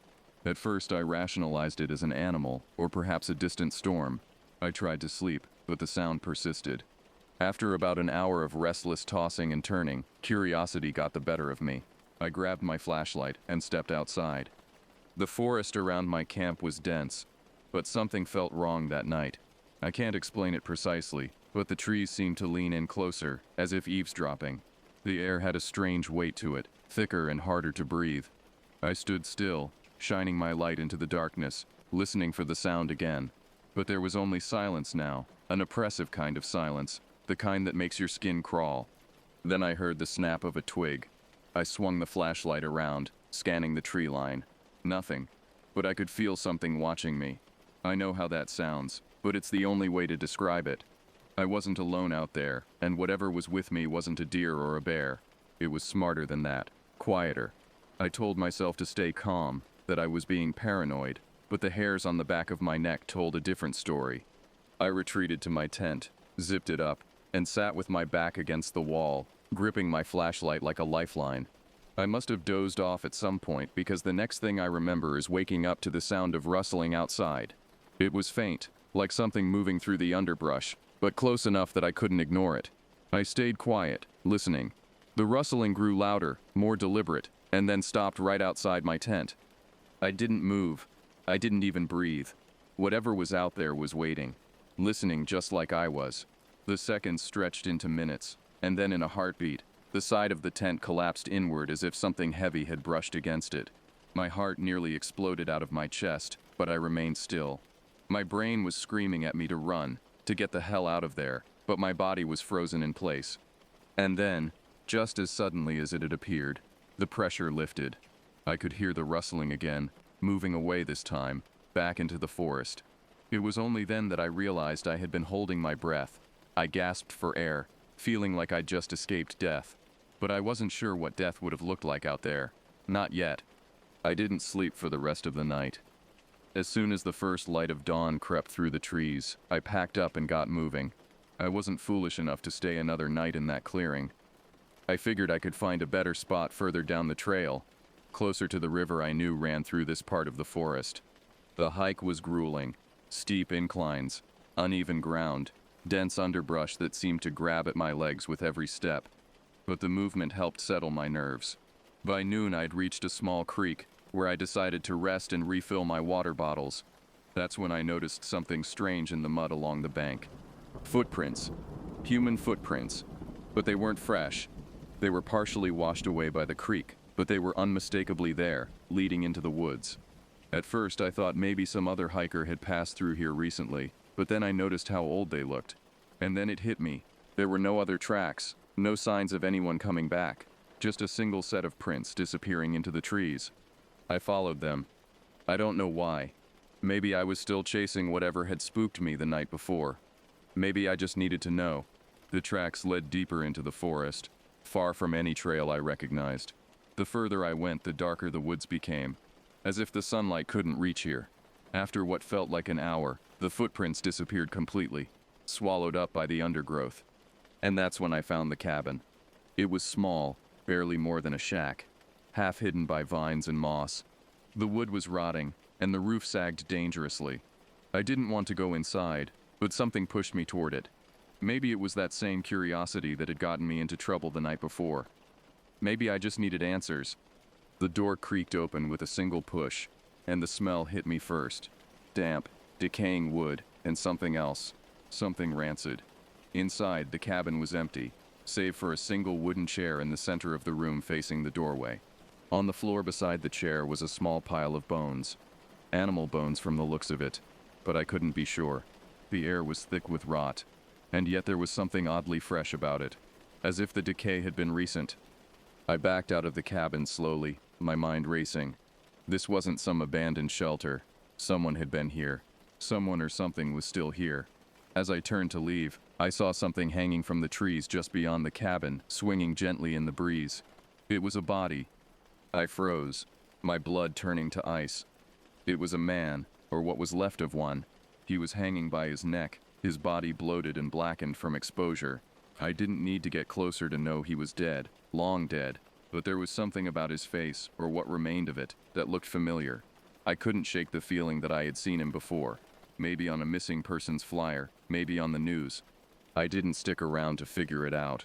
At first I rationalized it as an animal, or perhaps a distant storm. I tried to sleep, but the sound persisted. After about an hour of restless tossing and turning, curiosity got the better of me. I grabbed my flashlight and stepped outside. The forest around my camp was dense, but something felt wrong that night. I can't explain it precisely, but the trees seemed to lean in closer, as if eavesdropping. The air had a strange weight to it, thicker and harder to breathe. I stood still, shining my light into the darkness, listening for the sound again. But there was only silence now, an oppressive kind of silence, the kind that makes your skin crawl. Then I heard the snap of a twig. I swung the flashlight around, scanning the tree line. Nothing. But I could feel something watching me. I know how that sounds, but it's the only way to describe it. I wasn't alone out there, and whatever was with me wasn't a deer or a bear. It was smarter than that, quieter. I told myself to stay calm, that I was being paranoid, but the hairs on the back of my neck told a different story. I retreated to my tent, zipped it up, and sat with my back against the wall, gripping my flashlight like a lifeline. I must have dozed off at some point because the next thing I remember is waking up to the sound of rustling outside. It was faint, like something moving through the underbrush, but close enough that I couldn't ignore it. I stayed quiet, listening. The rustling grew louder, more deliberate, and then stopped right outside my tent. I didn't move. I didn't even breathe. Whatever was out there was waiting, listening just like I was. The seconds stretched into minutes, and then in a heartbeat, the side of the tent collapsed inward as if something heavy had brushed against it. My heart nearly exploded out of my chest, but I remained still. My brain was screaming at me to run, to get the hell out of there, but my body was frozen in place. And then, just as suddenly as it had appeared, the pressure lifted. I could hear the rustling again, moving away this time, back into the forest. It was only then that I realized I had been holding my breath. I gasped for air, feeling like I'd just escaped death. But I wasn't sure what death would have looked like out there. Not yet. I didn't sleep for the rest of the night. As soon as the first light of dawn crept through the trees, I packed up and got moving. I wasn't foolish enough to stay another night in that clearing. I figured I could find a better spot further down the trail, closer to the river I knew ran through this part of the forest. The hike was grueling. Steep inclines, uneven ground, dense underbrush that seemed to grab at my legs with every step. But the movement helped settle my nerves. By noon I'd reached a small creek, where I decided to rest and refill my water bottles. That's when I noticed something strange in the mud along the bank. Footprints. Human footprints. But they weren't fresh. They were partially washed away by the creek, but they were unmistakably there, leading into the woods. At first I thought maybe some other hiker had passed through here recently, but then I noticed how old they looked. And then it hit me. There were no other tracks, no signs of anyone coming back, just a single set of prints disappearing into the trees. I followed them. I don't know why. Maybe I was still chasing whatever had spooked me the night before. Maybe I just needed to know. The tracks led deeper into the forest, far from any trail I recognized. The further I went, the darker the woods became, as if the sunlight couldn't reach here. After what felt like an hour, the footprints disappeared completely, swallowed up by the undergrowth. And that's when I found the cabin. It was small, barely more than a shack, half hidden by vines and moss. The wood was rotting, and the roof sagged dangerously. I didn't want to go inside, but something pushed me toward it. Maybe it was that same curiosity that had gotten me into trouble the night before. Maybe I just needed answers. The door creaked open with a single push, and the smell hit me first. Damp, decaying wood, and something else. Something rancid. Inside, the cabin was empty, save for a single wooden chair in the center of the room facing the doorway. On the floor beside the chair was a small pile of bones. Animal bones from the looks of it, but I couldn't be sure. The air was thick with rot, and yet there was something oddly fresh about it, as if the decay had been recent. I backed out of the cabin slowly, my mind racing. This wasn't some abandoned shelter. Someone had been here. Someone or something was still here. As I turned to leave, I saw something hanging from the trees just beyond the cabin, swinging gently in the breeze. It was a body. I froze, my blood turning to ice. It was a man, or what was left of one. He was hanging by his neck, his body bloated and blackened from exposure. I didn't need to get closer to know he was dead, long dead, but there was something about his face, or what remained of it, that looked familiar. I couldn't shake the feeling that I had seen him before. Maybe on a missing persons flyer, maybe on the news. I didn't stick around to figure it out.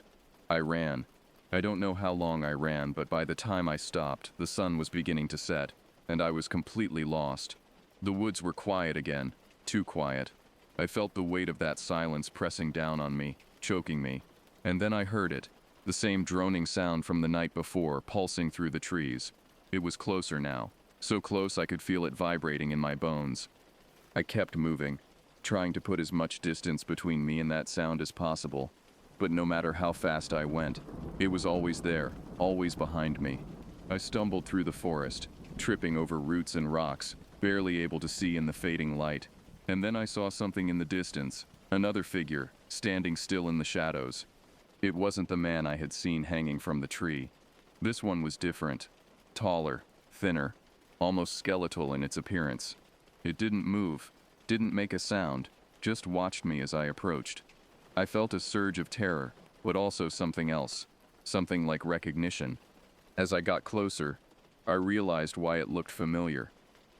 I ran. I don't know how long I ran, but by the time I stopped, the sun was beginning to set, and I was completely lost. The woods were quiet again, too quiet. I felt the weight of that silence pressing down on me, choking me. And then I heard it, the same droning sound from the night before, pulsing through the trees. It was closer now, so close I could feel it vibrating in my bones. I kept moving, trying to put as much distance between me and that sound as possible. But no matter how fast I went, it was always there, always behind me. I stumbled through the forest, tripping over roots and rocks, barely able to see in the fading light. And then I saw something in the distance, another figure, standing still in the shadows. It wasn't the man I had seen hanging from the tree. This one was different, taller, thinner, almost skeletal in its appearance. It didn't move, didn't make a sound, just watched me as I approached. I felt a surge of terror, but also something else, something like recognition. As I got closer, I realized why it looked familiar.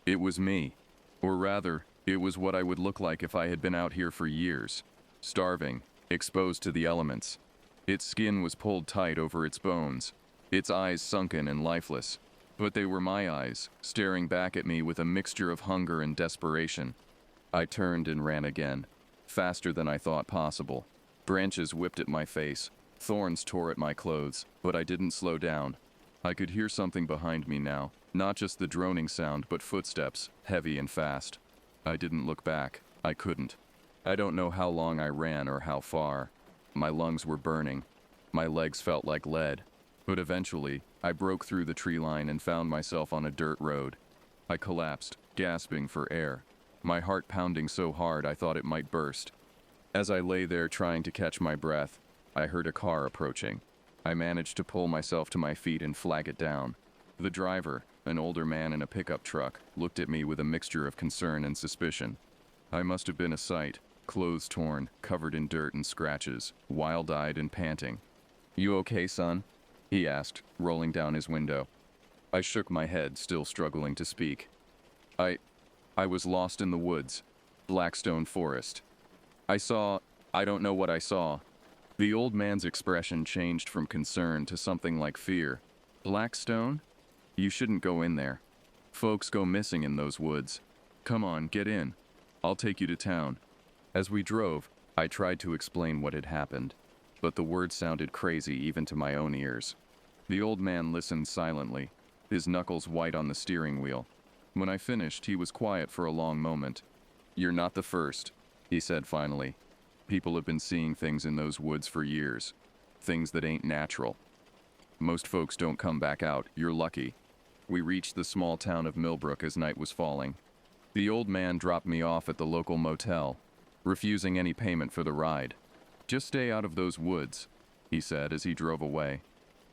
It was me, or rather, It was what I would look like if I had been out here for years, starving, exposed to the elements. Its skin was pulled tight over its bones, its eyes sunken and lifeless. But they were my eyes, staring back at me with a mixture of hunger and desperation. I turned and ran again, faster than I thought possible. Branches whipped at my face, thorns tore at my clothes, but I didn't slow down. I could hear something behind me now, not just the droning sound, but footsteps, heavy and fast. I didn't look back. I couldn't. I don't know how long I ran or how far. My lungs were burning. My legs felt like lead. But eventually, I broke through the tree line and found myself on a dirt road. I collapsed, gasping for air, my heart pounding so hard I thought it might burst. As I lay there trying to catch my breath, I heard a car approaching. I managed to pull myself to my feet and flag it down. The driver, an older man in a pickup truck, looked at me with a mixture of concern and suspicion. I must have been a sight, clothes torn, covered in dirt and scratches, wild-eyed and panting. "You okay, son?" he asked, rolling down his window. I shook my head, still struggling to speak. I was lost in the woods. Blackstone forest. I don't know what I saw. The old man's expression changed from concern to something like fear. "Blackstone? You shouldn't go in there. Folks go missing in those woods. Come on, get in. I'll take you to town." As we drove, I tried to explain what had happened, but the words sounded crazy even to my own ears. The old man listened silently, his knuckles white on the steering wheel. When I finished, he was quiet for a long moment. "You're not the first," he said finally. "People have been seeing things in those woods for years. Things that ain't natural. Most folks don't come back out. You're lucky." We reached the small town of Millbrook as night was falling. The old man dropped me off at the local motel, refusing any payment for the ride. "Just stay out of those woods," he said as he drove away.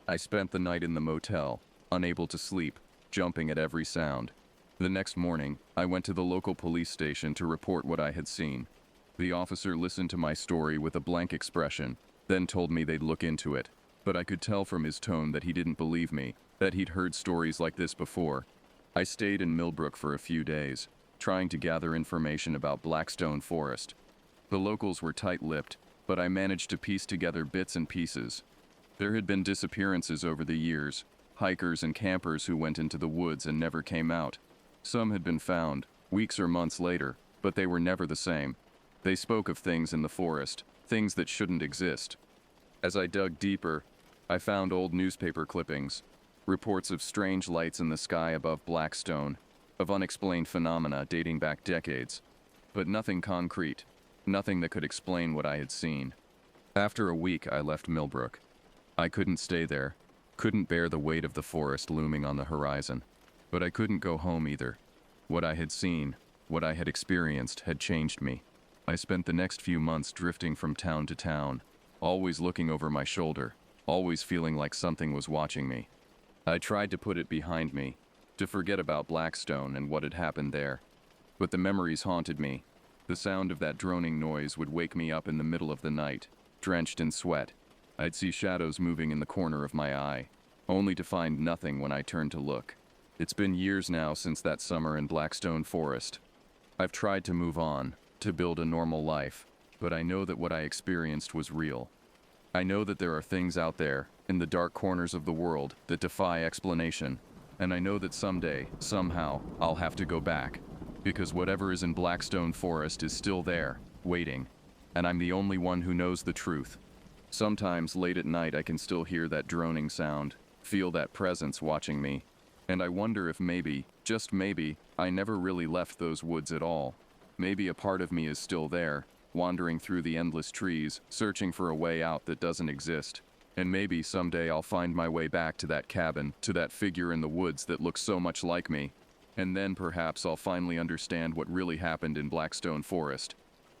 I spent the night in the motel, unable to sleep, jumping at every sound. The next morning, I went to the local police station to report what I had seen. The officer listened to my story with a blank expression, then told me they'd look into it. But I could tell from his tone that he didn't believe me, that he'd heard stories like this before. I stayed in Millbrook for a few days, trying to gather information about Blackstone Forest. The locals were tight-lipped, but I managed to piece together bits and pieces. There had been disappearances over the years, hikers and campers who went into the woods and never came out. Some had been found, weeks or months later, but they were never the same. They spoke of things in the forest, things that shouldn't exist. As I dug deeper, I found old newspaper clippings, reports of strange lights in the sky above Blackstone, of unexplained phenomena dating back decades, but nothing concrete, nothing that could explain what I had seen. After a week, I left Millbrook. I couldn't stay there, couldn't bear the weight of the forest looming on the horizon, but I couldn't go home either. What I had seen, what I had experienced, had changed me. I spent the next few months drifting from town to town, always looking over my shoulder, always feeling like something was watching me. I tried to put it behind me, to forget about Blackstone and what had happened there. But the memories haunted me. The sound of that droning noise would wake me up in the middle of the night, drenched in sweat. I'd see shadows moving in the corner of my eye, only to find nothing when I turned to look. It's been years now since that summer in Blackstone Forest. I've tried to move on, to build a normal life, but I know that what I experienced was real. I know that there are things out there, in the dark corners of the world, that defy explanation, and I know that someday, somehow, I'll have to go back, because whatever is in Blackstone Forest is still there, waiting, and I'm the only one who knows the truth. Sometimes late at night I can still hear that droning sound, feel that presence watching me, and I wonder if maybe, just maybe, I never really left those woods at all. Maybe a part of me is still there, wandering through the endless trees, searching for a way out that doesn't exist. And maybe someday I'll find my way back to that cabin, to that figure in the woods that looks so much like me. And then perhaps I'll finally understand what really happened in Blackstone Forest.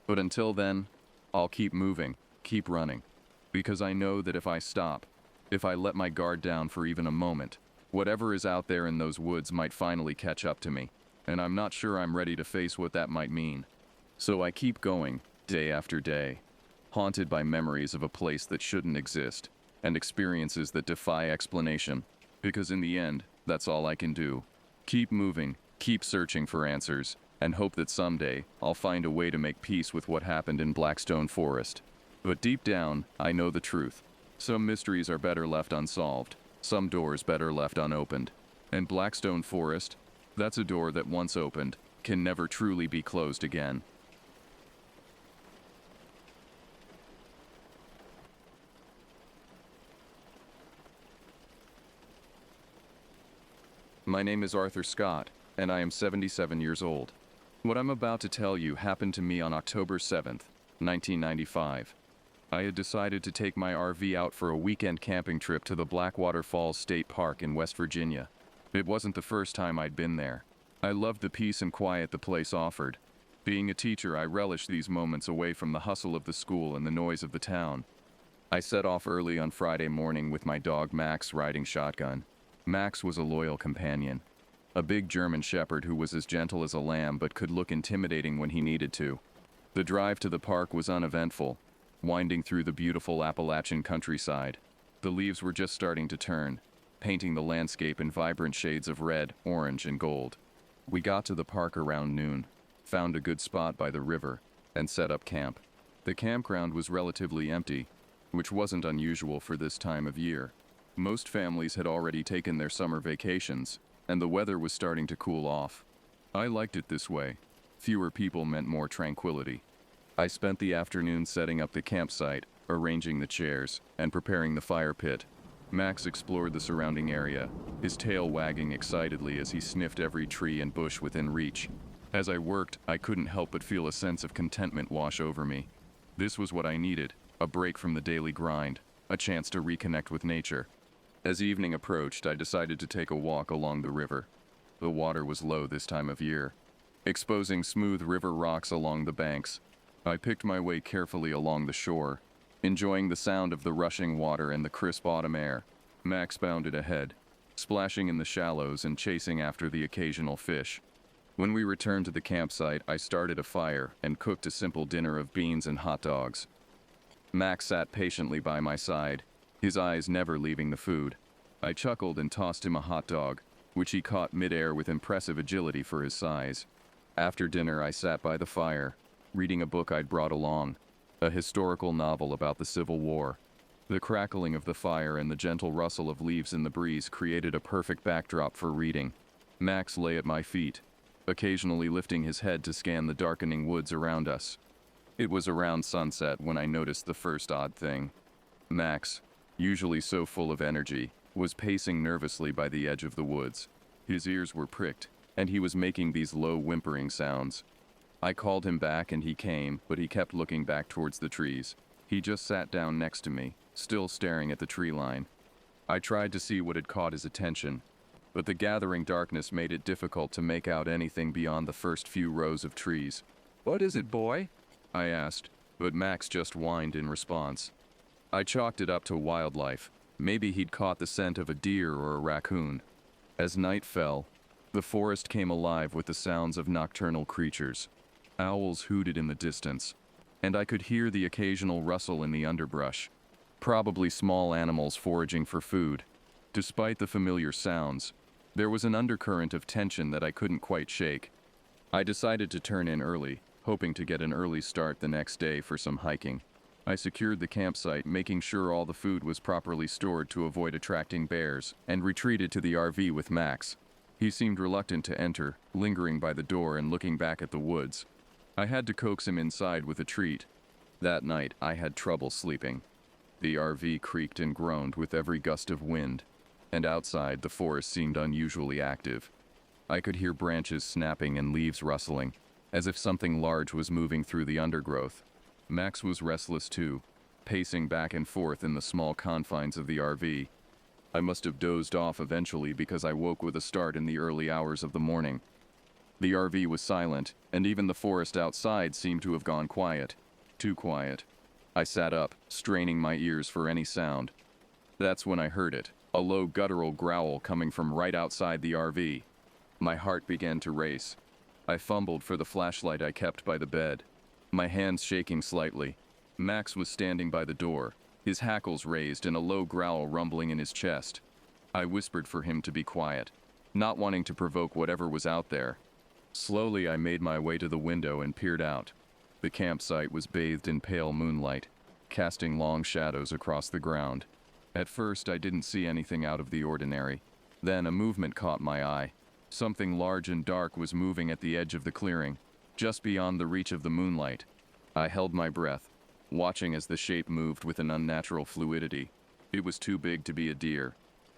But until then, I'll keep moving, keep running. Because I know that if I stop, if I let my guard down for even a moment, whatever is out there in those woods might finally catch up to me. And I'm not sure I'm ready to face what that might mean. So I keep going, day after day, haunted by memories of a place that shouldn't exist, and experiences that defy explanation, because in the end, that's all I can do. Keep moving, keep searching for answers, and hope that someday I'll find a way to make peace with what happened in Blackstone Forest. But deep down, I know the truth. Some mysteries are better left unsolved, some doors better left unopened. And Blackstone Forest, that's a door that once opened, can never truly be closed again. My name is Arthur Scott, and I am 77 years old. What I'm about to tell you happened to me on October 7th, 1995. I had decided to take my RV out for a weekend camping trip to the Blackwater Falls State Park in West Virginia. It wasn't the first time I'd been there. I loved the peace and quiet the place offered. Being a teacher, I relished these moments away from the hustle of the school and the noise of the town. I set off early on Friday morning with my dog Max riding shotgun. Max was a loyal companion. A big German shepherd who was as gentle as a lamb but could look intimidating when he needed to. The drive to the park was uneventful, winding through the beautiful Appalachian countryside. The leaves were just starting to turn, painting the landscape in vibrant shades of red, orange, and gold. We got to the park around noon, found a good spot by the river, and set up camp. The campground was relatively empty, which wasn't unusual for this time of year. Most families had already taken their summer vacations, and the weather was starting to cool off. I liked it this way. Fewer people meant more tranquility. I spent the afternoon setting up the campsite, arranging the chairs, and preparing the fire pit. Max explored the surrounding area, his tail wagging excitedly as he sniffed every tree and bush within reach. As I worked, I couldn't help but feel a sense of contentment wash over me. This was what I needed, a break from the daily grind, a chance to reconnect with nature. As evening approached, I decided to take a walk along the river. The water was low this time of year, exposing smooth river rocks along the banks. I picked my way carefully along the shore, enjoying the sound of the rushing water and the crisp autumn air. Max bounded ahead, splashing in the shallows and chasing after the occasional fish. When we returned to the campsite, I started a fire and cooked a simple dinner of beans and hot dogs. Max sat patiently by my side, his eyes never leaving the food. I chuckled and tossed him a hot dog, which he caught mid-air with impressive agility for his size. After dinner, I sat by the fire, reading a book I'd brought along, a historical novel about the Civil War. The crackling of the fire and the gentle rustle of leaves in the breeze created a perfect backdrop for reading. Max lay at my feet, occasionally lifting his head to scan the darkening woods around us. It was around sunset when I noticed the first odd thing. Max, usually so full of energy, was pacing nervously by the edge of the woods. His ears were pricked, and he was making these low whimpering sounds. I called him back and he came, but he kept looking back towards the trees. He just sat down next to me, still staring at the tree line. I tried to see what had caught his attention, but the gathering darkness made it difficult to make out anything beyond the first few rows of trees. "What is it, boy?" I asked, but Max just whined in response. I chalked it up to wildlife. Maybe he'd caught the scent of a deer or a raccoon. As night fell, the forest came alive with the sounds of nocturnal creatures. Owls hooted in the distance, and I could hear the occasional rustle in the underbrush. Probably small animals foraging for food. Despite the familiar sounds, there was an undercurrent of tension that I couldn't quite shake. I decided to turn in early, hoping to get an early start the next day for some hiking. I secured the campsite, making sure all the food was properly stored to avoid attracting bears, and retreated to the RV with Max. He seemed reluctant to enter, lingering by the door and looking back at the woods. I had to coax him inside with a treat. That night, I had trouble sleeping. The RV creaked and groaned with every gust of wind, and outside, the forest seemed unusually active. I could hear branches snapping and leaves rustling, as if something large was moving through the undergrowth. Max was restless too, pacing back and forth in the small confines of the RV. I must have dozed off eventually because I woke with a start in the early hours of the morning. The RV was silent, and even the forest outside seemed to have gone quiet. Too quiet. I sat up, straining my ears for any sound. That's when I heard it, a low guttural growl coming from right outside the RV. My heart began to race. I fumbled for the flashlight I kept by the bed, my hands shaking slightly. Max was standing by the door, his hackles raised and a low growl rumbling in his chest. I whispered for him to be quiet, not wanting to provoke whatever was out there. Slowly, I made my way to the window and peered out. The campsite was bathed in pale moonlight, casting long shadows across the ground. At first, I didn't see anything out of the ordinary. Then a movement caught my eye. Something large and dark was moving at the edge of the clearing, just beyond the reach of the moonlight. I held my breath, watching as the shape moved with an unnatural fluidity. It was too big to be a deer,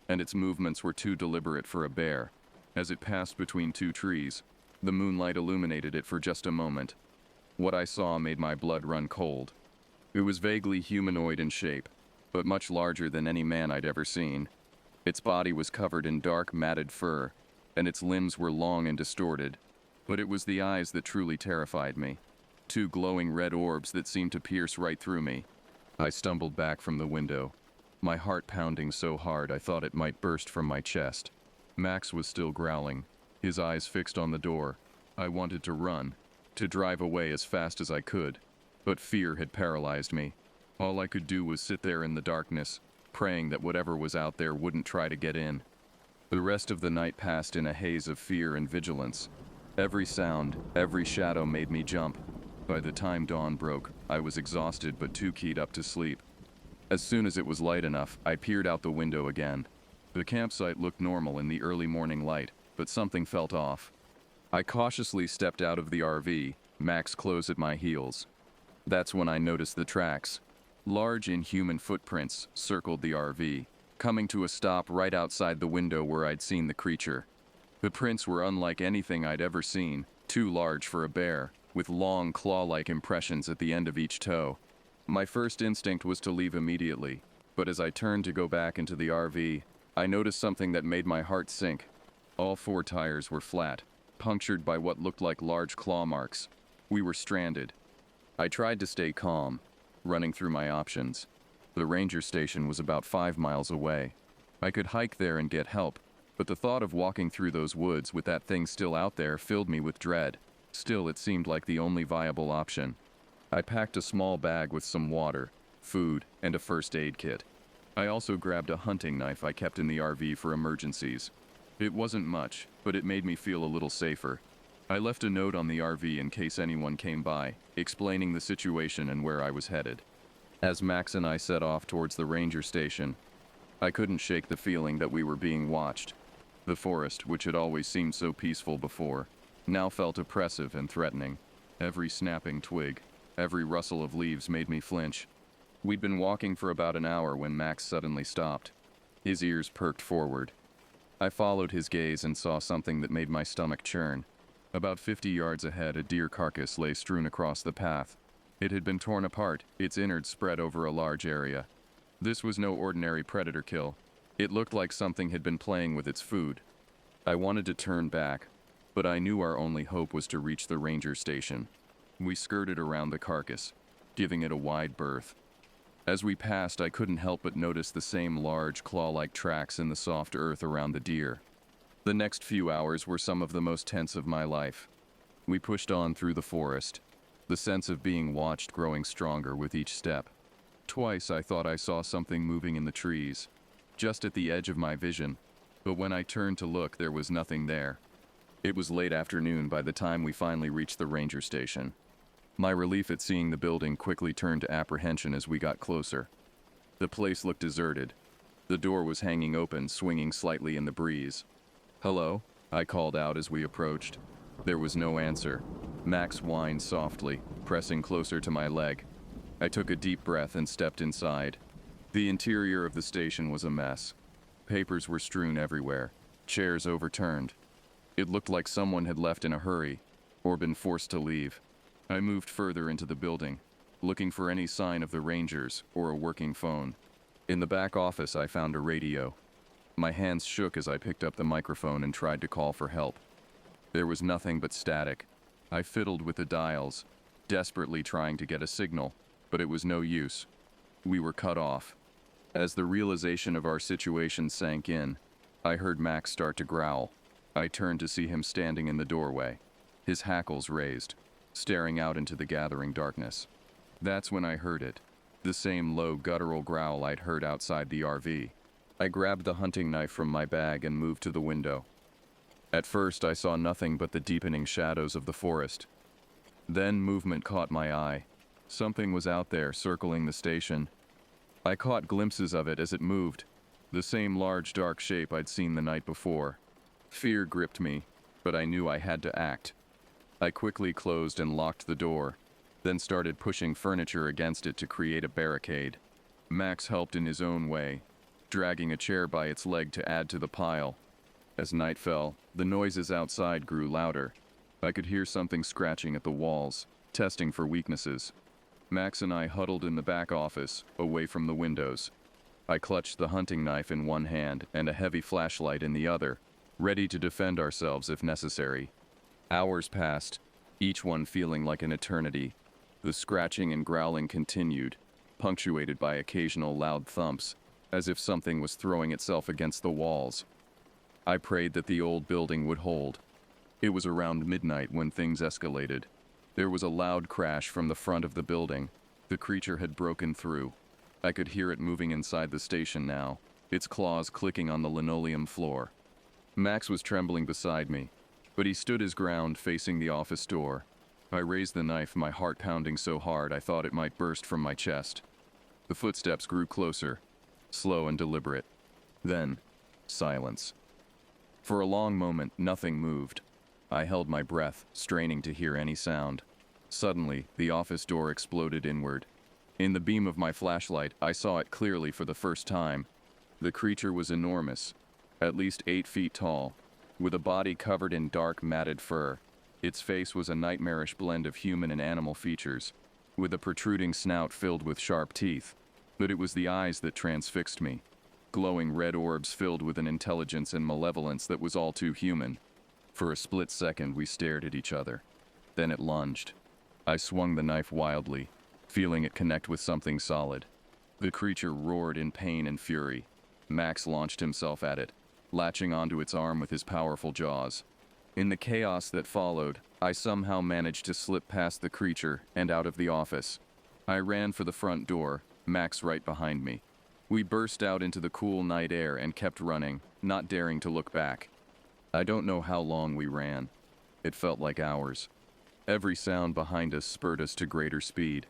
and its movements were too deliberate for a bear. As it passed between two trees, the moonlight illuminated it for just a moment. What I saw made my blood run cold. It was vaguely humanoid in shape, but much larger than any man I'd ever seen. Its body was covered in dark, matted fur, and its limbs were long and distorted. But it was the eyes that truly terrified me. Two glowing red orbs that seemed to pierce right through me. I stumbled back from the window, my heart pounding so hard I thought it might burst from my chest. Max was still growling, his eyes fixed on the door. I wanted to run, to drive away as fast as I could, but fear had paralyzed me. All I could do was sit there in the darkness, praying that whatever was out there wouldn't try to get in. The rest of the night passed in a haze of fear and vigilance. Every sound, every shadow made me jump. By the time dawn broke, I was exhausted but too keyed up to sleep. As soon as it was light enough, I peered out the window again. The campsite looked normal in the early morning light, but something felt off. I cautiously stepped out of the RV, Max close at my heels. That's when I noticed the tracks. Large inhuman footprints circled the RV, coming to a stop right outside the window where I'd seen the creature. The prints were unlike anything I'd ever seen, too large for a bear, with long claw-like impressions at the end of each toe. My first instinct was to leave immediately, but as I turned to go back into the RV, I noticed something that made my heart sink. All four tires were flat, punctured by what looked like large claw marks. We were stranded. I tried to stay calm, running through my options. The ranger station was about 5 miles away. I could hike there and get help, but the thought of walking through those woods with that thing still out there filled me with dread. Still, it seemed like the only viable option. I packed a small bag with some water, food, and a first aid kit. I also grabbed a hunting knife I kept in the RV for emergencies. It wasn't much, but it made me feel a little safer. I left a note on the RV in case anyone came by, explaining the situation and where I was headed. As Max and I set off towards the ranger station, I couldn't shake the feeling that we were being watched. The forest, which had always seemed so peaceful before, now felt oppressive and threatening. Every snapping twig, every rustle of leaves made me flinch. We'd been walking for about an hour when Max suddenly stopped. His ears perked forward. I followed his gaze and saw something that made my stomach churn. About 50 yards ahead, a deer carcass lay strewn across the path. It had been torn apart, its innards spread over a large area. This was no ordinary predator kill. It looked like something had been playing with its food. I wanted to turn back, but I knew our only hope was to reach the ranger station. We skirted around the carcass, giving it a wide berth. As we passed, I couldn't help but notice the same large claw-like tracks in the soft earth around the deer. The next few hours were some of the most tense of my life. We pushed on through the forest, the sense of being watched growing stronger with each step. Twice I thought I saw something moving in the trees, just at the edge of my vision, but when I turned to look, there was nothing there. It was late afternoon by the time we finally reached the ranger station. My relief at seeing the building quickly turned to apprehension as we got closer. The place looked deserted. The door was hanging open, swinging slightly in the breeze. "Hello?" I called out as we approached. There was no answer. Max whined softly, pressing closer to my leg. I took a deep breath and stepped inside. The interior of the station was a mess. Papers were strewn everywhere, chairs overturned. It looked like someone had left in a hurry, or been forced to leave. I moved further into the building, looking for any sign of the Rangers or a working phone. In the back office, I found a radio. My hands shook as I picked up the microphone and tried to call for help. There was nothing but static. I fiddled with the dials, desperately trying to get a signal, but it was no use. We were cut off. As the realization of our situation sank in, I heard Max start to growl. I turned to see him standing in the doorway, his hackles raised, staring out into the gathering darkness. That's when I heard it, the same low guttural growl I'd heard outside the RV. I grabbed the hunting knife from my bag and moved to the window. At first, I saw nothing but the deepening shadows of the forest. Then movement caught my eye. Something was out there, circling the station. I caught glimpses of it as it moved, the same large dark shape I'd seen the night before. Fear gripped me, but I knew I had to act. I quickly closed and locked the door, then started pushing furniture against it to create a barricade. Max helped in his own way, dragging a chair by its leg to add to the pile. As night fell, the noises outside grew louder. I could hear something scratching at the walls, testing for weaknesses. Max and I huddled in the back office, away from the windows. I clutched the hunting knife in one hand and a heavy flashlight in the other, ready to defend ourselves if necessary. Hours passed, each one feeling like an eternity. The scratching and growling continued, punctuated by occasional loud thumps, as if something was throwing itself against the walls. I prayed that the old building would hold. It was around midnight when things escalated. There was a loud crash from the front of the building. The creature had broken through. I could hear it moving inside the station now, its claws clicking on the linoleum floor. Max was trembling beside me, but he stood his ground facing the office door. I raised the knife, my heart pounding so hard I thought it might burst from my chest. The footsteps grew closer, slow and deliberate. Then, silence. For a long moment, nothing moved. I held my breath, straining to hear any sound. Suddenly, the office door exploded inward. In the beam of my flashlight, I saw it clearly for the first time. The creature was enormous, at least 8 feet tall, with a body covered in dark, matted fur. Its face was a nightmarish blend of human and animal features, with a protruding snout filled with sharp teeth. But it was the eyes that transfixed me. Glowing red orbs filled with an intelligence and malevolence that was all too human. For a split second, we stared at each other. Then it lunged. I swung the knife wildly, feeling it connect with something solid. The creature roared in pain and fury. Max launched himself at it, latching onto its arm with his powerful jaws. In the chaos that followed, I somehow managed to slip past the creature and out of the office. I ran for the front door, Max right behind me. We burst out into the cool night air and kept running, not daring to look back. I don't know how long we ran. It felt like hours. Every sound behind us spurred us to greater speed.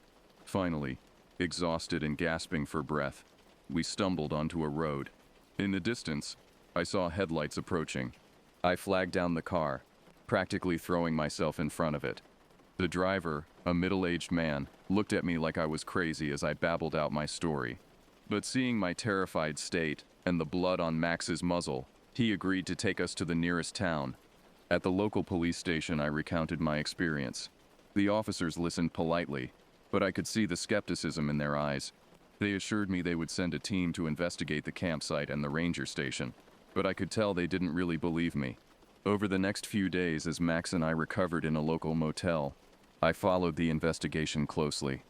Finally, exhausted and gasping for breath, we stumbled onto a road. In the distance, I saw headlights approaching. I flagged down the car, practically throwing myself in front of it. The driver, a middle-aged man, looked at me like I was crazy as I babbled out my story. But seeing my terrified state and the blood on Max's muzzle, he agreed to take us to the nearest town. At the local police station, I recounted my experience. The officers listened politely, but I could see the skepticism in their eyes. They assured me they would send a team to investigate the campsite and the ranger station, but I could tell they didn't really believe me. Over the next few days, as Max and I recovered in a local motel, I followed the investigation closely.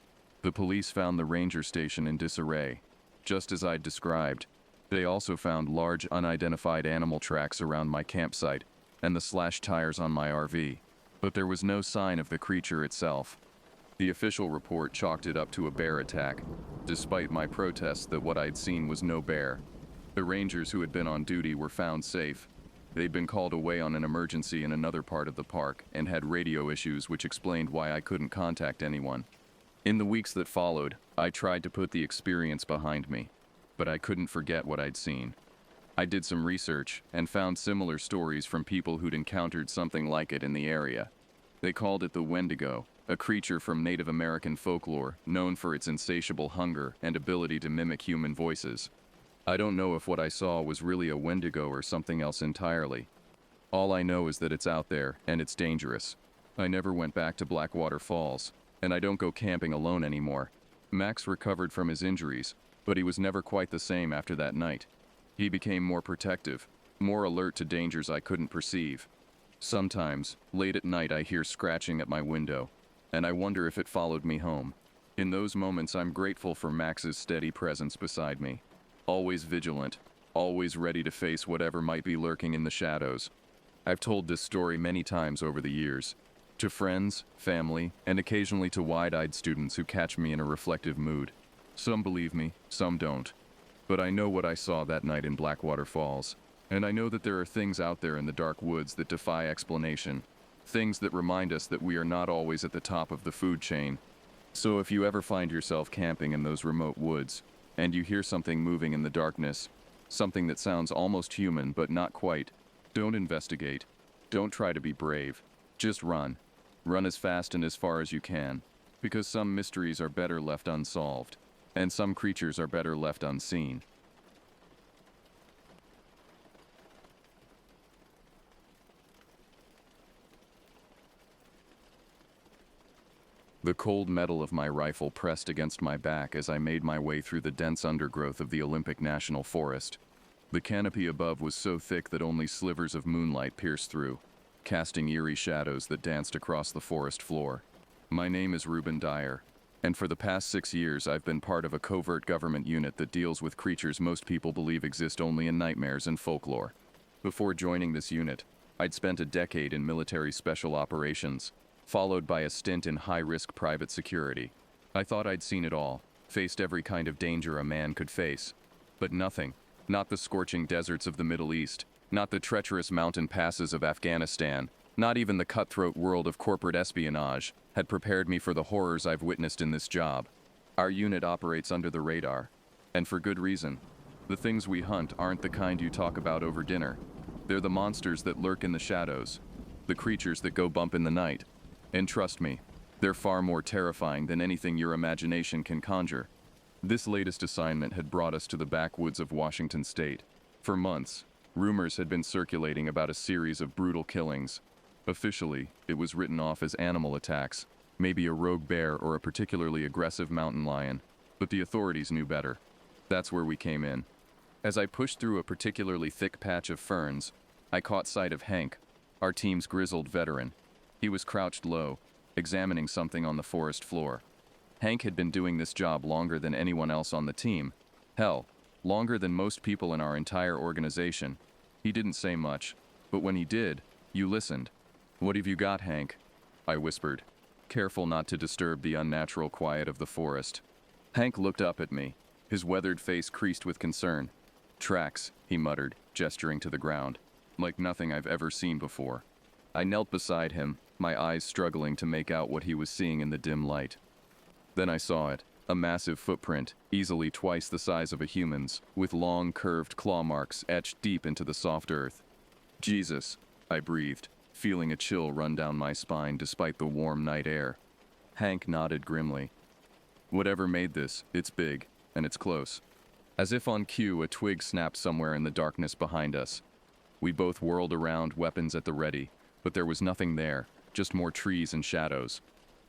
The police found the ranger station in disarray, just as I'd described. They also found large unidentified animal tracks around my campsite and the slashed tires on my RV, but there was no sign of the creature itself. The official report chalked it up to a bear attack, despite my protests that what I'd seen was no bear. The rangers who had been on duty were found safe. They'd been called away on an emergency in another part of the park and had radio issues which explained why I couldn't contact anyone. In the weeks that followed, I tried to put the experience behind me, but I couldn't forget what I'd seen. I did some research and found similar stories from people who'd encountered something like it in the area. They called it the Wendigo, a creature from Native American folklore known for its insatiable hunger and ability to mimic human voices. I don't know if what I saw was really a Wendigo or something else entirely. All I know is that it's out there and it's dangerous. I never went back to Blackwater Falls, and I don't go camping alone anymore. Max recovered from his injuries, but he was never quite the same after that night. He became more protective, more alert to dangers I couldn't perceive. Sometimes, late at night, I hear scratching at my window, and I wonder if it followed me home. In those moments, I'm grateful for Max's steady presence beside me. Always vigilant, always ready to face whatever might be lurking in the shadows. I've told this story many times over the years, to friends, family, and occasionally to wide-eyed students who catch me in a reflective mood. Some believe me, some don't. But I know what I saw that night in Blackwater Falls. And I know that there are things out there in the dark woods that defy explanation, things that remind us that we are not always at the top of the food chain. So if you ever find yourself camping in those remote woods, and you hear something moving in the darkness, something that sounds almost human but not quite, don't investigate. Don't try to be brave. Just run. Run as fast and as far as you can, because some mysteries are better left unsolved, and some creatures are better left unseen. The cold metal of my rifle pressed against my back as I made my way through the dense undergrowth of the Olympic National Forest. The canopy above was so thick that only slivers of moonlight pierced through, casting eerie shadows that danced across the forest floor. My name is Reuben Dyer, and for the past 6 years I've been part of a covert government unit that deals with creatures most people believe exist only in nightmares and folklore. Before joining this unit, I'd spent a decade in military special operations, followed by a stint in high-risk private security. I thought I'd seen it all, faced every kind of danger a man could face. But nothing, not the scorching deserts of the Middle East, not the treacherous mountain passes of Afghanistan, not even the cutthroat world of corporate espionage, had prepared me for the horrors I've witnessed in this job. Our unit operates under the radar, and for good reason. The things we hunt aren't the kind you talk about over dinner. They're the monsters that lurk in the shadows, the creatures that go bump in the night. And trust me, they're far more terrifying than anything your imagination can conjure. This latest assignment had brought us to the backwoods of Washington State. For months, rumors had been circulating about a series of brutal killings. Officially, it was written off as animal attacks, maybe a rogue bear or a particularly aggressive mountain lion, but the authorities knew better. That's where we came in. As I pushed through a particularly thick patch of ferns, I caught sight of Hank, our team's grizzled veteran. He was crouched low, examining something on the forest floor. Hank had been doing this job longer than anyone else on the team. Hell, longer than most people in our entire organization. He didn't say much, but when he did, you listened. "What have you got, Hank?" I whispered, careful not to disturb the unnatural quiet of the forest. Hank looked up at me, his weathered face creased with concern. "Tracks," he muttered, gesturing to the ground, like nothing I've ever seen before. I knelt beside him, my eyes struggling to make out what he was seeing in the dim light. Then I saw it, a massive footprint, easily twice the size of a human's, with long, curved claw marks etched deep into the soft earth. "Jesus," I breathed, feeling a chill run down my spine despite the warm night air. Hank nodded grimly. "Whatever made this, it's big, and it's close." As if on cue, a twig snapped somewhere in the darkness behind us. We both whirled around, weapons at the ready, but there was nothing there, just more trees and shadows.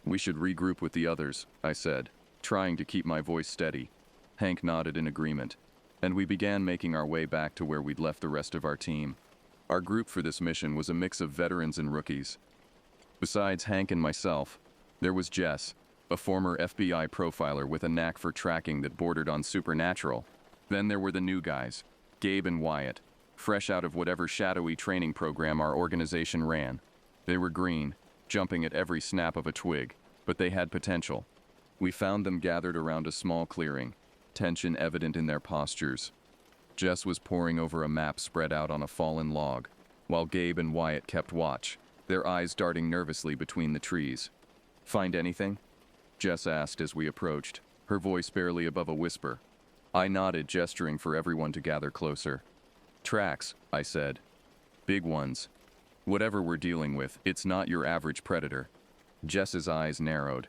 "We should regroup with the others," I said, trying to keep my voice steady. Hank nodded in agreement, and we began making our way back to where we'd left the rest of our team. Our group for this mission was a mix of veterans and rookies. Besides Hank and myself, there was Jess, a former FBI profiler with a knack for tracking that bordered on supernatural. Then there were the new guys, Gabe and Wyatt, fresh out of whatever shadowy training program our organization ran. They were green, jumping at every snap of a twig, but they had potential. We found them gathered around a small clearing, tension evident in their postures. Jess was poring over a map spread out on a fallen log, while Gabe and Wyatt kept watch, their eyes darting nervously between the trees. "Find anything?" Jess asked as we approached, her voice barely above a whisper. I nodded, gesturing for everyone to gather closer. "Tracks," I said. "Big ones. Whatever we're dealing with, it's not your average predator." Jess's eyes narrowed.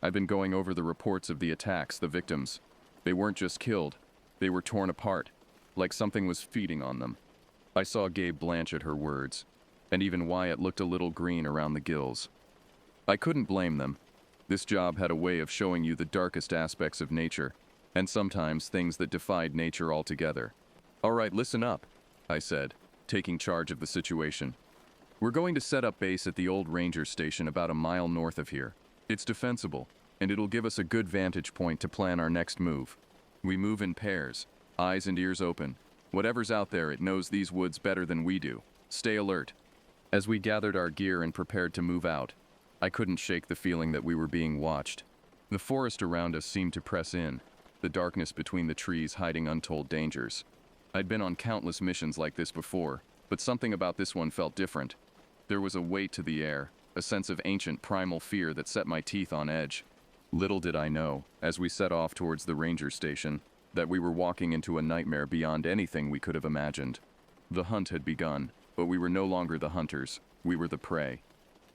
"I've been going over the reports of the attacks, the victims. They weren't just killed, they were torn apart, like something was feeding on them." I saw Gabe blanch at her words, and even Wyatt looked a little green around the gills. I couldn't blame them. This job had a way of showing you the darkest aspects of nature, and sometimes things that defied nature altogether. "All right, listen up," I said, taking charge of the situation. "We're going to set up base at the old ranger station about a mile north of here. It's defensible, and it'll give us a good vantage point to plan our next move. We move in pairs, eyes and ears open. Whatever's out there, it knows these woods better than we do. Stay alert." As we gathered our gear and prepared to move out, I couldn't shake the feeling that we were being watched. The forest around us seemed to press in, the darkness between the trees hiding untold dangers. I'd been on countless missions like this before, but something about this one felt different. There was a weight to the air, a sense of ancient primal fear that set my teeth on edge. Little did I know, as we set off towards the ranger station, that we were walking into a nightmare beyond anything we could have imagined. The hunt had begun, but we were no longer the hunters, we were the prey.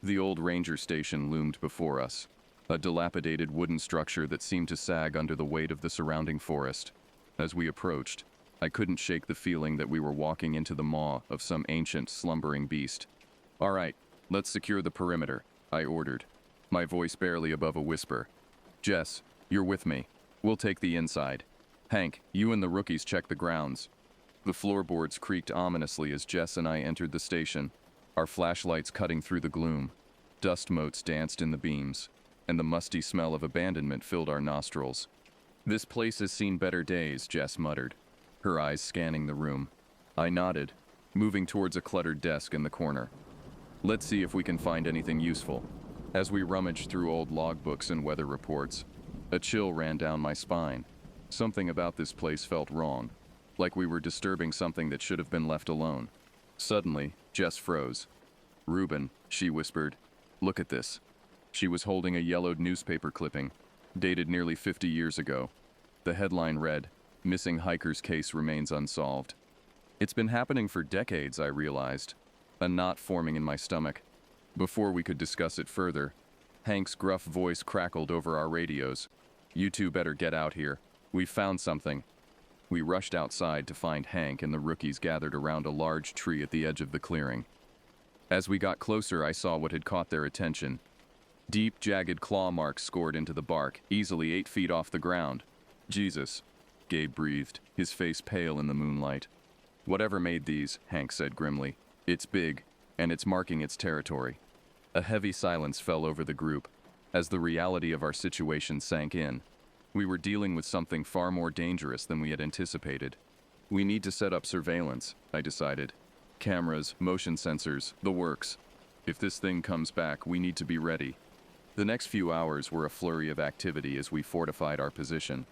The old ranger station loomed before us, a dilapidated wooden structure that seemed to sag under the weight of the surrounding forest. As we approached, I couldn't shake the feeling that we were walking into the maw of some ancient, slumbering beast. "All right, let's secure the perimeter," I ordered, my voice barely above a whisper. "Jess, you're with me. We'll take the inside. Hank, you and the rookies check the grounds." The floorboards creaked ominously as Jess and I entered the station, our flashlights cutting through the gloom. Dust motes danced in the beams, and the musty smell of abandonment filled our nostrils. "This place has seen better days," Jess muttered, her eyes scanning the room. I nodded, moving towards a cluttered desk in the corner. "Let's see if we can find anything useful." As we rummaged through old logbooks and weather reports, a chill ran down my spine. Something about this place felt wrong, like we were disturbing something that should have been left alone. Suddenly, Jess froze. "Reuben," she whispered, "look at this." She was holding a yellowed newspaper clipping, dated nearly 50 years ago. The headline read, "Missing hiker's case remains unsolved." It's been happening for decades, I realized, a knot forming in my stomach. Before we could discuss it further, Hank's gruff voice crackled over our radios. "You two better get out here. We've found something." We rushed outside to find Hank and the rookies gathered around a large tree at the edge of the clearing. As we got closer, I saw what had caught their attention. Deep, jagged claw marks scored into the bark, easily 8 feet off the ground. "Jesus," Gabe breathed, his face pale in the moonlight. "Whatever made these," Hank said grimly, "it's big, and it's marking its territory." A heavy silence fell over the group, as the reality of our situation sank in. We were dealing with something far more dangerous than we had anticipated. "We need to set up surveillance," I decided. "Cameras, motion sensors, the works. If this thing comes back, we need to be ready." The next few hours were a flurry of activity as we fortified our position.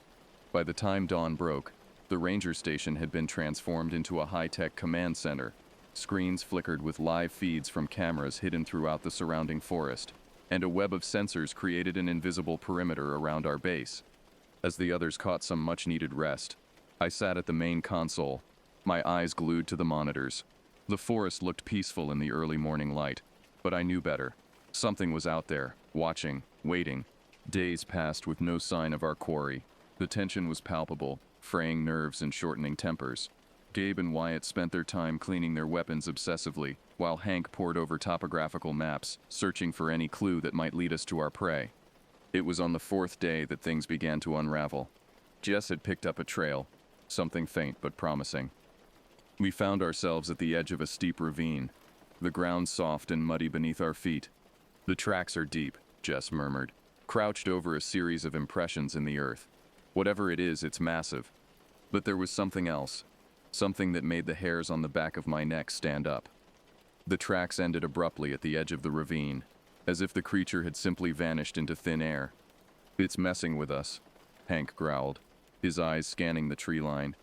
By the time dawn broke, the ranger station had been transformed into a high-tech command center. Screens flickered with live feeds from cameras hidden throughout the surrounding forest, and a web of sensors created an invisible perimeter around our base. As the others caught some much-needed rest, I sat at the main console, my eyes glued to the monitors. The forest looked peaceful in the early morning light, but I knew better. Something was out there, watching, waiting. Days passed with no sign of our quarry. The tension was palpable, fraying nerves and shortening tempers. Gabe and Wyatt spent their time cleaning their weapons obsessively, while Hank pored over topographical maps, searching for any clue that might lead us to our prey. It was on the 4th day that things began to unravel. Jess had picked up a trail, something faint but promising. We found ourselves at the edge of a steep ravine, the ground soft and muddy beneath our feet. "The tracks are deep," Jess murmured, crouched over a series of impressions in the earth. "Whatever it is, it's massive." But there was something else, something that made the hairs on the back of my neck stand up. The tracks ended abruptly at the edge of the ravine, as if the creature had simply vanished into thin air. "It's messing with us," Hank growled, his eyes scanning the tree line.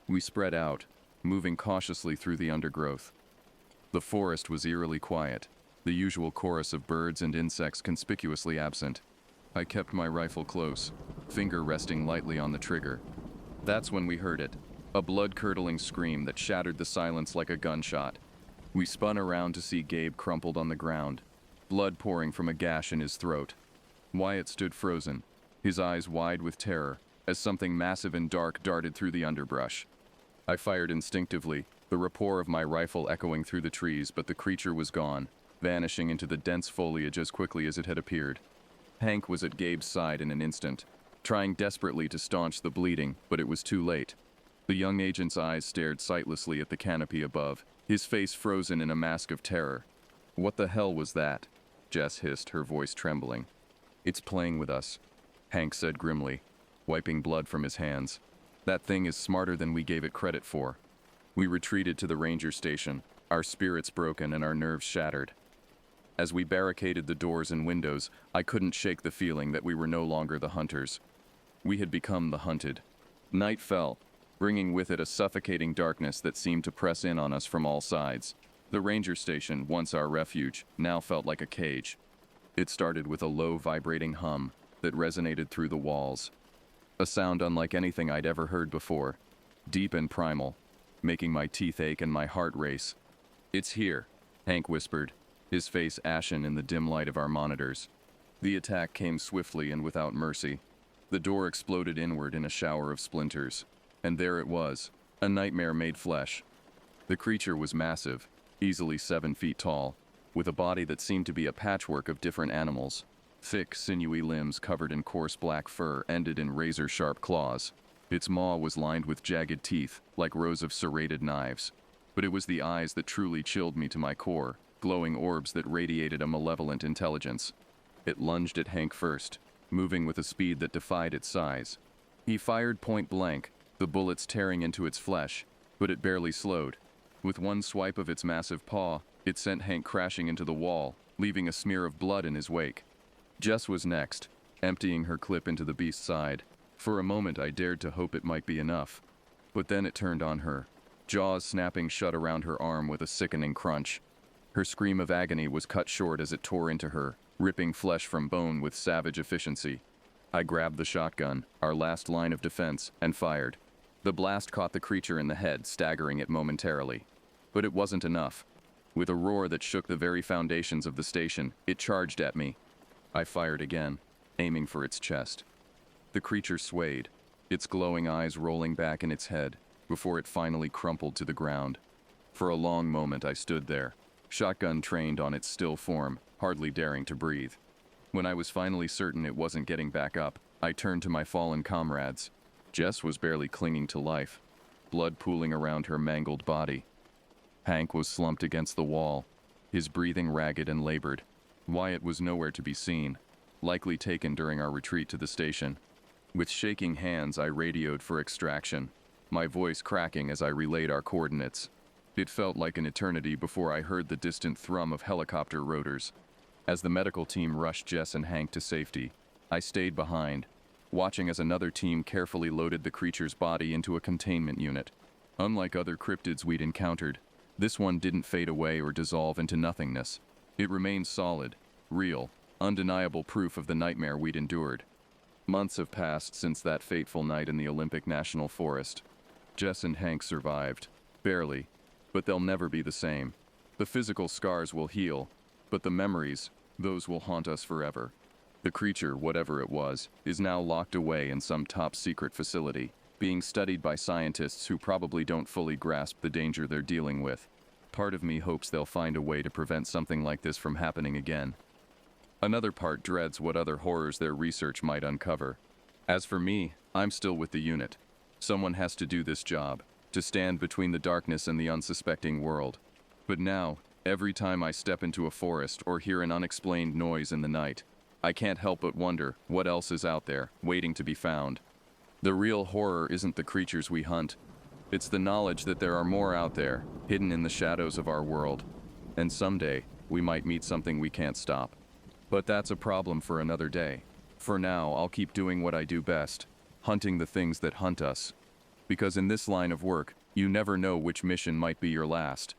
We spread out, moving cautiously through the undergrowth. The forest was eerily quiet, the usual chorus of birds and insects conspicuously absent. I kept my rifle close, finger resting lightly on the trigger. That's when we heard it, a blood-curdling scream that shattered the silence like a gunshot. We spun around to see Gabe crumpled on the ground, blood pouring from a gash in his throat. Wyatt stood frozen, his eyes wide with terror, as something massive and dark darted through the underbrush. I fired instinctively, the rapport of my rifle echoing through the trees, but the creature was gone, vanishing into the dense foliage as quickly as it had appeared. Hank was at Gabe's side in an instant, trying desperately to staunch the bleeding, but it was too late. The young agent's eyes stared sightlessly at the canopy above, his face frozen in a mask of terror. "What the hell was that?" Jess hissed, her voice trembling. "It's playing with us," Hank said grimly, wiping blood from his hands. "That thing is smarter than we gave it credit for." We retreated to the ranger station, our spirits broken and our nerves shattered. As we barricaded the doors and windows, I couldn't shake the feeling that we were no longer the hunters. We had become the hunted. Night fell, bringing with it a suffocating darkness that seemed to press in on us from all sides. The ranger station, once our refuge, now felt like a cage. It started with a low, vibrating hum that resonated through the walls. A sound unlike anything I'd ever heard before, deep and primal, making my teeth ache and my heart race. "It's here," Hank whispered, his face ashen in the dim light of our monitors. The attack came swiftly and without mercy. The door exploded inward in a shower of splinters, and there it was, a nightmare made flesh. The creature was massive, easily 7 feet tall, with a body that seemed to be a patchwork of different animals. Thick, sinewy limbs covered in coarse black fur ended in razor-sharp claws. Its maw was lined with jagged teeth, like rows of serrated knives. But it was the eyes that truly chilled me to my core, glowing orbs that radiated a malevolent intelligence. It lunged at Hank first, moving with a speed that defied its size. He fired point blank, the bullets tearing into its flesh, but it barely slowed. With one swipe of its massive paw, it sent Hank crashing into the wall, leaving a smear of blood in his wake. Jess was next, emptying her clip into the beast's side. For a moment I dared to hope it might be enough. But then it turned on her, jaws snapping shut around her arm with a sickening crunch. Her scream of agony was cut short as it tore into her, ripping flesh from bone with savage efficiency. I grabbed the shotgun, our last line of defense, and fired. The blast caught the creature in the head, staggering it momentarily. But it wasn't enough. With a roar that shook the very foundations of the station, it charged at me. I fired again, aiming for its chest. The creature swayed, its glowing eyes rolling back in its head, before it finally crumpled to the ground. For a long moment I stood there, shotgun trained on its still form, hardly daring to breathe. When I was finally certain it wasn't getting back up, I turned to my fallen comrades. Jess was barely clinging to life, blood pooling around her mangled body. Hank was slumped against the wall, his breathing ragged and labored. Wyatt was nowhere to be seen, likely taken during our retreat to the station. With shaking hands, I radioed for extraction, my voice cracking as I relayed our coordinates. It felt like an eternity before I heard the distant thrum of helicopter rotors. As the medical team rushed Jess and Hank to safety, I stayed behind, watching as another team carefully loaded the creature's body into a containment unit. Unlike other cryptids we'd encountered, this one didn't fade away or dissolve into nothingness. It remained solid, real, undeniable proof of the nightmare we'd endured. Months have passed since that fateful night in the Olympic National Forest. Jess and Hank survived, barely, but they'll never be the same. The physical scars will heal, but the memories, those will haunt us forever. The creature, whatever it was, is now locked away in some top-secret facility, being studied by scientists who probably don't fully grasp the danger they're dealing with. Part of me hopes they'll find a way to prevent something like this from happening again. Another part dreads what other horrors their research might uncover. As for me, I'm still with the unit. Someone has to do this job, to stand between the darkness and the unsuspecting world. But now, every time I step into a forest or hear an unexplained noise in the night, I can't help but wonder what else is out there, waiting to be found. The real horror isn't the creatures we hunt. It's the knowledge that there are more out there, hidden in the shadows of our world. And someday, we might meet something we can't stop. But that's a problem for another day. For now, I'll keep doing what I do best, hunting the things that hunt us. Because in this line of work, you never know which mission might be your last.